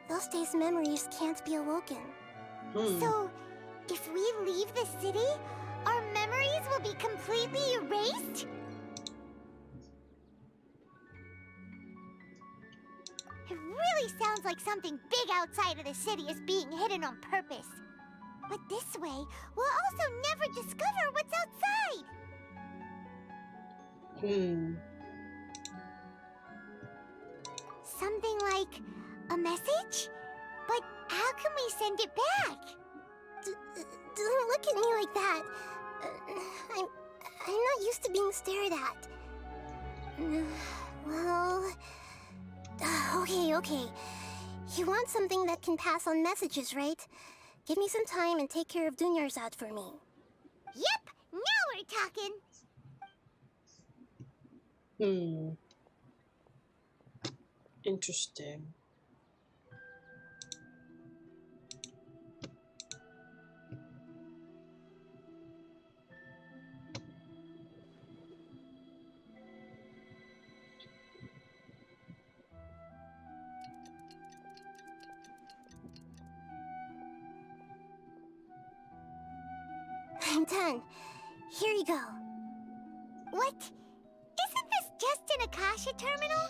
Those days' memories can't be awoken. So, if we leave the city, our memories will be completely erased? It really sounds like something big outside of the city is being hidden on purpose. But this way, we'll also never discover what's outside. Something like a message? But how can we send it back? Don't look at me like that. I'm not used to being stared at. Well... Okay. You want something that can pass on messages, right? Give me some time and take care of Dunyarzad for me. Yep, now we're talking. Interesting. I'm done. Here you go. What? Isn't this just an Akasha terminal?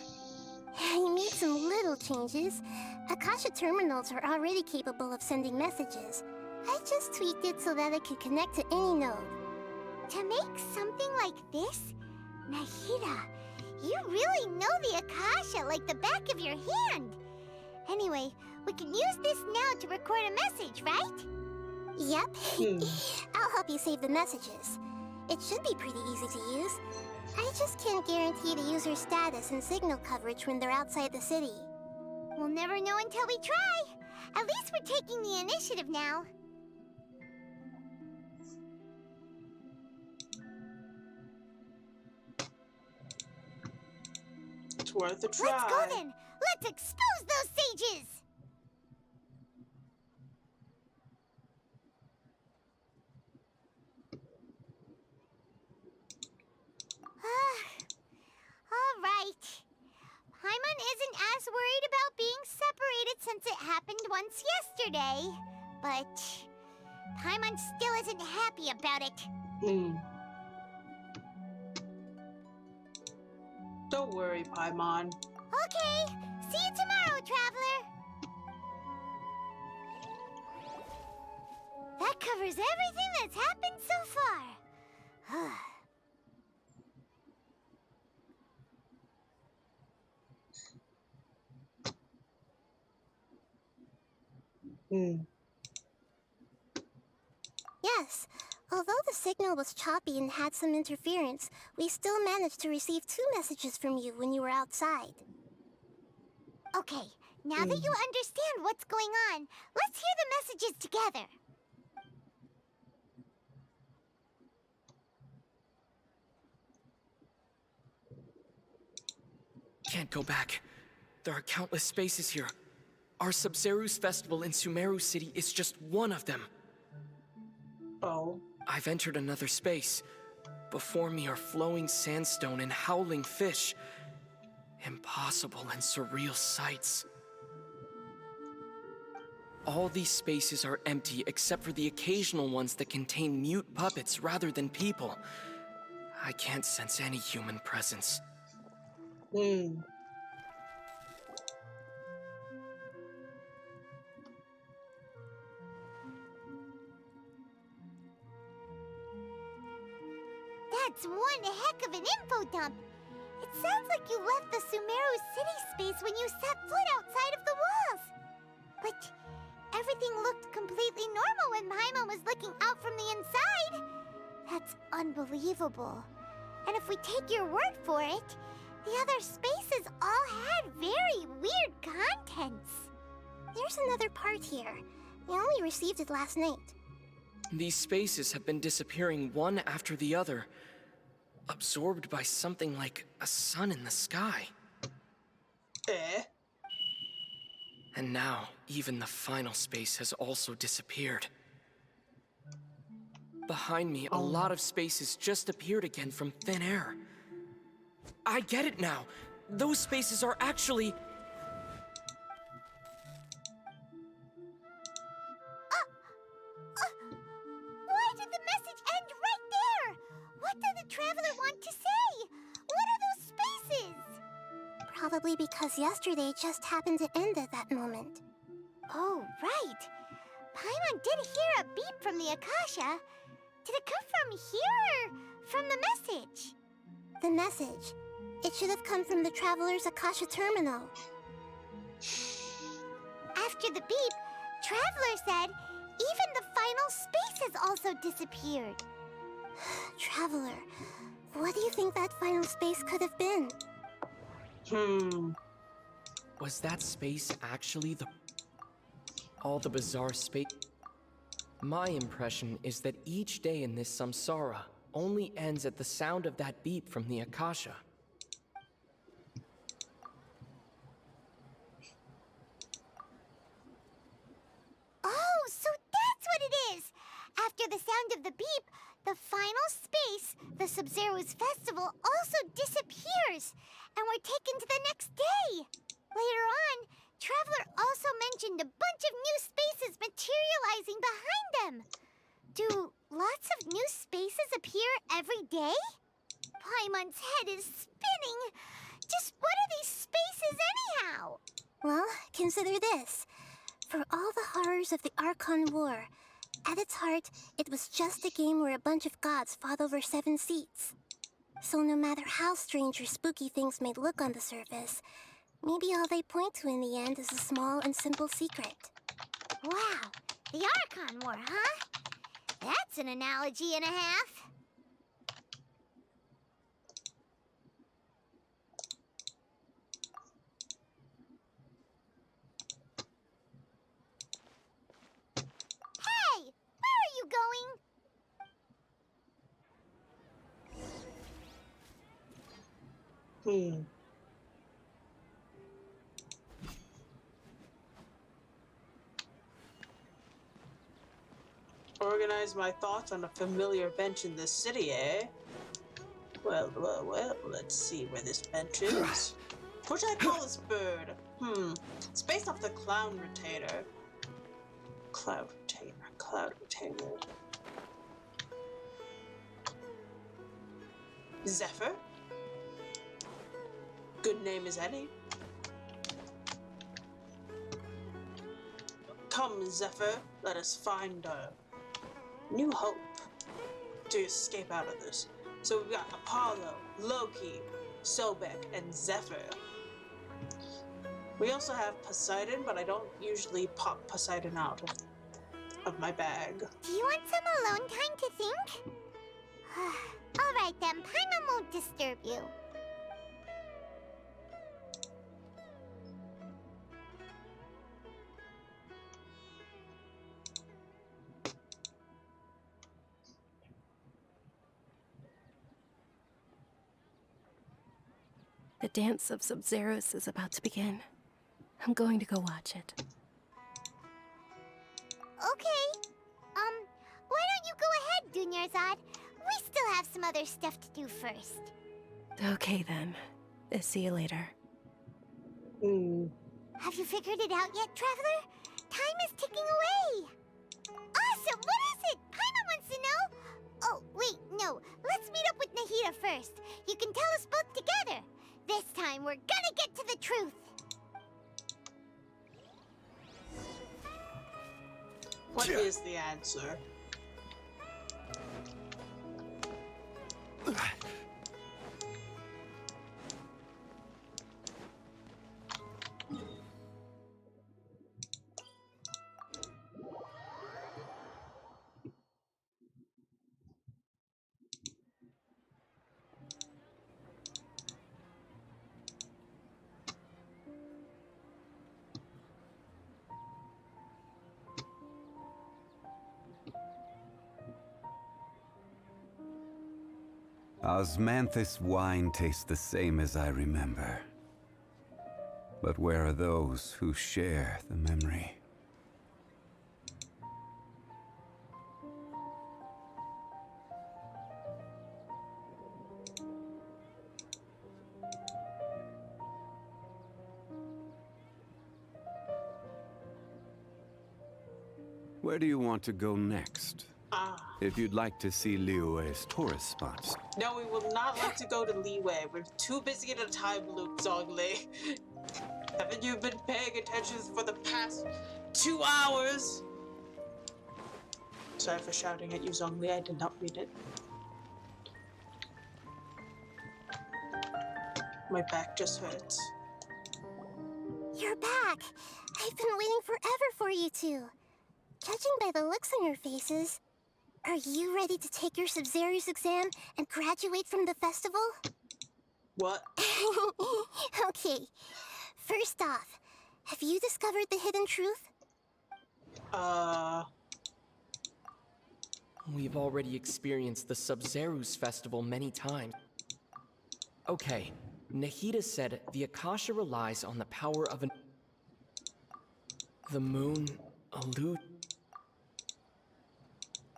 You made some little changes. Akasha terminals are already capable of sending messages. I just tweaked it so that it could connect to any node. To make something like this? Nahida, you really know the Akasha like the back of your hand. Anyway, we can use this now to record a message, right? Yep. I'll help you save the messages. It should be pretty easy to use. I just can't guarantee the user's status and signal coverage when they're outside the city. We'll never know until we try. At least we're taking the initiative now. It's worth a try. Let's go then. Let's expose those sages. All right. Paimon isn't as worried about being separated since it happened once yesterday. But Paimon still isn't happy about it. Don't worry, Paimon. Okay. See you tomorrow, Traveler. That covers everything that's happened so far. Yes. Although the signal was choppy and had some interference, we still managed to receive 2 messages from you when you were outside. Okay, now that you understand what's going on, let's hear the messages together. Can't go back. There are countless spaces here. Our Sub-Zeru's festival in Sumeru City is just one of them. Oh. I've entered another space. Before me are flowing sandstone and howling fish. Impossible and surreal sights. All these spaces are empty except for the occasional ones that contain mute puppets rather than people. I can't sense any human presence. That's one heck of an info dump. It sounds like you left the Sumeru city space when you set foot outside of the walls. But everything looked completely normal when Paimon was looking out from the inside. That's unbelievable. And if we take your word for it, the other spaces all had very weird contents. There's another part here. We only received it last night. These spaces have been disappearing one after the other, absorbed by something like a sun in the sky. And now, even the final space has also disappeared. Behind me, a lot of spaces just appeared again from thin air. I get it now. Those spaces are actually... Why did the message end right there? What did the traveler want to say? What are those spaces? Probably because yesterday just happened to end at that moment. Oh, right. Paimon did hear a beep from the Akasha. Did it come from here or from the message? The message. It should have come from the Traveler's Akasha terminal. After the beep, Traveler said even the final space has also disappeared. Traveler, what do you think that final space could have been? Was that space actually all the bizarre space? My impression is that each day in this samsara only ends at the sound of that beep from the Akasha. Oh, so that's what it is! After the sound of the beep, the final space, the Sub-Zero's festival, also disappears, and we're taken to the next day. Later on, Traveler also mentioned a bunch of new spaces materializing behind them. Do lots of new spaces appear every day? Paimon's head is spinning. Just what are these spaces anyhow? Well, consider this. For all the horrors of the Archon War, at its heart, it was just a game where a bunch of gods fought over 7 seats. So no matter how strange or spooky things may look on the surface, maybe all they point to in the end is a small and simple secret. Wow, the Archon War, huh? That's an analogy and a half. Hey, where are you going? Organize my thoughts on a familiar bench in this city, eh? Well, let's see where this bench is. What should I call this bird? It's based off the clown retainer. Cloud retainer. Zephyr? Good name as any. Come, Zephyr, let us find a new hope to escape out of this. So we've got Apollo, Loki, Sobek, and Zephyr. We also have Poseidon, but I don't usually pop Poseidon out of my bag. Do you want some alone time to think? Alright then, Paimon won't disturb you. The dance of Sub-Zeros is about to begin. I'm going to go watch it. Okay. Why don't you go ahead, Dunyarzad? We still have some other stuff to do first. Okay then. See you later. Have you figured it out yet, Traveler? time is ticking away. Awesome! What is it? Paimon wants to know. Oh, wait, no. Let's meet up with Nahida first. You can tell us both together. This time, we're gonna get to the truth. What is the answer? Osmanthus wine tastes the same as I remember. But where are those who share the memory? Where do you want to go next? If you'd like to see Liyue's tourist spots. No, we will not like to go to Liyue. We're too busy in a time loop, Zhongli. Haven't you been paying attention for the past 2 hours? Sorry for shouting at you, Zhongli. I did not read it. My back just hurts. You're back. I've been waiting forever for you two. Judging by the looks on your faces, are you ready to take your Sub-Zero's exam and graduate from the festival? What? Okay. First off, have you discovered the hidden truth? We've already experienced the Sub-Zero's festival many times. Okay, Nahida said the Akasha relies on the power of the moon,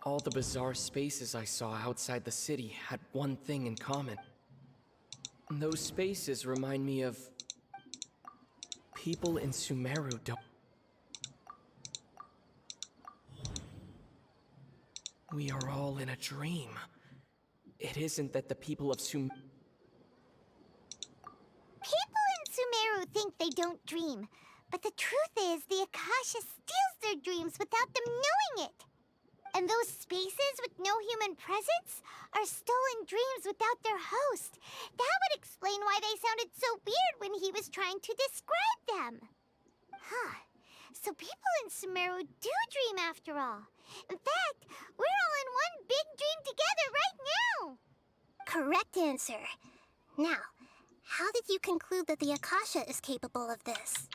all the bizarre spaces I saw outside the city had one thing in common. Those spaces remind me of people in Sumeru don't. We are all in a dream. It isn't that the people of People in Sumeru think they don't dream, but the truth is the Akasha steals their dreams without them knowing it. And those spaces with no human presence are stolen dreams without their host. That would explain why they sounded so weird when he was trying to describe them. Huh. So people in Sumeru do dream after all. In fact, we're all in one big dream together right now. Correct answer. Now, how did you conclude that the Akasha is capable of this?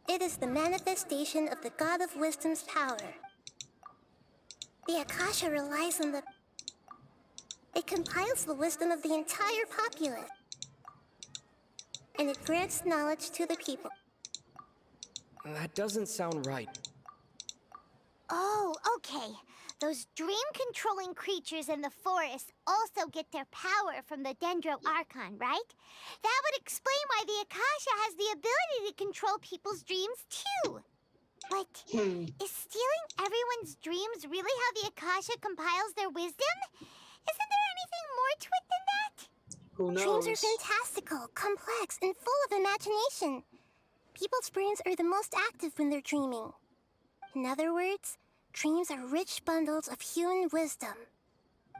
It is the manifestation of the God of Wisdom's power. The Akasha relies on the... It compiles the wisdom of the entire populace. And it grants knowledge to the people. That doesn't sound right. Oh, okay. Those dream-controlling creatures in the forest also get their power from the Dendro Archon, right? That would explain why the Akasha has the ability to control people's dreams, too. But is stealing everyone's dreams really how the Akasha compiles their wisdom? Isn't there anything more to it than that? Who knows? Dreams are fantastical, complex, and full of imagination. People's brains are the most active when they're dreaming. In other words, dreams are rich bundles of human wisdom.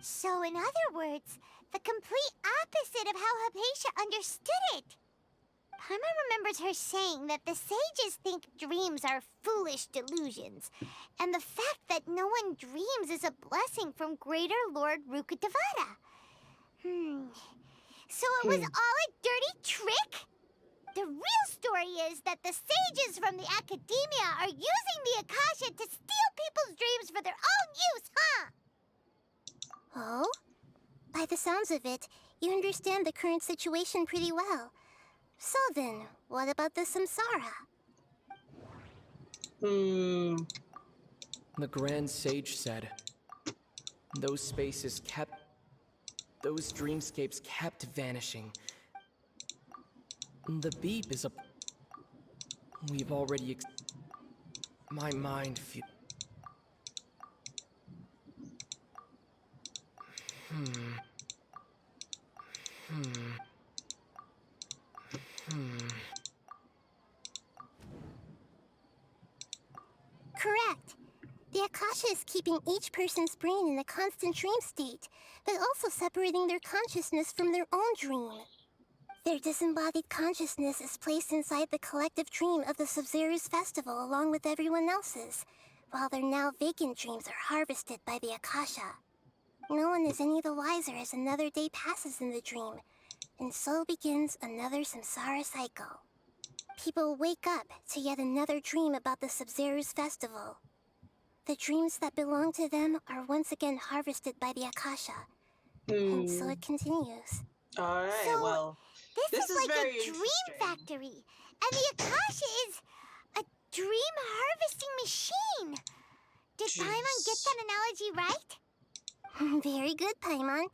So, in other words, the complete opposite of how Hypatia understood it. Paimon remembers her saying that the sages think dreams are foolish delusions, and the fact that no one dreams is a blessing from Greater Lord Rukkhadevata. So it was all a dirty trick? The real story is that the sages from the Academia are using the Akasha to steal people's dreams for their own use, huh? Oh? By the sounds of it, you understand the current situation pretty well. So then, what about the Samsara? The Grand Sage said, those spaces kept those dreamscapes kept vanishing. The beep is a... We've already my mind Correct. The Akasha is keeping each person's brain in a constant dream state, but also separating their consciousness from their own dream. Their disembodied consciousness is placed inside the collective dream of the Sub-Zero's festival along with everyone else's, while their now vacant dreams are harvested by the Akasha. No one is any the wiser as another day passes in the dream, and so begins another samsara cycle. People wake up to yet another dream about the Sub-Zero's festival. The dreams that belong to them are once again harvested by the Akasha, and so it continues. Alright, So, well, This is like very a dream factory, and the Akasha is a dream harvesting machine. Did Paimon get that analogy right? Very good, Paimon.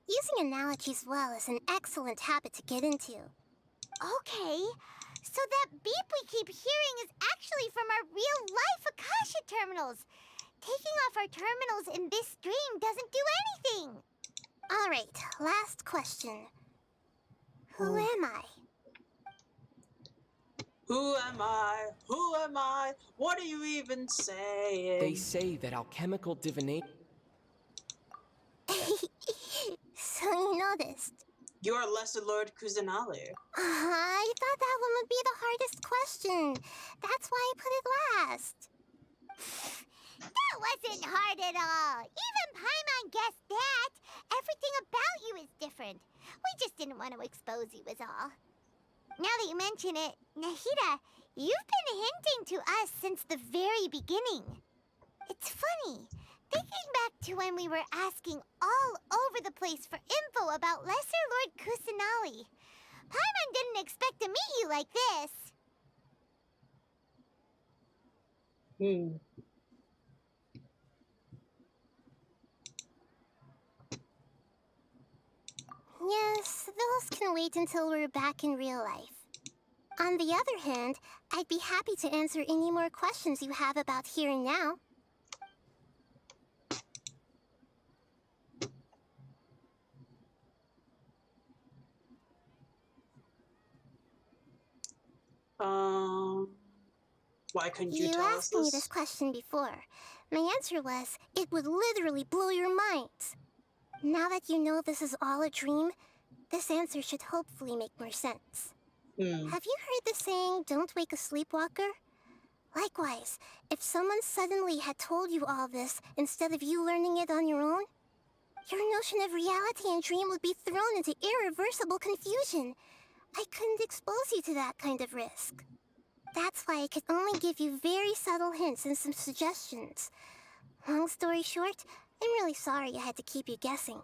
Using analogies well is an excellent habit to get into. Okay, so that beep we keep hearing is actually from our real-life Akasha terminals. Taking off our terminals in this dream doesn't do anything. All right, last question. Who am I? Who am I? Who am I? What are you even saying? They say that alchemical divination... So you noticed. You're Lesser Lord Kusanali. I thought that one would be the hardest question. That's why I put it last. That wasn't hard at all. Even Paimon guessed that. Everything about you is different. We just didn't want to expose you is all. Now that you mention it, Nahida, you've been hinting to us since the very beginning. It's funny, thinking back to when we were asking all over the place for info about Lesser Lord Kusanali. Paimon didn't expect to meet you like this. Yes, those can wait until we're back in real life. On the other hand, I'd be happy to answer any more questions you have about here and now. Why couldn't you You tell us asked me this question before. My answer was, it would literally blow your minds. Now that you know this is all a dream, this answer should hopefully make more sense. Have you heard the saying, don't wake a sleepwalker? Likewise, if someone suddenly had told you all this instead of you learning it on your own, your notion of reality and dream would be thrown into irreversible confusion. I couldn't expose you to that kind of risk. That's why I could only give you very subtle hints and some suggestions. Long story short, I'm really sorry I had to keep you guessing.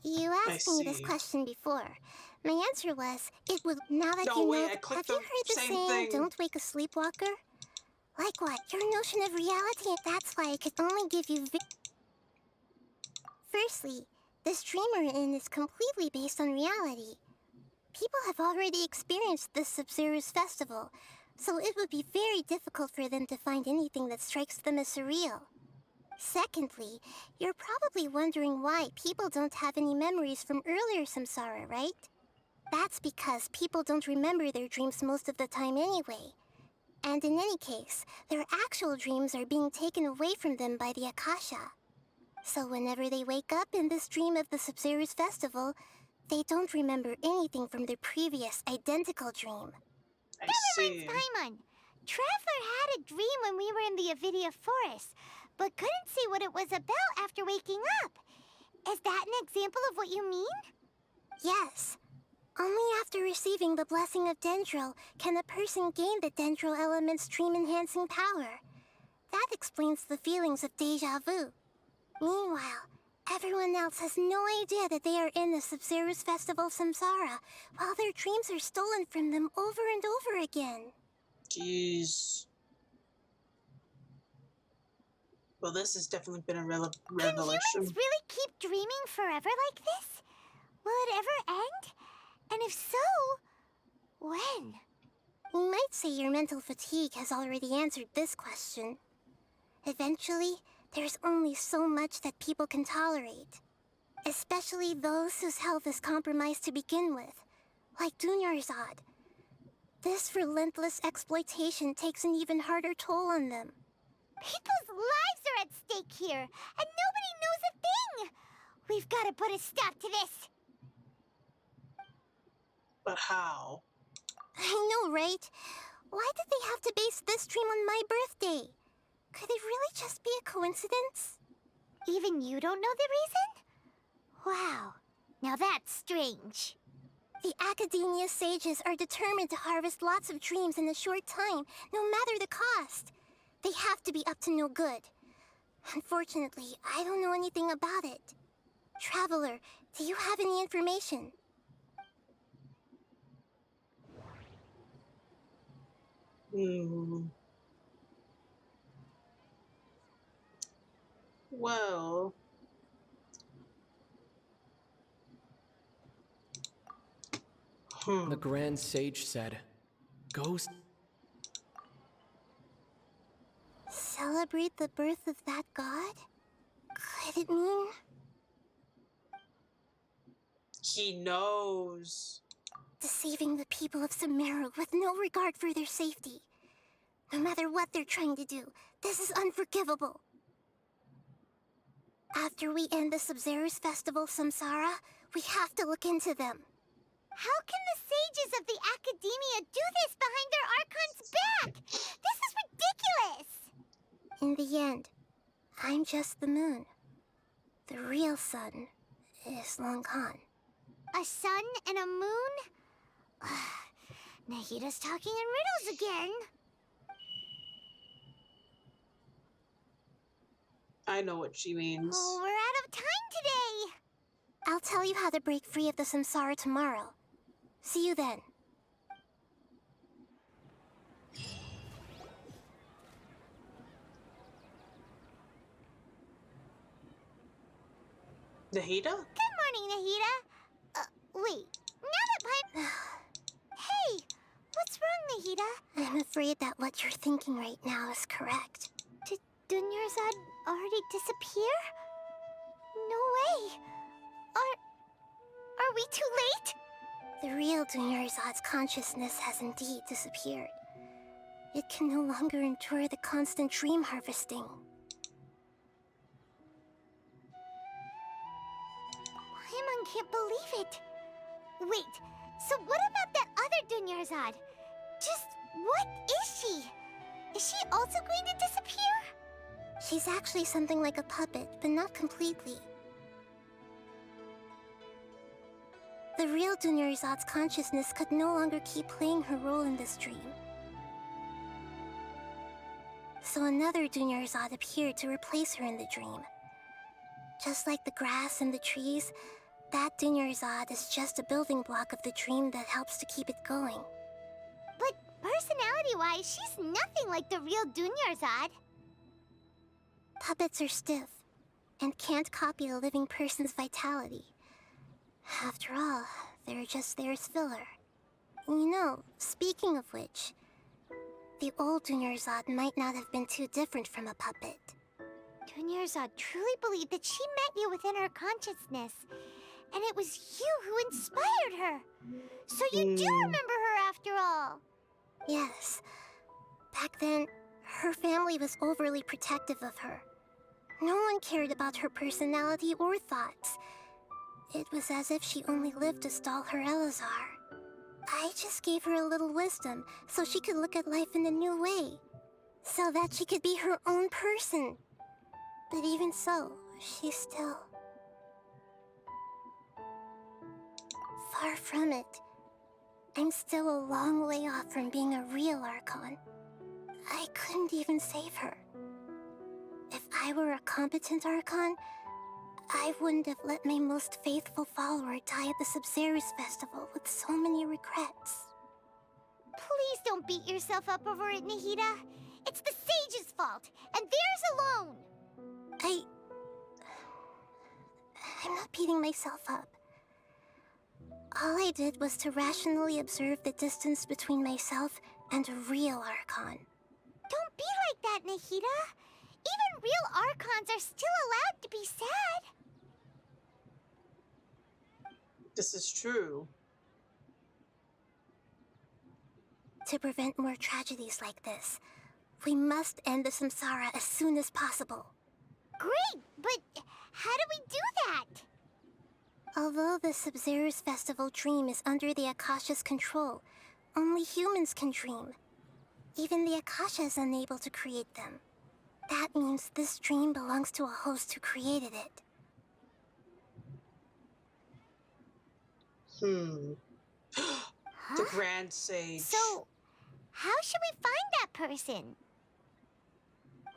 You asked me this question before. My answer was, it would... Now that you know... Have you heard the saying, don't wake a sleepwalker? Likewise, your notion of reality... That's why I could only give you... Firstly, this dream we're in is completely based on reality. People have already experienced this Sub-Zero's festival, so it would be very difficult for them to find anything that strikes them as surreal. Secondly, you're probably wondering why people don't have any memories from earlier samsara, right? That's because people don't remember their dreams most of the time anyway. And in any case, their actual dreams are being taken away from them by the Akasha. So whenever they wake up in this dream of the Sub-Zero's festival, they don't remember anything from their previous identical dream. That reminds Paimon. Traveler had a dream when we were in the Avidia Forest, but couldn't see what it was about after waking up. Is that an example of what you mean? Yes. Only after receiving the blessing of Dendro can a person gain the Dendro element's dream-enhancing power. That explains the feelings of deja vu. Meanwhile, everyone else has no idea that they are in the Sub-Zero's Festival Samsara, while their dreams are stolen from them over and over again. Jeez. Well, this has definitely been a Can revelation. humans really keep dreaming forever like this? Will it ever end? And if so, when? You might say your mental fatigue has already answered this question. Eventually, there's only so much that people can tolerate. Especially those whose health is compromised to begin with, like Dunyarzad. This relentless exploitation takes an even harder toll on them. People's lives are at stake here, and nobody knows a thing! We've got to put a stop to this! But how? I know, right? Why did they have to base this dream on my birthday? Could it really just be a coincidence? Even you don't know the reason? Wow, now that's strange. The Academia sages are determined to harvest lots of dreams in a short time, no matter the cost. They have to be up to no good. Unfortunately, I don't know anything about it. Traveler, do you have any information? Well... The Grand Sage said, "Ghost." Celebrate the birth of that god? Could it mean... He knows. Deceiving the people of Sumeru with no regard for their safety. No matter what they're trying to do, this is unforgivable. After we end the Sub-Zero's festival, Samsara, we have to look into them. How can the sages of the Academia do this behind their Archon's back? This is ridiculous! In the end, I'm just the moon. The real sun is long gone. A sun and a moon? Nahida's talking in riddles again. I know what she means. Oh, we're out of time today! I'll tell you how to break free of the Samsara tomorrow. See you then. Nahida? Good morning, Nahida. Wait, now that Paimon... Hey, what's wrong, Nahida? I'm afraid that what you're thinking right now is correct. Did Dunyarzad already disappear? No way. Are we too late? The real Dunyarzad's consciousness has indeed disappeared. It can no longer endure the constant dream harvesting. Paimon can't believe it. Wait, so what about that other Dunyarzad? Just what is she? Is she also going to disappear? She's actually something like a puppet, but not completely. The real Dunyarzad's consciousness could no longer keep playing her role in this dream. So another Dunyarzad appeared to replace her in the dream. Just like the grass and the trees, that Dunyarzad is just a building block of the dream that helps to keep it going. But personality-wise, she's nothing like the real Dunyarzad. Puppets are stiff, and can't copy a living person's vitality. After all, they're just there as filler. You know, speaking of which, the old Dunyarzad might not have been too different from a puppet. Dunyarzad truly believed that she met you within her consciousness, and it was you who inspired her. So you do remember her after all. Yes. Back then, her family was overly protective of her. No one cared about her personality or thoughts. It was as if she only lived to stall her Elazar. I just gave her a little wisdom so she could look at life in a new way. So that she could be her own person. But even so, she's still... far from it. I'm still a long way off from being a real Archon. I couldn't even save her. If I were a competent Archon, I wouldn't have let my most faithful follower die at the Sub-Zero's festival with so many regrets. Please don't beat yourself up over it, Nahida. It's the Sage's fault, and theirs alone. I'm not beating myself up. All I did was to rationally observe the distance between myself and a real Archon. Don't be like that, Nahida. Even real Archons are still allowed to be sad. This is true. To prevent more tragedies like this, we must end the samsara as soon as possible. Great, but how do we do that? Although the Sub-Zero's festival dream is under the Akasha's control, only humans can dream. Even the Akasha is unable to create them. That means this dream belongs to a host who created it. The Grand Sage. So, how should we find that person?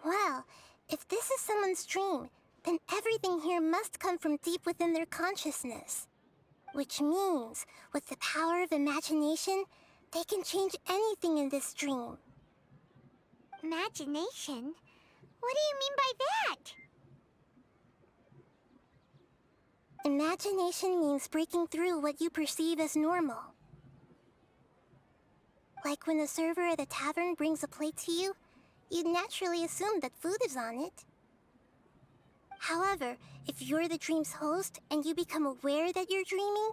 Well, if this is someone's dream, then everything here must come from deep within their consciousness. Which means, with the power of imagination, they can change anything in this dream. Imagination? What do you mean by that? Imagination means breaking through what you perceive as normal. Like when a server at a tavern brings a plate to you, you'd naturally assume that food is on it. However, if you're the dream's host and you become aware that you're dreaming,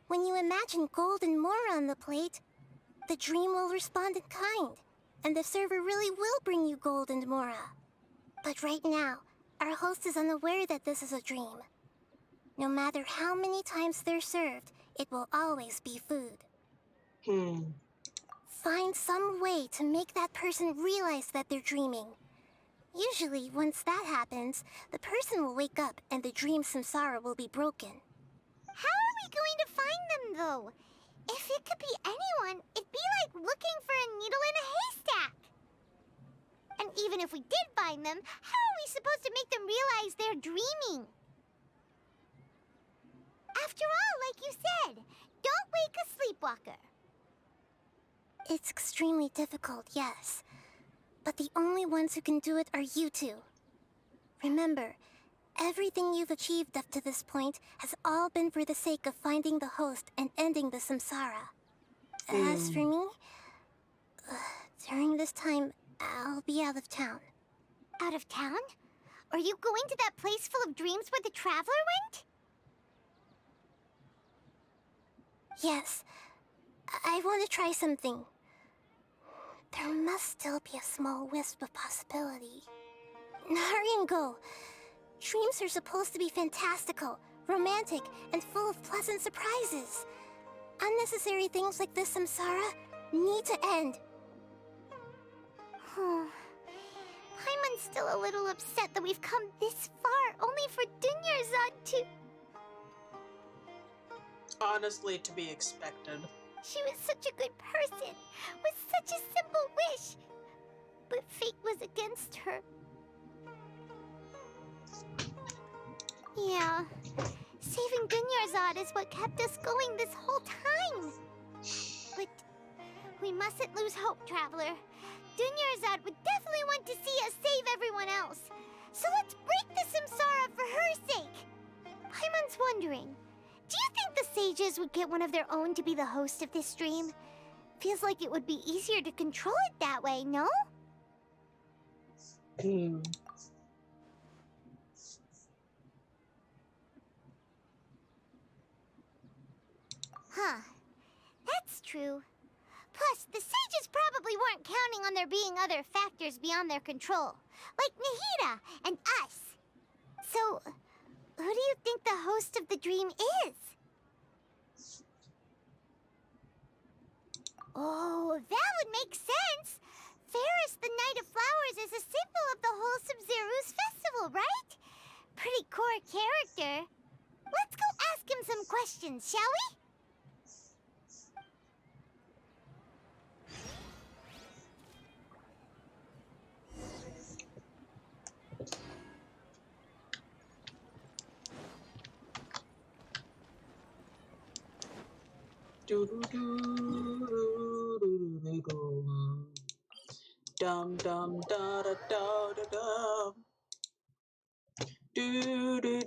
when you imagine gold and more on the plate, the dream will respond in kind, and the server really will bring you gold and mora. But right now, our host is unaware that this is a dream. No matter how many times they're served, it will always be food. Find some way to make that person realize that they're dreaming. Usually, once that happens, the person will wake up and the dream samsara will be broken. How are we going to find them, though? If it could be anyone, it'd be like looking for a needle in a haystack. And even if we did find them, how are we supposed to make them realize they're dreaming? After all, like you said, don't wake a sleepwalker. It's extremely difficult, yes. But the only ones who can do it are you two. Remember, everything you've achieved up to this point has all been for the sake of finding the host and ending the samsara. As for me, during this time, I'll be out of town. Out of town? Are you going to that place full of dreams where the Traveler went? Yes. I want to try something. There must still be a small wisp of possibility. Hurry and go. Dreams are supposed to be fantastical, romantic, and full of pleasant surprises. Unnecessary things like this samsara need to end. Paimon's still a little upset that we've come this far only for Dunyarzad to... Honestly, to be expected. She was such a good person, with such a simple wish. But fate was against her. Yeah, saving Dunyarzad is what kept us going this whole time. But we mustn't lose hope, Traveler. Dunyarzad would definitely want to see us save everyone else. So let's break the samsara for her sake. Paimon's wondering, do you think the sages would get one of their own to be the host of this dream? Feels like it would be easier to control it that way, no? Huh. That's true. Plus, the sages probably weren't counting on there being other factors beyond their control, like Nahida and us. So, who do you think the host of the dream is? Oh, that would make sense. Ferris, the Knight of Flowers, is a symbol of the whole Sub-Zero's festival, right? Pretty core character. Let's go ask him some questions, shall we? Dum dum da da da da da. Do do do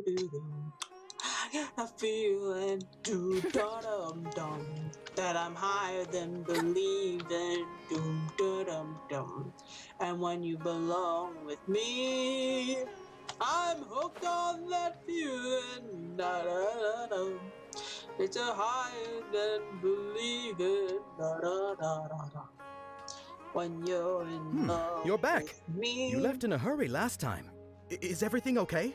do do. I got a feeling, do da dum dum, that I'm higher than believing, doom da dum dum. And when you belong with me, I'm hooked on that feeling, da da da da. It's a higher than believing, da da da da da. When you're in love You're back. with me. You left in a hurry last time. Is everything okay?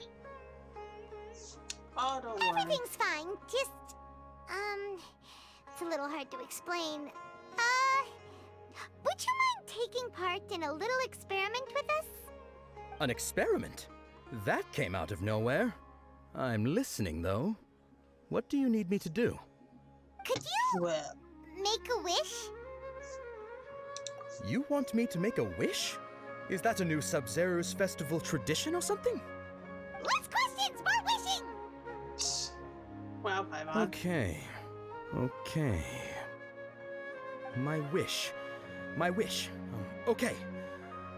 Oh, don't worry. Everything's fine. Just, it's a little hard to explain. Would you mind taking part in a little experiment with us? An experiment? That came out of nowhere. I'm listening, though. What do you need me to do? Could you make a wish? You want me to make a wish? Is that a new Sub-Zero's festival tradition or something? Less questions, more wishing! Wow, Paimon. Okay. My wish. Okay.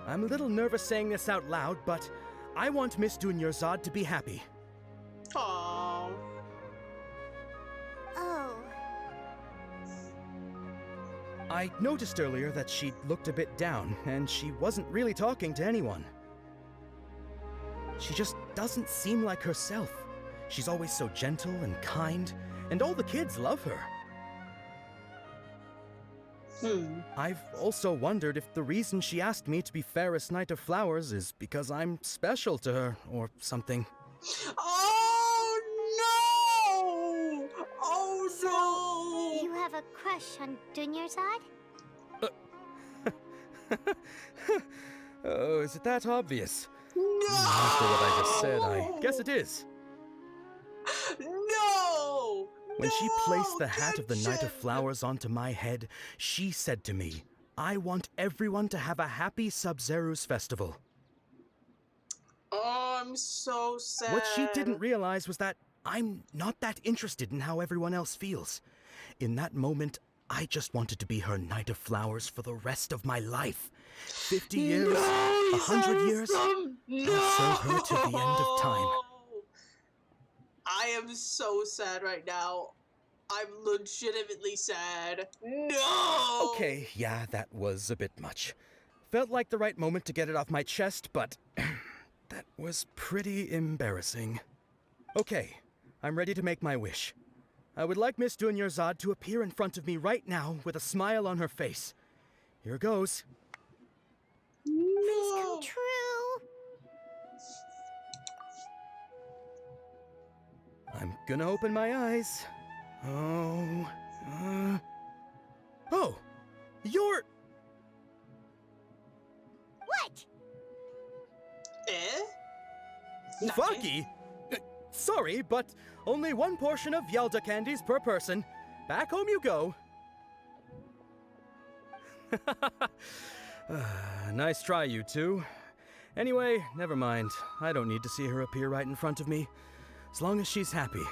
I'm a little nervous saying this out loud, but I want Miss Dunyarzad to be happy. Aww. Oh. I noticed earlier that she looked a bit down, and she wasn't really talking to anyone. She just doesn't seem like herself. She's always so gentle and kind, and all the kids love her. I've also wondered if the reason she asked me to be Fairest Knight of Flowers is because I'm special to her, or something. Oh no! Oh no! You have a crush on Dunyarzad? Oh, is it that obvious? No! After what I just said, I guess it is. No! When she placed the hat of the Knight of Flowers onto my head, she said to me, I want everyone to have a happy Sub-Zero's festival. Oh, I'm so sad. What she didn't realize was that I'm not that interested in how everyone else feels. In that moment, I just wanted to be her Knight of Flowers for the rest of my life. 50 years, 100 years, I'll serve her to the end of time. I am so sad right now. I'm legitimately sad. No! Okay, yeah, that was a bit much. Felt like the right moment to get it off my chest, but that was pretty embarrassing. Okay, I'm ready to make my wish. I would like Miss Dunyarzad to appear in front of me right now with a smile on her face. Here goes. Please come true. I'm gonna open my eyes. Oh, you're... What? Funky? Sorry, but only one portion of Yalda candies per person. Back home you go. Nice try, you two. Anyway, never mind. I don't need to see her appear right in front of me. As long as she's happy.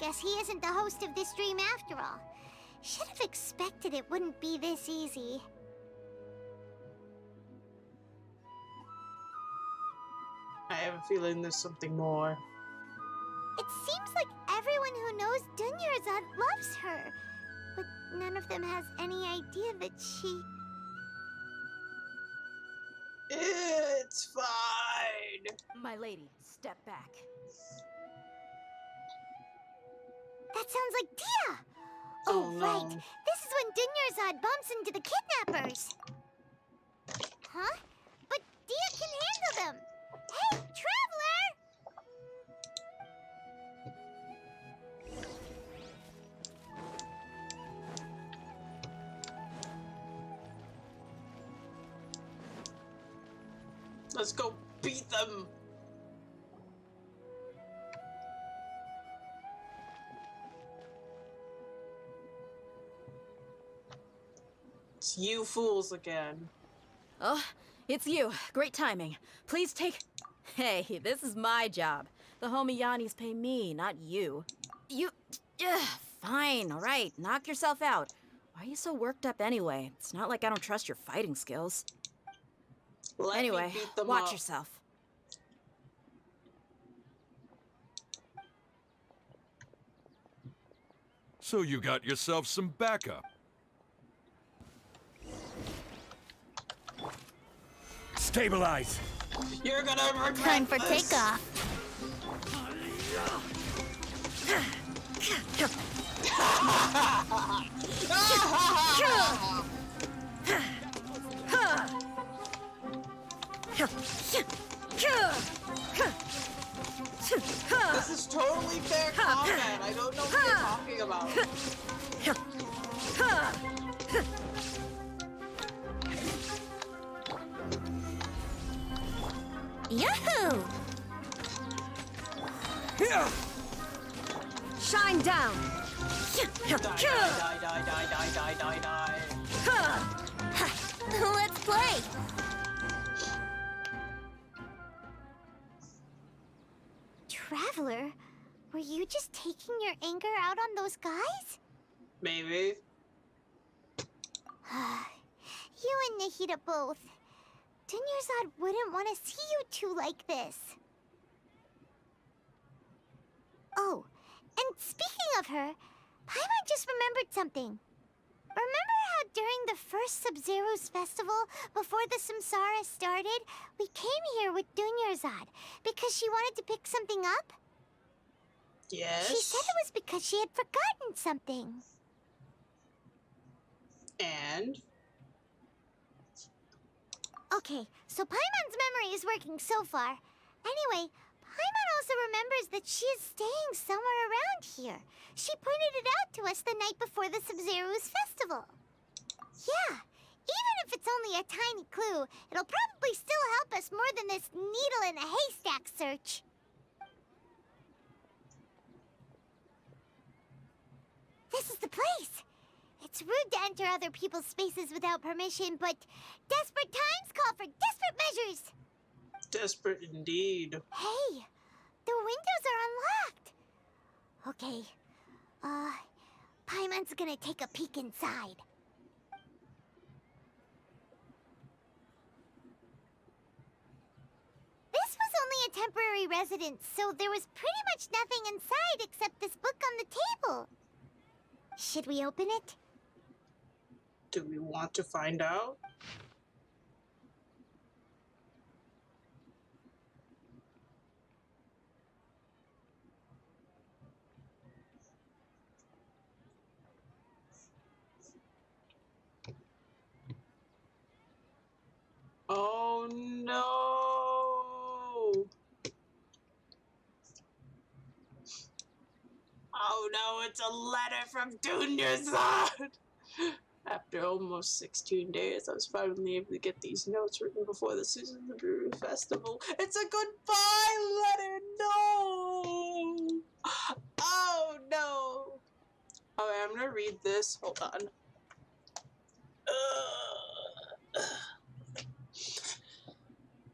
Guess he isn't the host of this dream after all. Should have expected it wouldn't be this easy. I have a feeling there's something more. It seems like everyone who knows Dunyarzad loves her, but none of them has any idea that she... It's fine. My lady, step back. That sounds like Dia! Oh, no. right. This is when Dunyarzad bumps into the kidnappers. Huh? But Dia can handle them. Hey, Traveler! Let's go beat them. It's you fools again. Oh, it's you. Great timing. Please take... Hey, this is my job. The homie Yannis pay me, not you. You... Fine, all right. Knock yourself out. Why are you so worked up anyway? It's not like I don't trust your fighting skills. Let me Anyway, beat them watch up. yourself. So you got yourself some backup. Stabilize! You're gonna regret Time for this. takeoff. This is totally fair combat. I don't know what you're talking about. Yahoo! Shine down! Die, die, die, die, die, die, die, die. Let's play! Traveler, were you just taking your anger out on those guys? Maybe. You and Nahida both. Dunyarzad wouldn't want to see you two like this. Oh, and speaking of her, Paimon just remembered something. Remember how during the first Sub-Zero's festival, before the Samsara started, we came here with Dunyarzad because she wanted to pick something up? Yes. She said it was because she had forgotten something. And? Okay, so Paimon's memory is working so far. Anyway, Paimon also remembers that she is staying somewhere around here. She pointed it out to us the night before the Sub-Zero's festival. Yeah, even if it's only a tiny clue, it'll probably still help us more than this needle in a haystack search. This is the place. It's rude to enter other people's spaces without permission, but desperate times call for desperate measures. Desperate indeed. Hey, the windows are unlocked. Okay, Paimon's gonna take a peek inside. This was only a temporary residence, so there was pretty much nothing inside except this book on the table. Should we open it? Do we want to find out? Oh no! Oh no, it's a letter from Dunyarzad! After almost 16 days, I was finally able to get these notes written before the Sumuru festival. It's a goodbye letter! No! Oh no! Okay, I'm gonna read this. Hold on.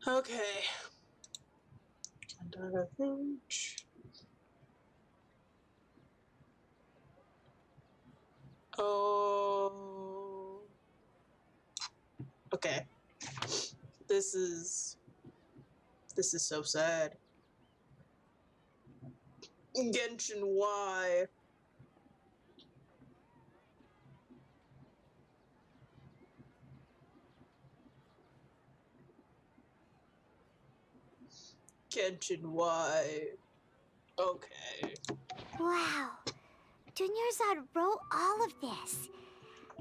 Okay. Oh. Okay. This is so sad. Genshin, why? Genshin, why? Okay. Wow. Dunyarzad wrote all of this.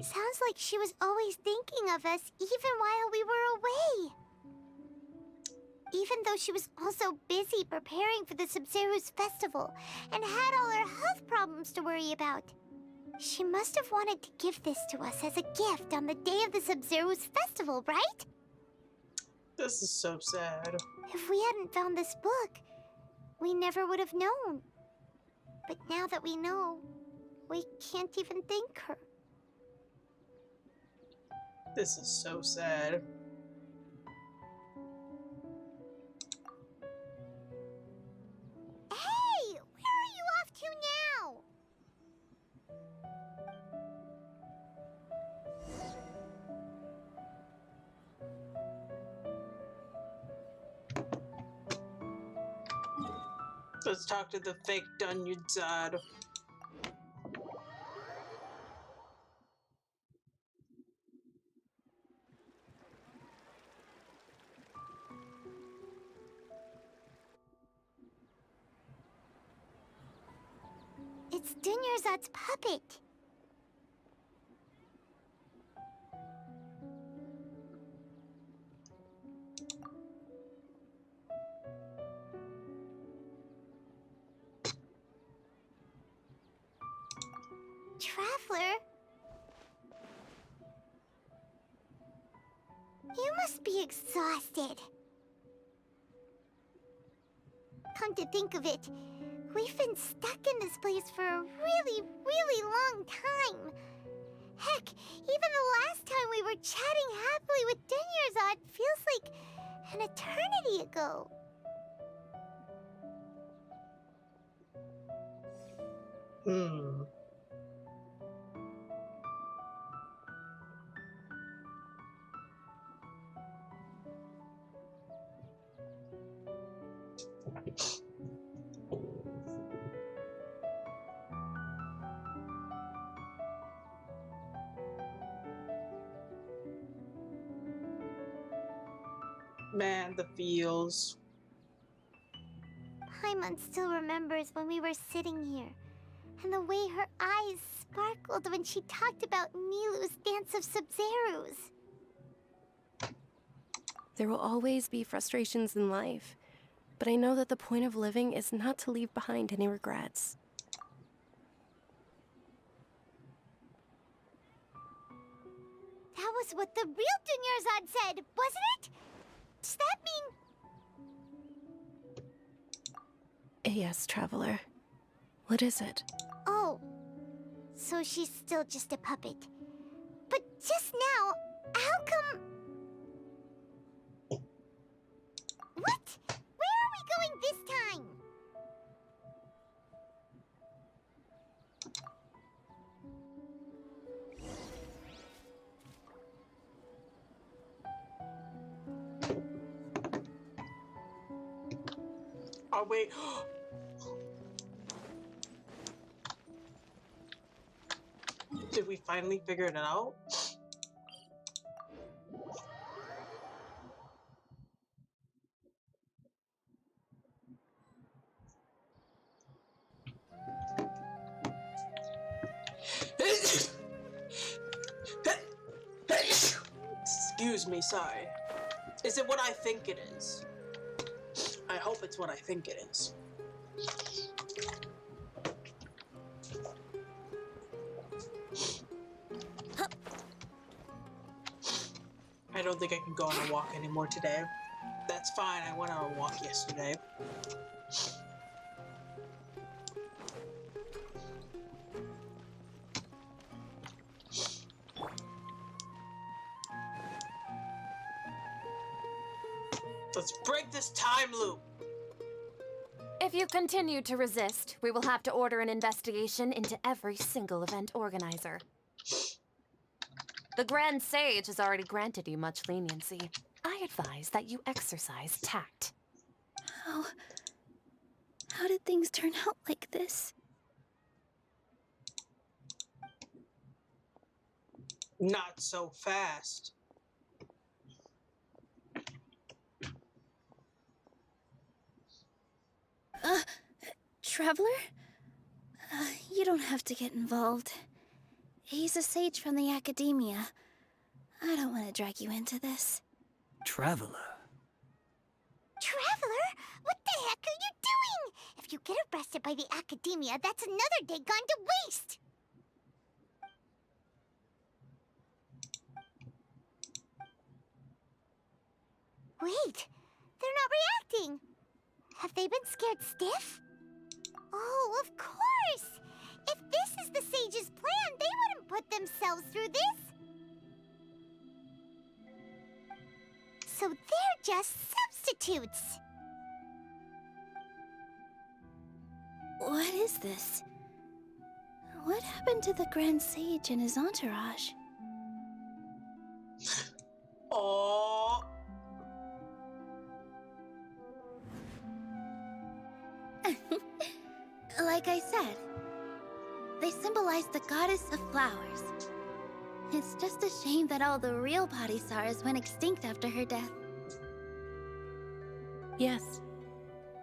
Sounds like she was always thinking of us even while we were away. Even though she was also busy preparing for the Sub-Zero's festival and had all her health problems to worry about. She must have wanted to give this to us as a gift on the day of the Sub-Zero's festival, right? This is so sad. If we hadn't found this book, we never would have known. But now that we know, we can't even thank her. This is so sad. Hey! Where are you off to now? Let's talk to the fake Dunyarzad. It's Dunyarzad's puppet. Traveler? You must be exhausted. Come to think of it, we've been stuck in this place for a really, really long time. Heck, even the last time we were chatting happily with Dunyarzad feels like an eternity ago. Man, the feels. Paimon still remembers when we were sitting here, and the way her eyes sparkled when she talked about Nilu's dance of Sub-Zerus. There will always be frustrations in life, but I know that the point of living is not to leave behind any regrets. That was what the real Dunyarzad said, wasn't it? Does that mean... Yes, Traveler. What is it? Oh, so she's still just a puppet. But just now, how come... What? Where are we going this time? Oh, wait. Did we finally figure it out? Excuse me, sorry. Is it what I think it is? I hope it's what I think it is. I don't think I can go on a walk anymore today. That's fine, I went on a walk yesterday. Let's break this time loop! If you continue to resist, we will have to order an investigation into every single event organizer. The Grand Sage has already granted you much leniency. I advise that you exercise tact. How did things turn out like this? Not so fast. Traveler? You don't have to get involved. He's a sage from the academia. I don't want to drag you into this. Traveler? Traveler? What the heck are you doing? If you get arrested by the academia, that's another day gone to waste! Wait, they're not reacting. Have they been scared stiff? Oh, of course! If this is the sage's plan, they wouldn't put themselves through this. So they're just substitutes. What is this? What happened to the Grand Sage and his entourage? Oh. Like I said, they symbolize the goddess of flowers. It's just a shame that all the real Bodhisattvas went extinct after her death. Yes.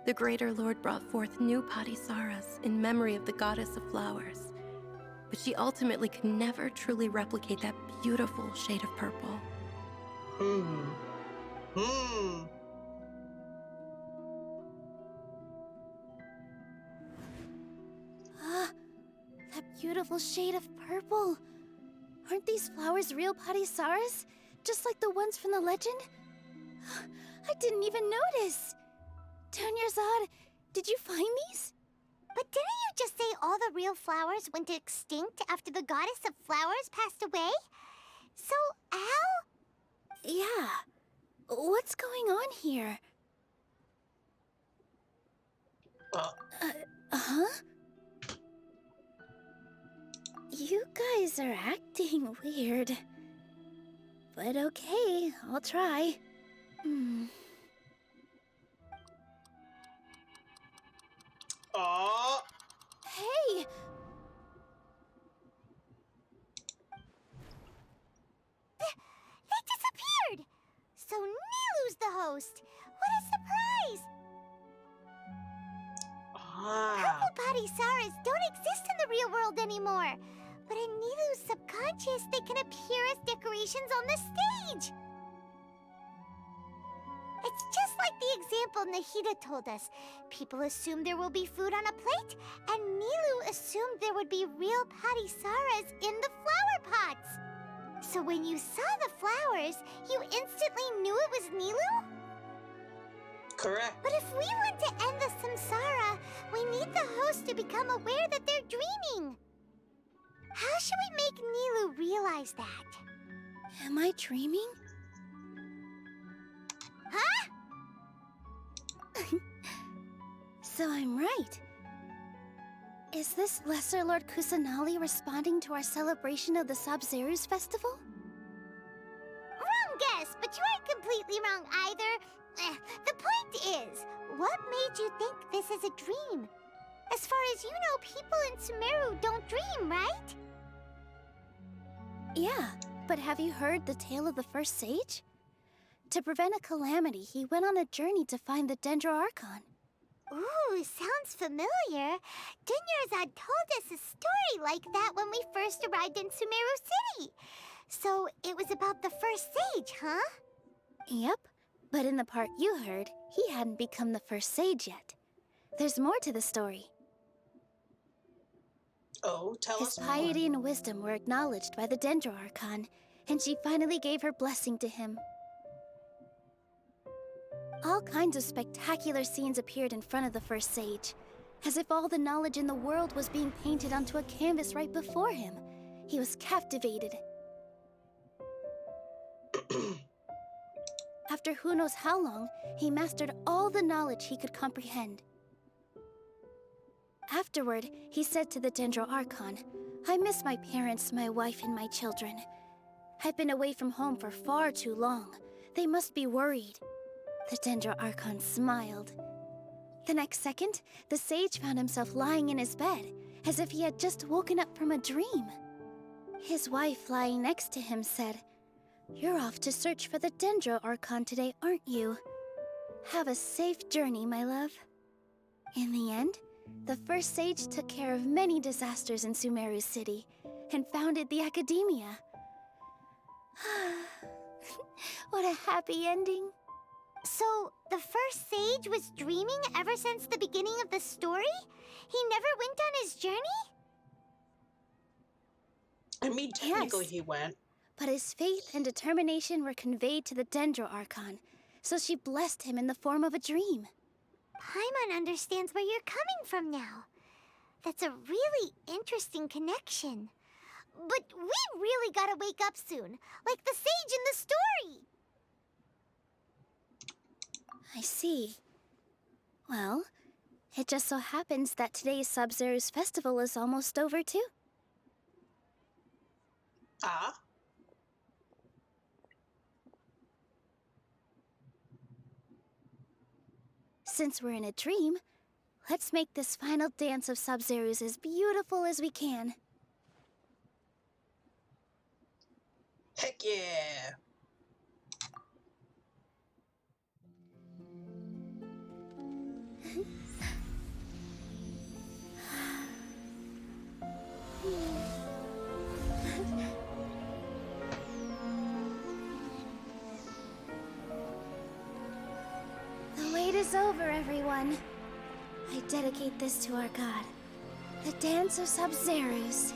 The Greater Lord brought forth new Patisaras in memory of the goddess of flowers, but she ultimately could never truly replicate that beautiful shade of purple. Ah, that beautiful shade of purple. Aren't these flowers real Patisaras? Just like the ones from the legend? I didn't even notice. Dunyarzad, did you find these? But didn't you just say all the real flowers went extinct after the goddess of flowers passed away? So, how? Yeah. What's going on here? Huh? You guys are acting weird. But okay, I'll try. Hey! They disappeared! So Nilu's the host! What a surprise! Purple Patisaras don't exist in the real world anymore. But in Nilu's subconscious, they can appear as decorations on the stage. It's just like the example Nahida told us. People assume there will be food on a plate, and Nilu assumed there would be real Patisaras in the flower pots. So when you saw the flowers, you instantly knew it was Nilu? Correct. But if we want to end the samsara, we need the host to become aware that they're dreaming. How should we make Nilu realize that? Am I dreaming? Huh? So I'm right. Is this Lesser Lord Kusanali responding to our celebration of the Sabzeruz festival? Wrong guess, but you aren't completely wrong either. The point is, what made you think this is a dream? As far as you know, people in Sumeru don't dream, right? Yeah, but have you heard the tale of the first sage? To prevent a calamity, he went on a journey to find the Dendro Archon. Ooh, sounds familiar. Dunyarzad told us a story like that when we first arrived in Sumeru City. So it was about the first sage, huh? Yep, but in the part you heard, he hadn't become the first sage yet. There's more to the story. Oh, tell us His piety more. and wisdom were acknowledged by the Dendro Archon, and she finally gave her blessing to him. All kinds of spectacular scenes appeared in front of the first sage, as if all the knowledge in the world was being painted onto a canvas right before him. He was captivated. After who knows how long, he mastered all the knowledge he could comprehend. Afterward, he said to the Dendro Archon, "I miss my parents, my wife, and my children. I've been away from home for far too long. They must be worried." The Dendro Archon smiled. The next second, the sage found himself lying in his bed, as if he had just woken up from a dream. His wife, lying next to him, said, "You're off to search for the Dendro Archon today, aren't you? Have a safe journey, my love." In the end, the first sage took care of many disasters in Sumeru City and founded the Academia. What a happy ending. So, the first sage was dreaming ever since the beginning of the story? He never went on his journey? I mean, technically Yes, he went. but his faith and determination were conveyed to the Dendro Archon, so she blessed him in the form of a dream. Paimon understands where you're coming from now. That's a really interesting connection. But we really gotta wake up soon, like the sage in the story! I see. Well, it just so happens that today's Sabzeruz festival is almost over too. Ah? Since we're in a dream, let's make this final dance of Sabzeruz as beautiful as we can. Heck yeah! The wait is over, everyone. I dedicate this to our god, the Dance of Sub-Zerus.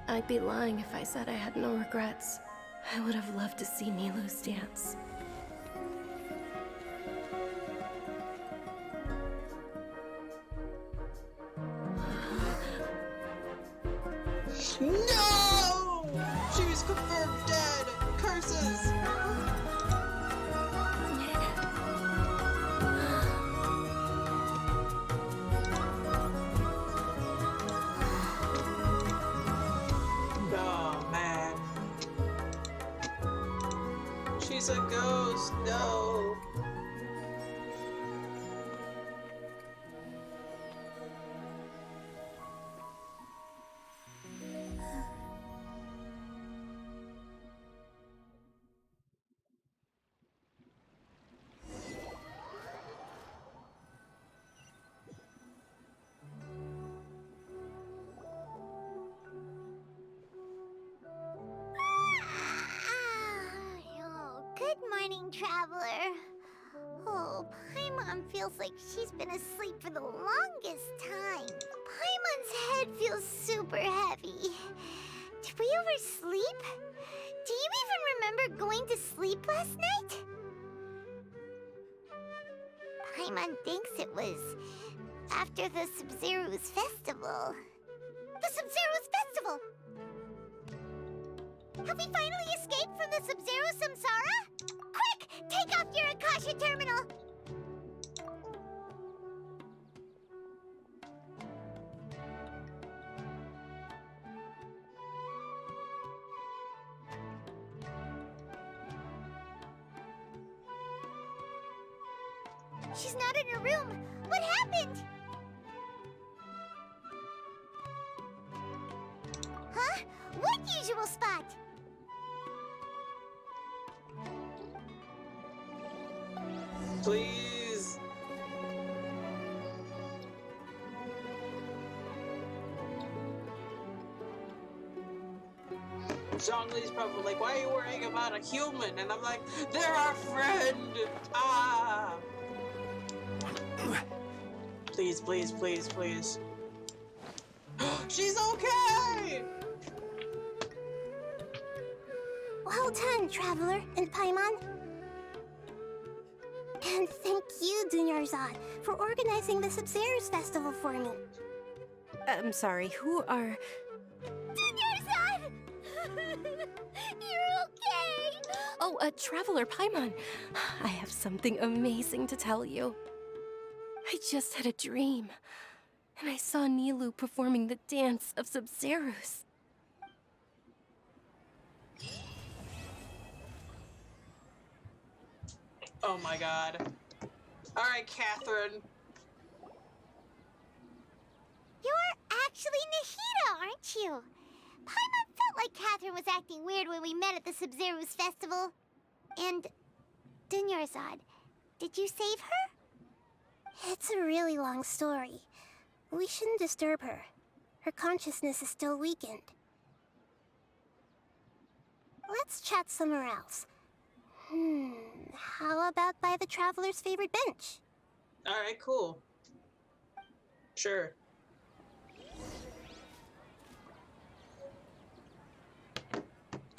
I'd be lying if I said I had no regrets. I would have loved to see Nilu's dance. No! She's confirmed dead! Curses! Oh, man. She's a ghost, no! Oh, good morning, traveler. Oh, Paimon feels like she's been asleep for the longest time. Paimon's head feels super heavy. Did we oversleep? Do you even remember going to sleep last night? Paimon thinks it was after the Sub-Zerus festival. The Sub-Zerus festival! Have we finally escaped from the Sub-Zero Samsara? Quick! Take off your Akasha terminal! She's not in her room. What happened? Huh? What usual spot? Please. Zhongli's probably like, why are you worrying about a human? And I'm like, they're our friend! Ah! Please, please, please, please. She's okay! Well done, Traveler and Paimon. And thank you, Dunyarzad, for organizing the Sub-Zerus festival for me. I'm sorry, who are... Dunyarzad! You're okay! Oh, Traveler Paimon. I have something amazing to tell you. I just had a dream, and I saw Nilu performing the dance of Sub-Zerus. Oh my god. Alright, Catherine. You're actually Nahida, aren't you? Paimon felt like Catherine was acting weird when we met at the Sub-Zerus festival. And Dunyarzad, did you save her? It's a really long story. We shouldn't disturb her. Her consciousness is still weakened. Let's chat somewhere else. How about by the Traveler's favorite bench? Alright, cool. Sure.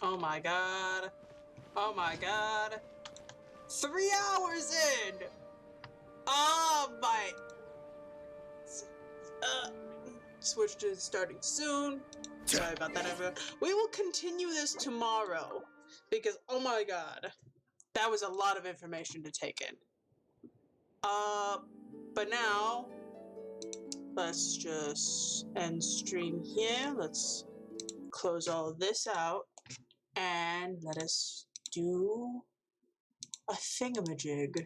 Oh my god. Oh my god. 3 hours in! Oh my... switch to starting soon. Sorry about that, everyone. We will continue this tomorrow because, oh my god, that was a lot of information to take in. But now, let's just end stream here. Let's close all of this out and let us do a thingamajig.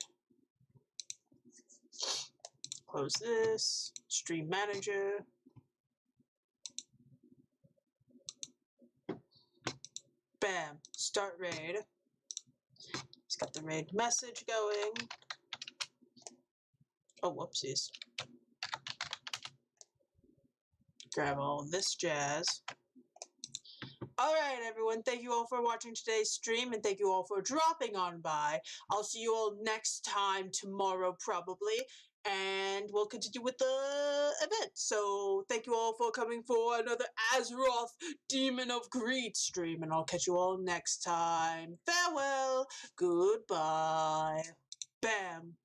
Close this, stream manager. Bam, start raid. Let's get the raid message going. Oh, whoopsies. Grab all this jazz. Alright, everyone, thank you all for watching today's stream, and thank you all for dropping on by. I'll see you all next time, tomorrow probably, and we'll continue with the event. So, thank you all for coming for another Azeroth Demon of Greed stream, and I'll catch you all next time. Farewell, goodbye, bam.